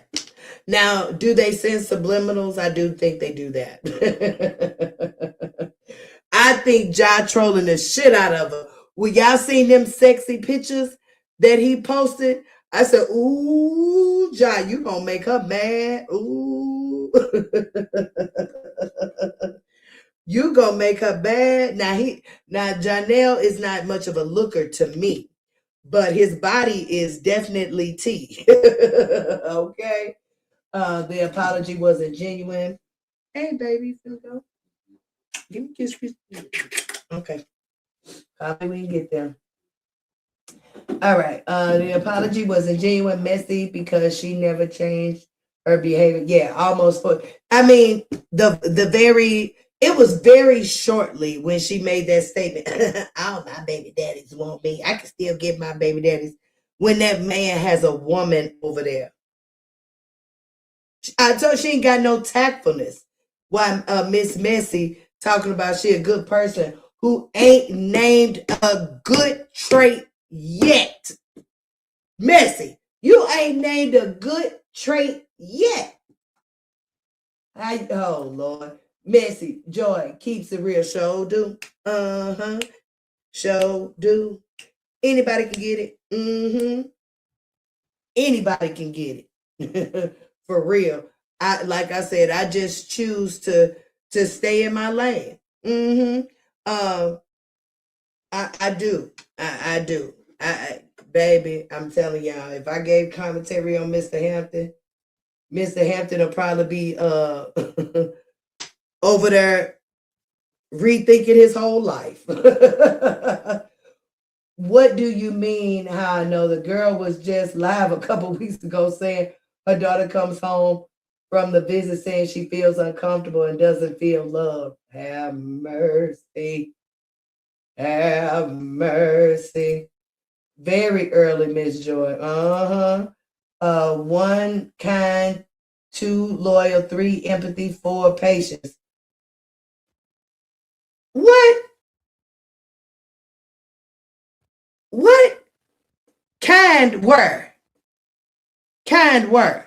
Now, do they send subliminals? I do think they do that. I think Ja trolling the shit out of her. Well, y'all seen them sexy pictures that he posted? I said, ooh, Ja, you gonna make her mad. Ooh. You gonna make her bad. Now Janelle is not much of a looker to me, but his body is definitely T. Okay. The apology wasn't genuine. Hey, baby, feel go. Give me a kiss. Okay. Probably we can get there. All right. The apology wasn't genuine, messy because she never changed her behavior. Yeah, almost. I mean, it was very shortly when she made that statement. All my baby daddies want me. I can still get my baby daddies. when that man has a woman over there. I told her she ain't got no tactfulness. Why Miss Messy talking about she a good person who ain't named a good trait yet. Messy, you ain't named a good trait yet. Oh Lord. Messy, Joy keeps it real. Show do. Show do. Anybody can get it. Anybody can get it. For real. Like I said, I just choose to stay in my lane. I do. I do. Baby, I'm telling y'all, if I gave commentary on Mr. Hampton will probably be over there rethinking his whole life. What do you mean how I know? The girl was just live a couple weeks ago saying her daughter comes home from the visit saying she feels uncomfortable and doesn't feel loved. Have mercy. Have mercy. Very early, Miss Joy. One, kind. Two, loyal. Three, empathy. Four, patience. What? What? Kind were. Kind were.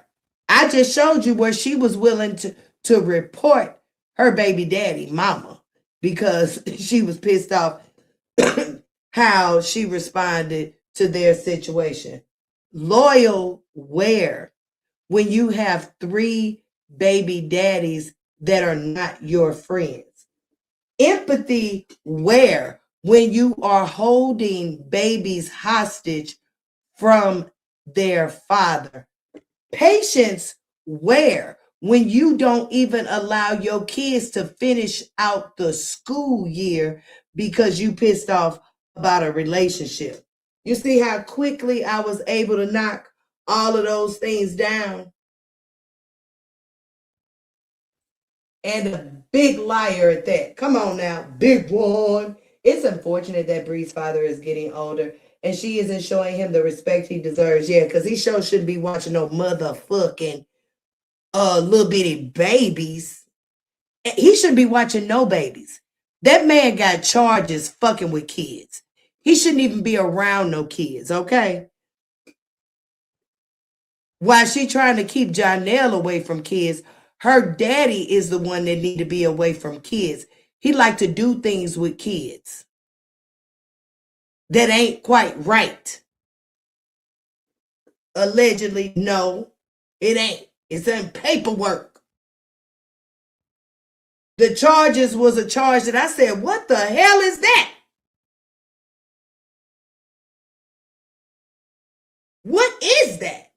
I just showed you where she was willing to report her baby daddy, mama, because she was pissed off how she responded to their situation. Loyal where? When you have 3 baby daddies that are not your friends. Empathy where? When you are holding babies hostage from their father. Patience where? When you don't even allow your kids to finish out the school year because you pissed off about a relationship. You see how quickly I was able to knock all of those things down? And a big liar at that. Come on now, big one. It's unfortunate that Bree's father is getting older and she isn't showing him the respect he deserves. Yeah, because he sure shouldn't be watching no motherfucking little bitty babies. He shouldn't be watching no babies. That man got charges fucking with kids. He shouldn't even be around no kids, okay? While she trying to keep Janelle away from kids, her daddy is the one that need to be away from kids. He like to do things with kids that ain't quite right. Allegedly, no, it ain't. It's in paperwork. The charges was a charge that I said, what the hell is that? What is that?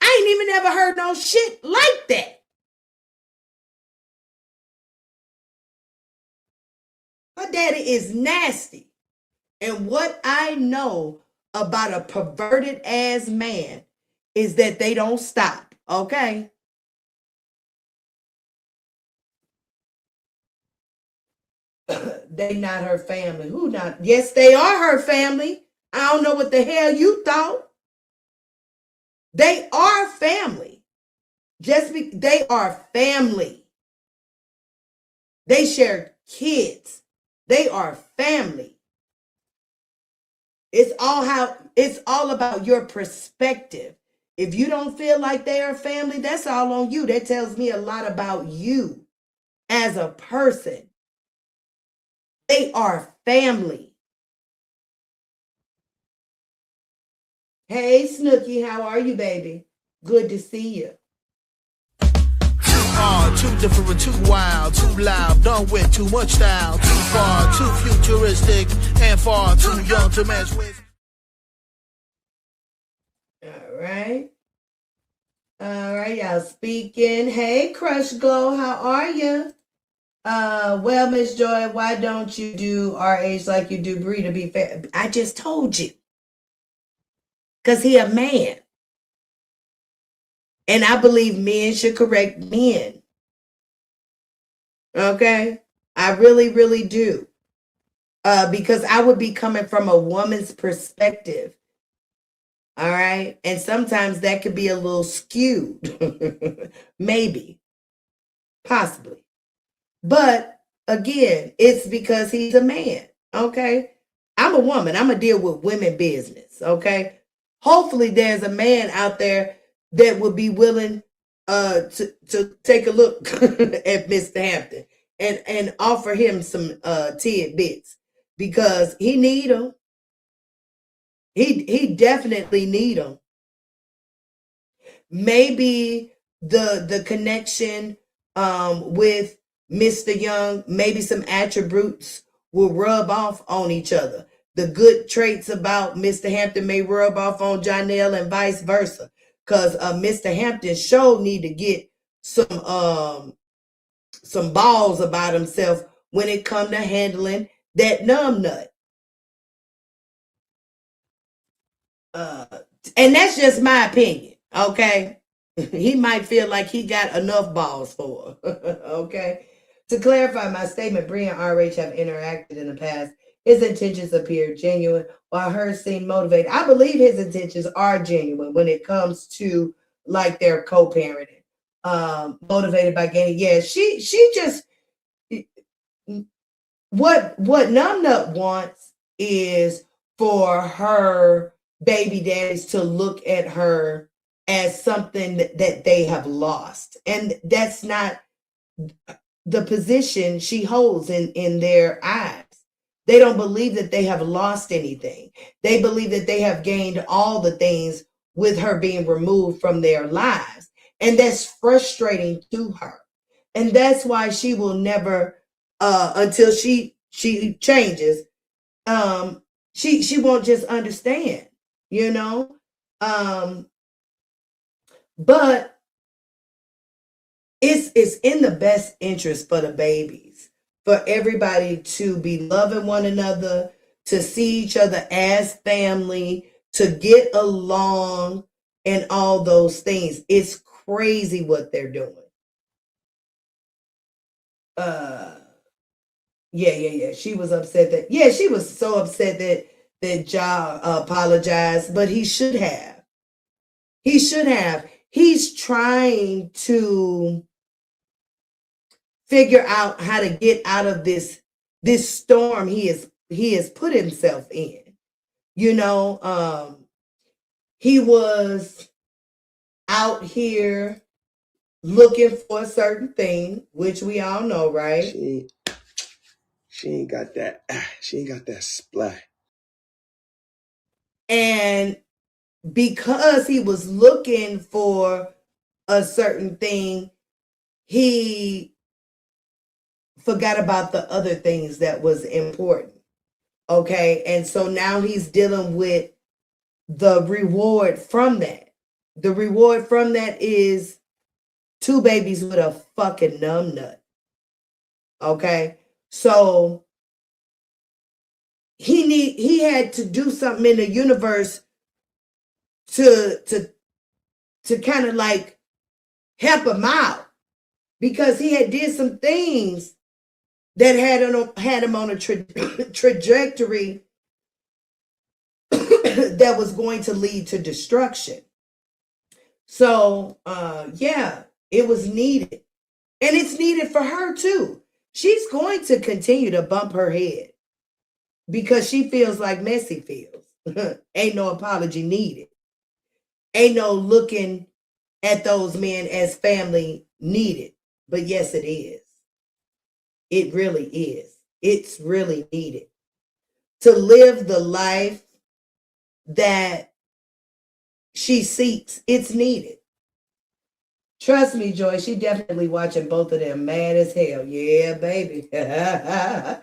I ain't even ever heard no shit like that. Her daddy is nasty. And what I know about a perverted ass man is that they don't stop, okay? They not her family. Who not? Yes, they are her family. I don't know what the hell you thought. They are family. They are family. They share kids. They are family. It's all about your perspective. If you don't feel like they are family, that's all on you. That tells me a lot about you as a person. They are family. Hey, Snooky, how are you, baby? Good to see you. Too different, too wild, too loud, done with too much style, too far, too futuristic, and far too young to mess with. All right. All right, y'all speaking. Hey, Crush Glow, how are you? Well, Miss Joy, why don't you do RH like you do Bree to be fair? I just told you. Because he a man. And I believe men should correct men. Okay? I really, really do. because I would be coming from a woman's perspective. All right. And sometimes that could be a little skewed. Maybe, possibly. But again, it's because he's a man. Okay. I'm a woman. I'm going to deal with women business. Okay. Hopefully there's a man out there that would be willing to take a look at Mr. Hampton and offer him some tidbits because he need them. He definitely need them. Maybe the connection with Mr. Young, maybe some attributes will rub off on each other. The good traits about Mr. Hampton may rub off on Janelle and vice versa. Because Mr. Hampton sure need to get some balls about himself when it come to handling that numb nut. And that's just my opinion, okay? He might feel like he got enough balls for her, okay? To clarify my statement, Bree and RH have interacted in the past. His intentions appear genuine, while hers seem motivated. I believe his intentions are genuine when it comes to like their co-parenting. Motivated by gaining. Yeah, she just what Numbnut wants is for her baby daddies to look at her as something that they have lost. And that's not the position she holds in their eyes. They don't believe that they have lost anything. They believe that they have gained all the things with her being removed from their lives. And that's frustrating to her. And that's why she will never, until she changes, she won't just understand, you know? But it's in the best interest for the babies, for everybody to be loving one another, to see each other as family, to get along and all those things. It's crazy what they're doing. Yeah. She was upset that, she was so upset that Ja apologized, but he should have. He should have. He's trying to figure out how to get out of this storm he has put himself in. You know, he was out here looking for a certain thing, which we all know, right? She ain't got that. She ain't got that splat. And because he was looking for a certain thing, he forgot about the other things that was important. Okay. And so now he's dealing with the reward from that. The reward from that is 2 babies with a fucking numb nut. Okay. So he had to do something in the universe to kind of like help him out, because he had did some things that had him on a trajectory that was going to lead to destruction. So yeah, it was needed. And it's needed for her too. She's going to continue to bump her head because she feels like Messi feels. Ain't no apology needed. Ain't no looking at those men as family needed. But yes, it is. It really is. It's really needed to live the life that she seeks. It's needed. Trust me, Joy, she definitely watching both of them mad as hell. Yeah, baby. Yeah,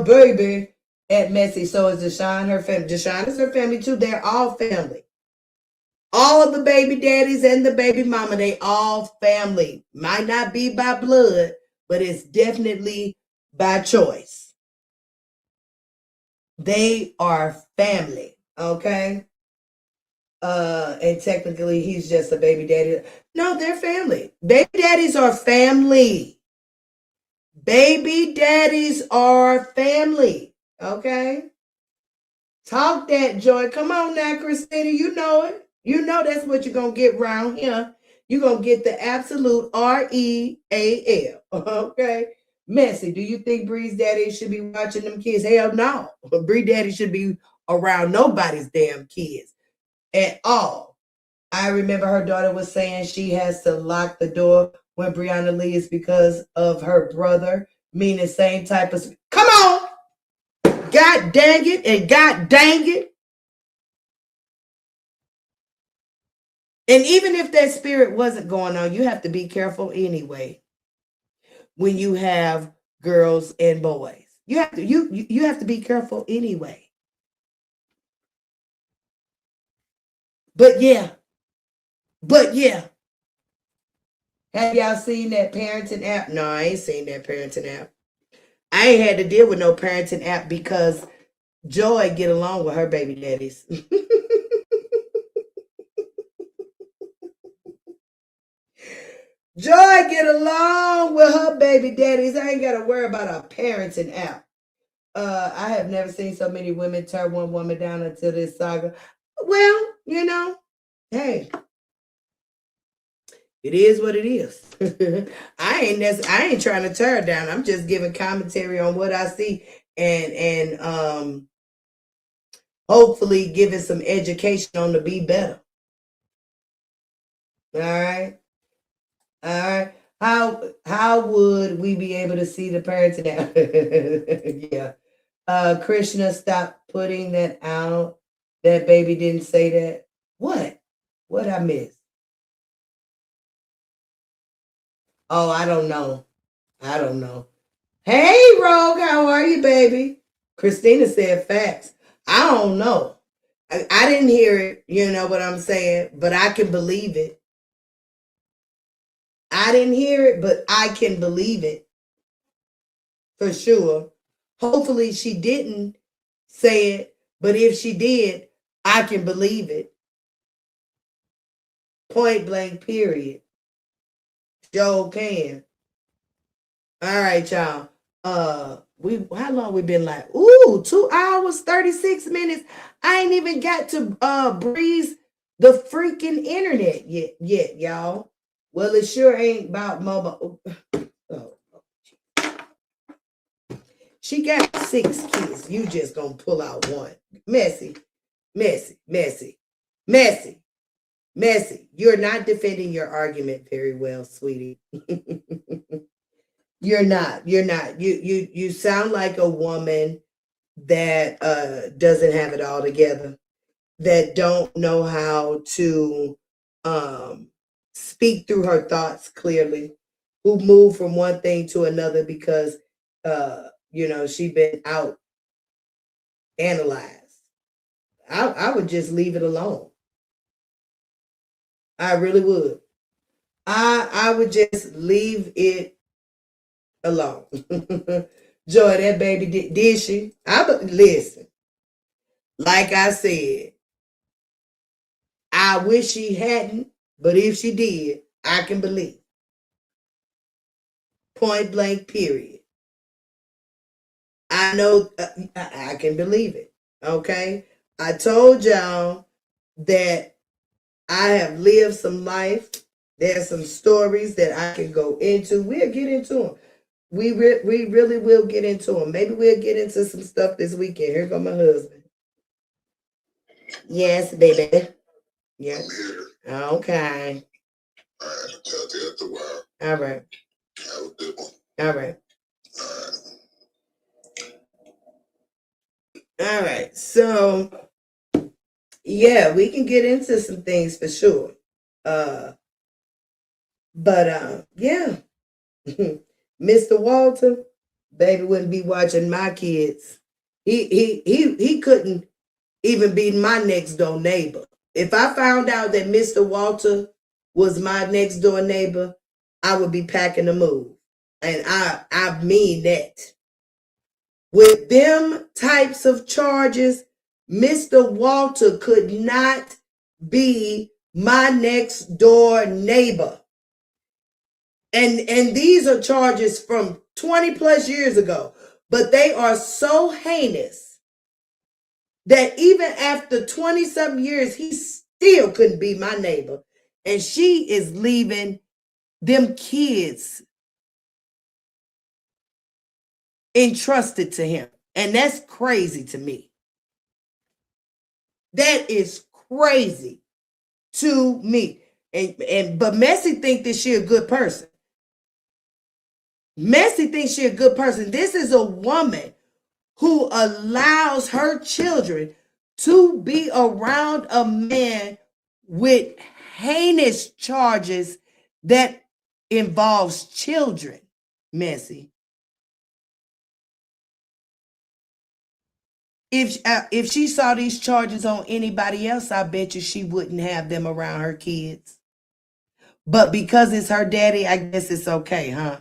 baby. At Messi. So is Deshaun her family. Deshaun is her family too. They're all family. All of the baby daddies and the baby mama, they all family. Might not be by blood, but it's definitely by choice. They are family, okay? And technically he's just a baby daddy. No, they're family. Baby daddies are family. Baby daddies are family. Okay? Talk that, Joy. Come on now, Christina. You know it. You know that's what you're going to get around here. You're going to get the absolute REAL. Okay? Messy, do you think Bree's daddy should be watching them kids? Hell no. Bree daddy should be around nobody's damn kids at all. I remember her daughter was saying she has to lock the door when Brianna leaves because of her brother, meaning same type of... Come on! God dang it and God dang it. And even if that spirit wasn't going on, you have to be careful anyway when you have girls and boys. You have to be careful anyway. But yeah. Have y'all seen that parenting app? No, I ain't seen that parenting app. I ain't had to deal with no parenting app because Joy get along with her baby daddies. Joy get along with her baby daddies. I ain't got to worry about a parenting app. I have never seen so many women turn one woman down until this saga. Well, you know, hey, it is what it is. I ain't trying to tear her down. I'm just giving commentary on what I see and hopefully giving some education on to be better. All right. How would we be able to see the parents now? Yeah. Krishna, stop putting that out. That baby didn't say that. What I missed? Oh, I don't know. Hey, Rogue, how are you, baby? Christina said facts. I don't know. I didn't hear it, you know what I'm saying, but I can believe it. I didn't hear it, but I can believe it. For sure. Hopefully she didn't say it, but if she did, I can believe it. Point blank, period. Joe can. All right, y'all. How long we been like? Ooh, 2 hours, 36 minutes. I ain't even got to breeze the freaking internet yet, y'all. Well, it sure ain't about mobile. Oh. She got 6 kids. You just gonna pull out one. Messy. You're not defending your argument very well, sweetie. You're not. You sound like a woman that doesn't have it all together, that don't know how to speak through her thoughts clearly, who moved from one thing to another because she been out analyzed. I would just leave it alone. I really would. I would just leave it alone. Joy, that baby did she? Listen. Like I said, I wish she hadn't, but if she did, I can believe. Point blank, period. I know I can believe it. Okay? I told y'all that I have lived some life. There's some stories that I can go into. We'll get into them. We really will get into them. Maybe we'll get into some stuff this weekend. Here go my husband. Yes, baby. Yes. Okay. All right. Talk to you after a while. All right. Have a good one. All right. All right. So, yeah, we can get into some things for sure. Yeah. Mr. Walter, baby, wouldn't be watching my kids. He couldn't even be my next door neighbor. If I found out that Mr. Walter was my next door neighbor, I would be packing to move. And I mean that. With them types of charges, Mr. Walter could not be my next door neighbor. And these are charges from 20 plus years ago. But they are so heinous that even after 20 something years, he still couldn't be my neighbor. And she is leaving them kids entrusted to him. And that's crazy to me. That is crazy to me. But Messy think that she a good person. Messy thinks she a good person. This is a woman who allows her children to be around a man with heinous charges that involves children. Messy. If she saw these charges on anybody else, I bet you she wouldn't have them around her kids. But because it's her daddy, I guess it's okay, huh?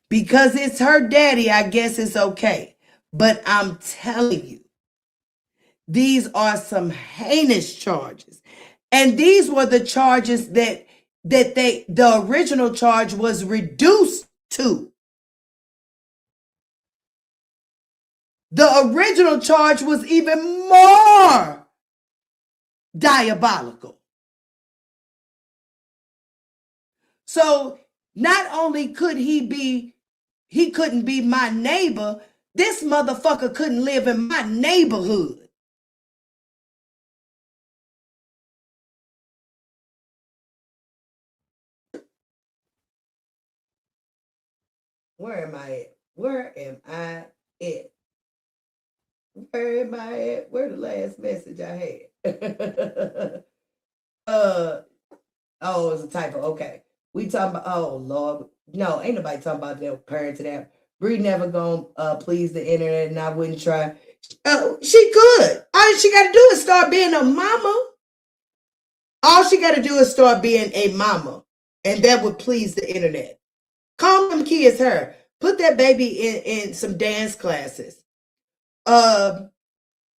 Because it's her daddy, I guess it's okay. But I'm telling you, these are some heinous charges. And these were the charges that the original charge was reduced to. The original charge was even more diabolical. So not only could he couldn't be my neighbor, this motherfucker couldn't live in my neighborhood. Where am I at? Where am I at? Where am I at? Where the last message I had? Oh, it was a typo. Okay. We talking about, oh Lord. No, ain't nobody talking about that parent to that. Bree never gonna please the internet, and I wouldn't try. Oh, she could. All she gotta do is start being a mama. All she gotta do is start being a mama, and that would please the internet. Call them kids her. Put that baby in some dance classes. Let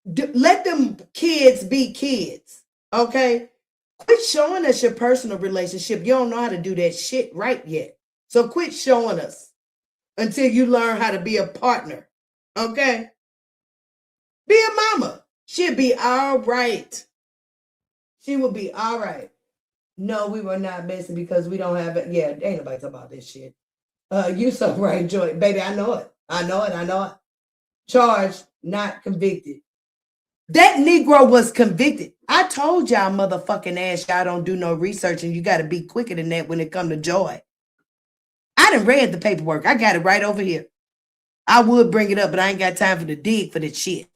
them kids be kids. Okay? Quit showing us your personal relationship. You don't know how to do that shit right yet. So quit showing us until you learn how to be a partner. Okay? Be a mama. She'll be all right. She will be all right. No, we were not messing because we don't have it. Yeah, ain't nobody talking about this shit. You so right, Joy. Baby, I know it. I know it. Charged, not convicted. That Negro was convicted. I told y'all motherfucking ass y'all don't do no research and you got to be quicker than that when it come to Joy. I done read the paperwork. I got it right over here. I would bring it up, but I ain't got time for the dig for that shit.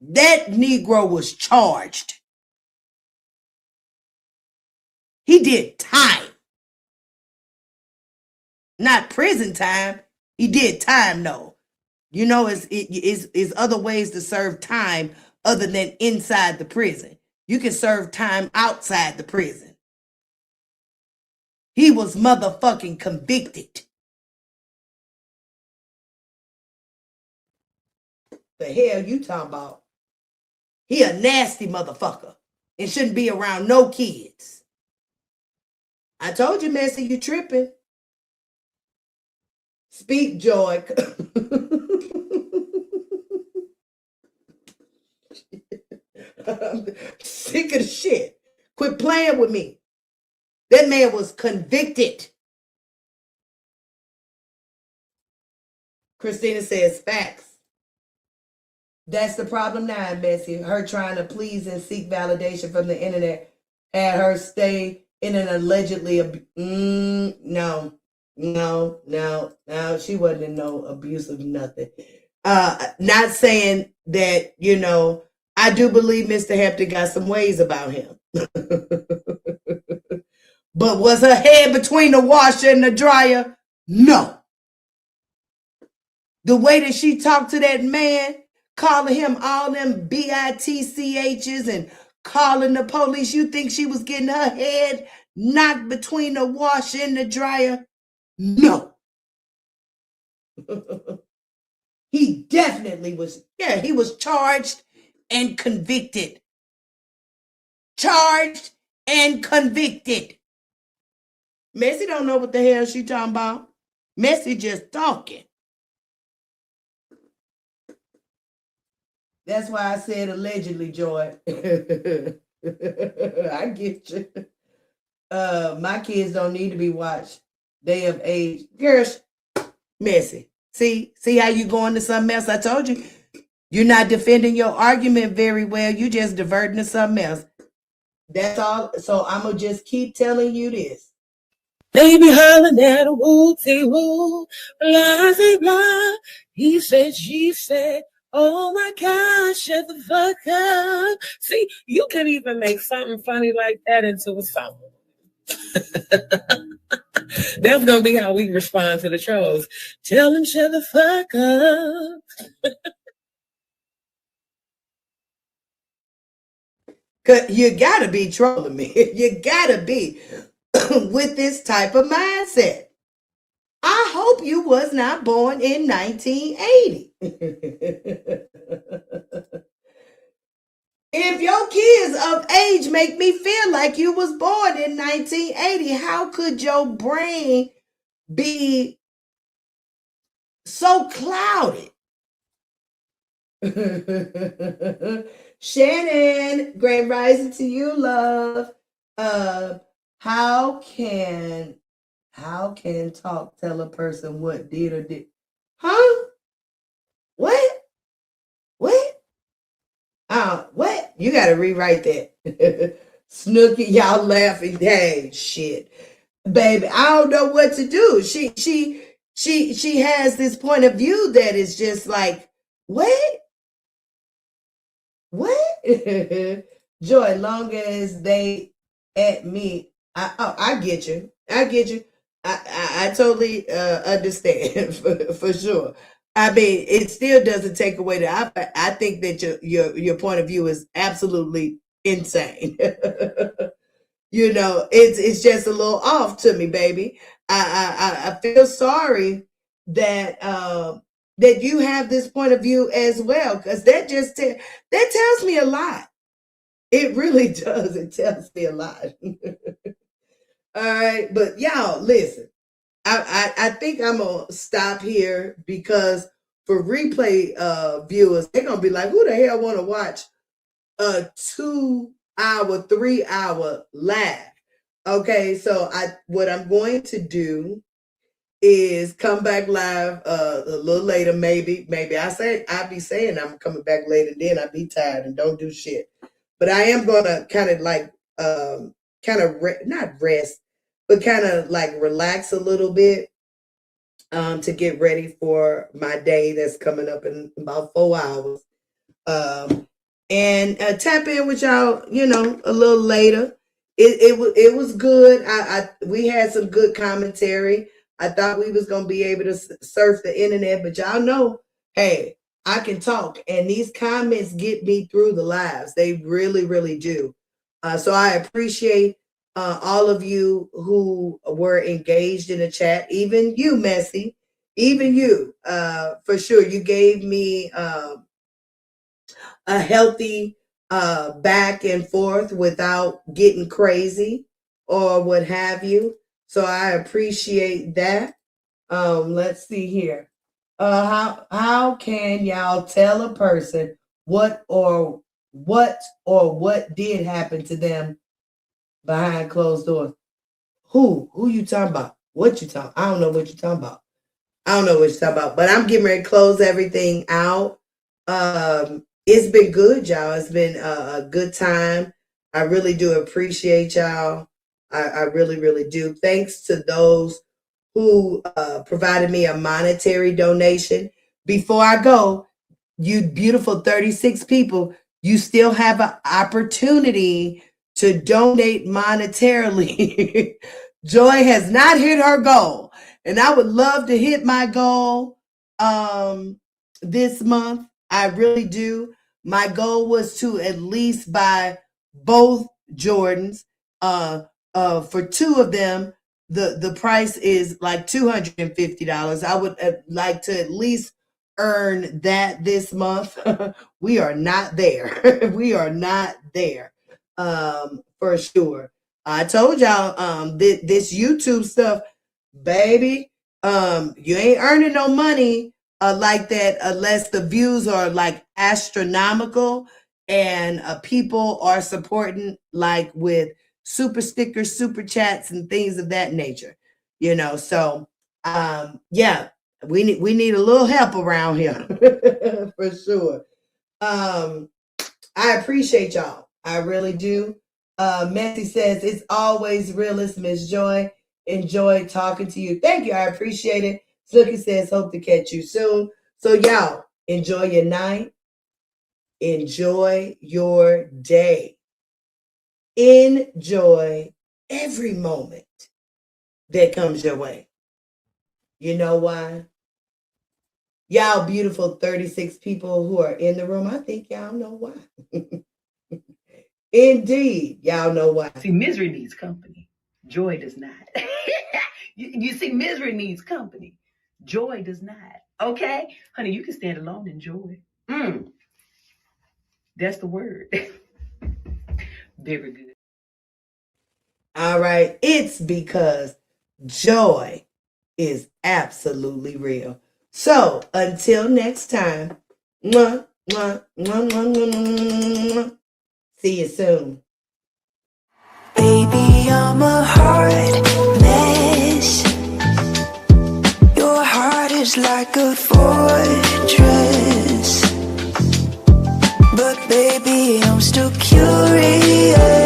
That Negro was charged. He did time. Not prison time. He did time, though. You know, it's other ways to serve time other than inside the prison. You can serve time outside the prison. He was motherfucking convicted. The hell you talking about? He a nasty motherfucker and shouldn't be around no kids. I told you, Messy, you tripping. Speak, Joy. I'm sick of the shit. Quit playing with me. That man was convicted. Christina says facts. That's the problem now, Messy. Her trying to please and seek validation from the internet had her stay in an allegedly no. She wasn't in no abusive nothing. Not saying that, you know, I do believe Mr. Hampton got some ways about him. But was her head between the washer and the dryer? No. The way that she talked to that man, calling him all them bitchs and calling the police, you think she was getting her head knocked between the washer and the dryer? No. He definitely was, he was charged and convicted. Charged and convicted. Messy don't know what the hell she talking about. Messy just talking. That's why I said allegedly, Joy. I get you. My kids don't need to be watched. They of age. Girls, Messy. See how you going to something else? I told you. You're not defending your argument very well. You just diverting to something else. That's all. So I'm going to just keep telling you this. They be hollering at a woo-tee woo, blah, say blah. He said, she said, oh my gosh, shut the fuck up. See, you can even make something funny like that into a song. That's going to be how we respond to the trolls. Tell them shut the fuck up. Cause you gotta be trolling me. You gotta be with this type of mindset. I hope you was not born in 1980. If your kids of age make me feel like you was born in 1980, how could your brain be so clouded? Shannon, great rising to you, love. How can talk tell a person what did or did? Huh? What? What? You gotta rewrite that. Snooky, y'all laughing. Hey, shit. Baby, I don't know what to do. She has this point of view that is just like, what? Joy, long as they at me, I get you. I totally understand for sure. I mean, it still doesn't take away that I think that your point of view is absolutely insane. You know, it's just a little off to me, baby. I feel sorry that that you have this point of view as well, because that tells me a lot. It really does. It tells me a lot. All right, but y'all listen. I think I'm gonna stop here because for replay viewers, they're gonna be like, who the hell want to watch a 2-hour, 3-hour live? Okay, so what I'm going to do is come back live a little later, maybe. I'll be saying I'm coming back later, then I'll be tired and don't do shit. But I am gonna kind of like not rest, but kind of like relax a little bit to get ready for my day that's coming up in about 4 hours. And tap in with y'all, a little later. It was good. We had some good commentary. I thought we was gonna be able to surf the internet, but y'all know, hey, I can talk, and these comments get me through the lives. They really, really do. So I appreciate all of you who were engaged in the chat, even you, Messy, even you, for sure. You gave me a healthy back and forth without getting crazy or what have you. So I appreciate that. Let's see here. How can y'all tell a person what did happen to them behind closed doors? Who you talking about? What you talking? I don't know what you're talking about. But I'm getting ready to close everything out. It's been good, y'all. It's been a good time. I really do appreciate y'all. I really, really do. Thanks to those who provided me a monetary donation. Before I go, you beautiful 36 people, you still have an opportunity to donate monetarily. Joy has not hit her goal, and I would love to hit my goal this month. I really do. My goal was to at least buy both Jordans. For two of them, the price is like $250. I would like to at least earn that this month. We are not there. We are not there for sure. I told y'all, this YouTube stuff, baby, you ain't earning no money like that unless the views are like astronomical and people are supporting like with super stickers, super chats, and things of that nature. You know, so yeah, we need a little help around here for sure. I appreciate y'all. I really do. Messi says, it's always realist, Miss Joy. Enjoy talking to you. Thank you. I appreciate it. Snooki says, hope to catch you soon. So y'all, enjoy your night. Enjoy your day. Enjoy every moment that comes your way. You know why? Y'all beautiful 36 people who are in the room, I think y'all know why. Indeed, y'all know why. See, misery needs company. Joy does not. you see, misery needs company. Joy does not. Okay? Honey, you can stand alone in joy. That's the word. Very good. All right. It's because joy is absolutely real. So until next time, mwah, mwah, mwah, mwah, mwah, mwah, mwah. See you soon. Baby, I'm a hard mess. Your heart is like a fortress. But baby, I'm still curious.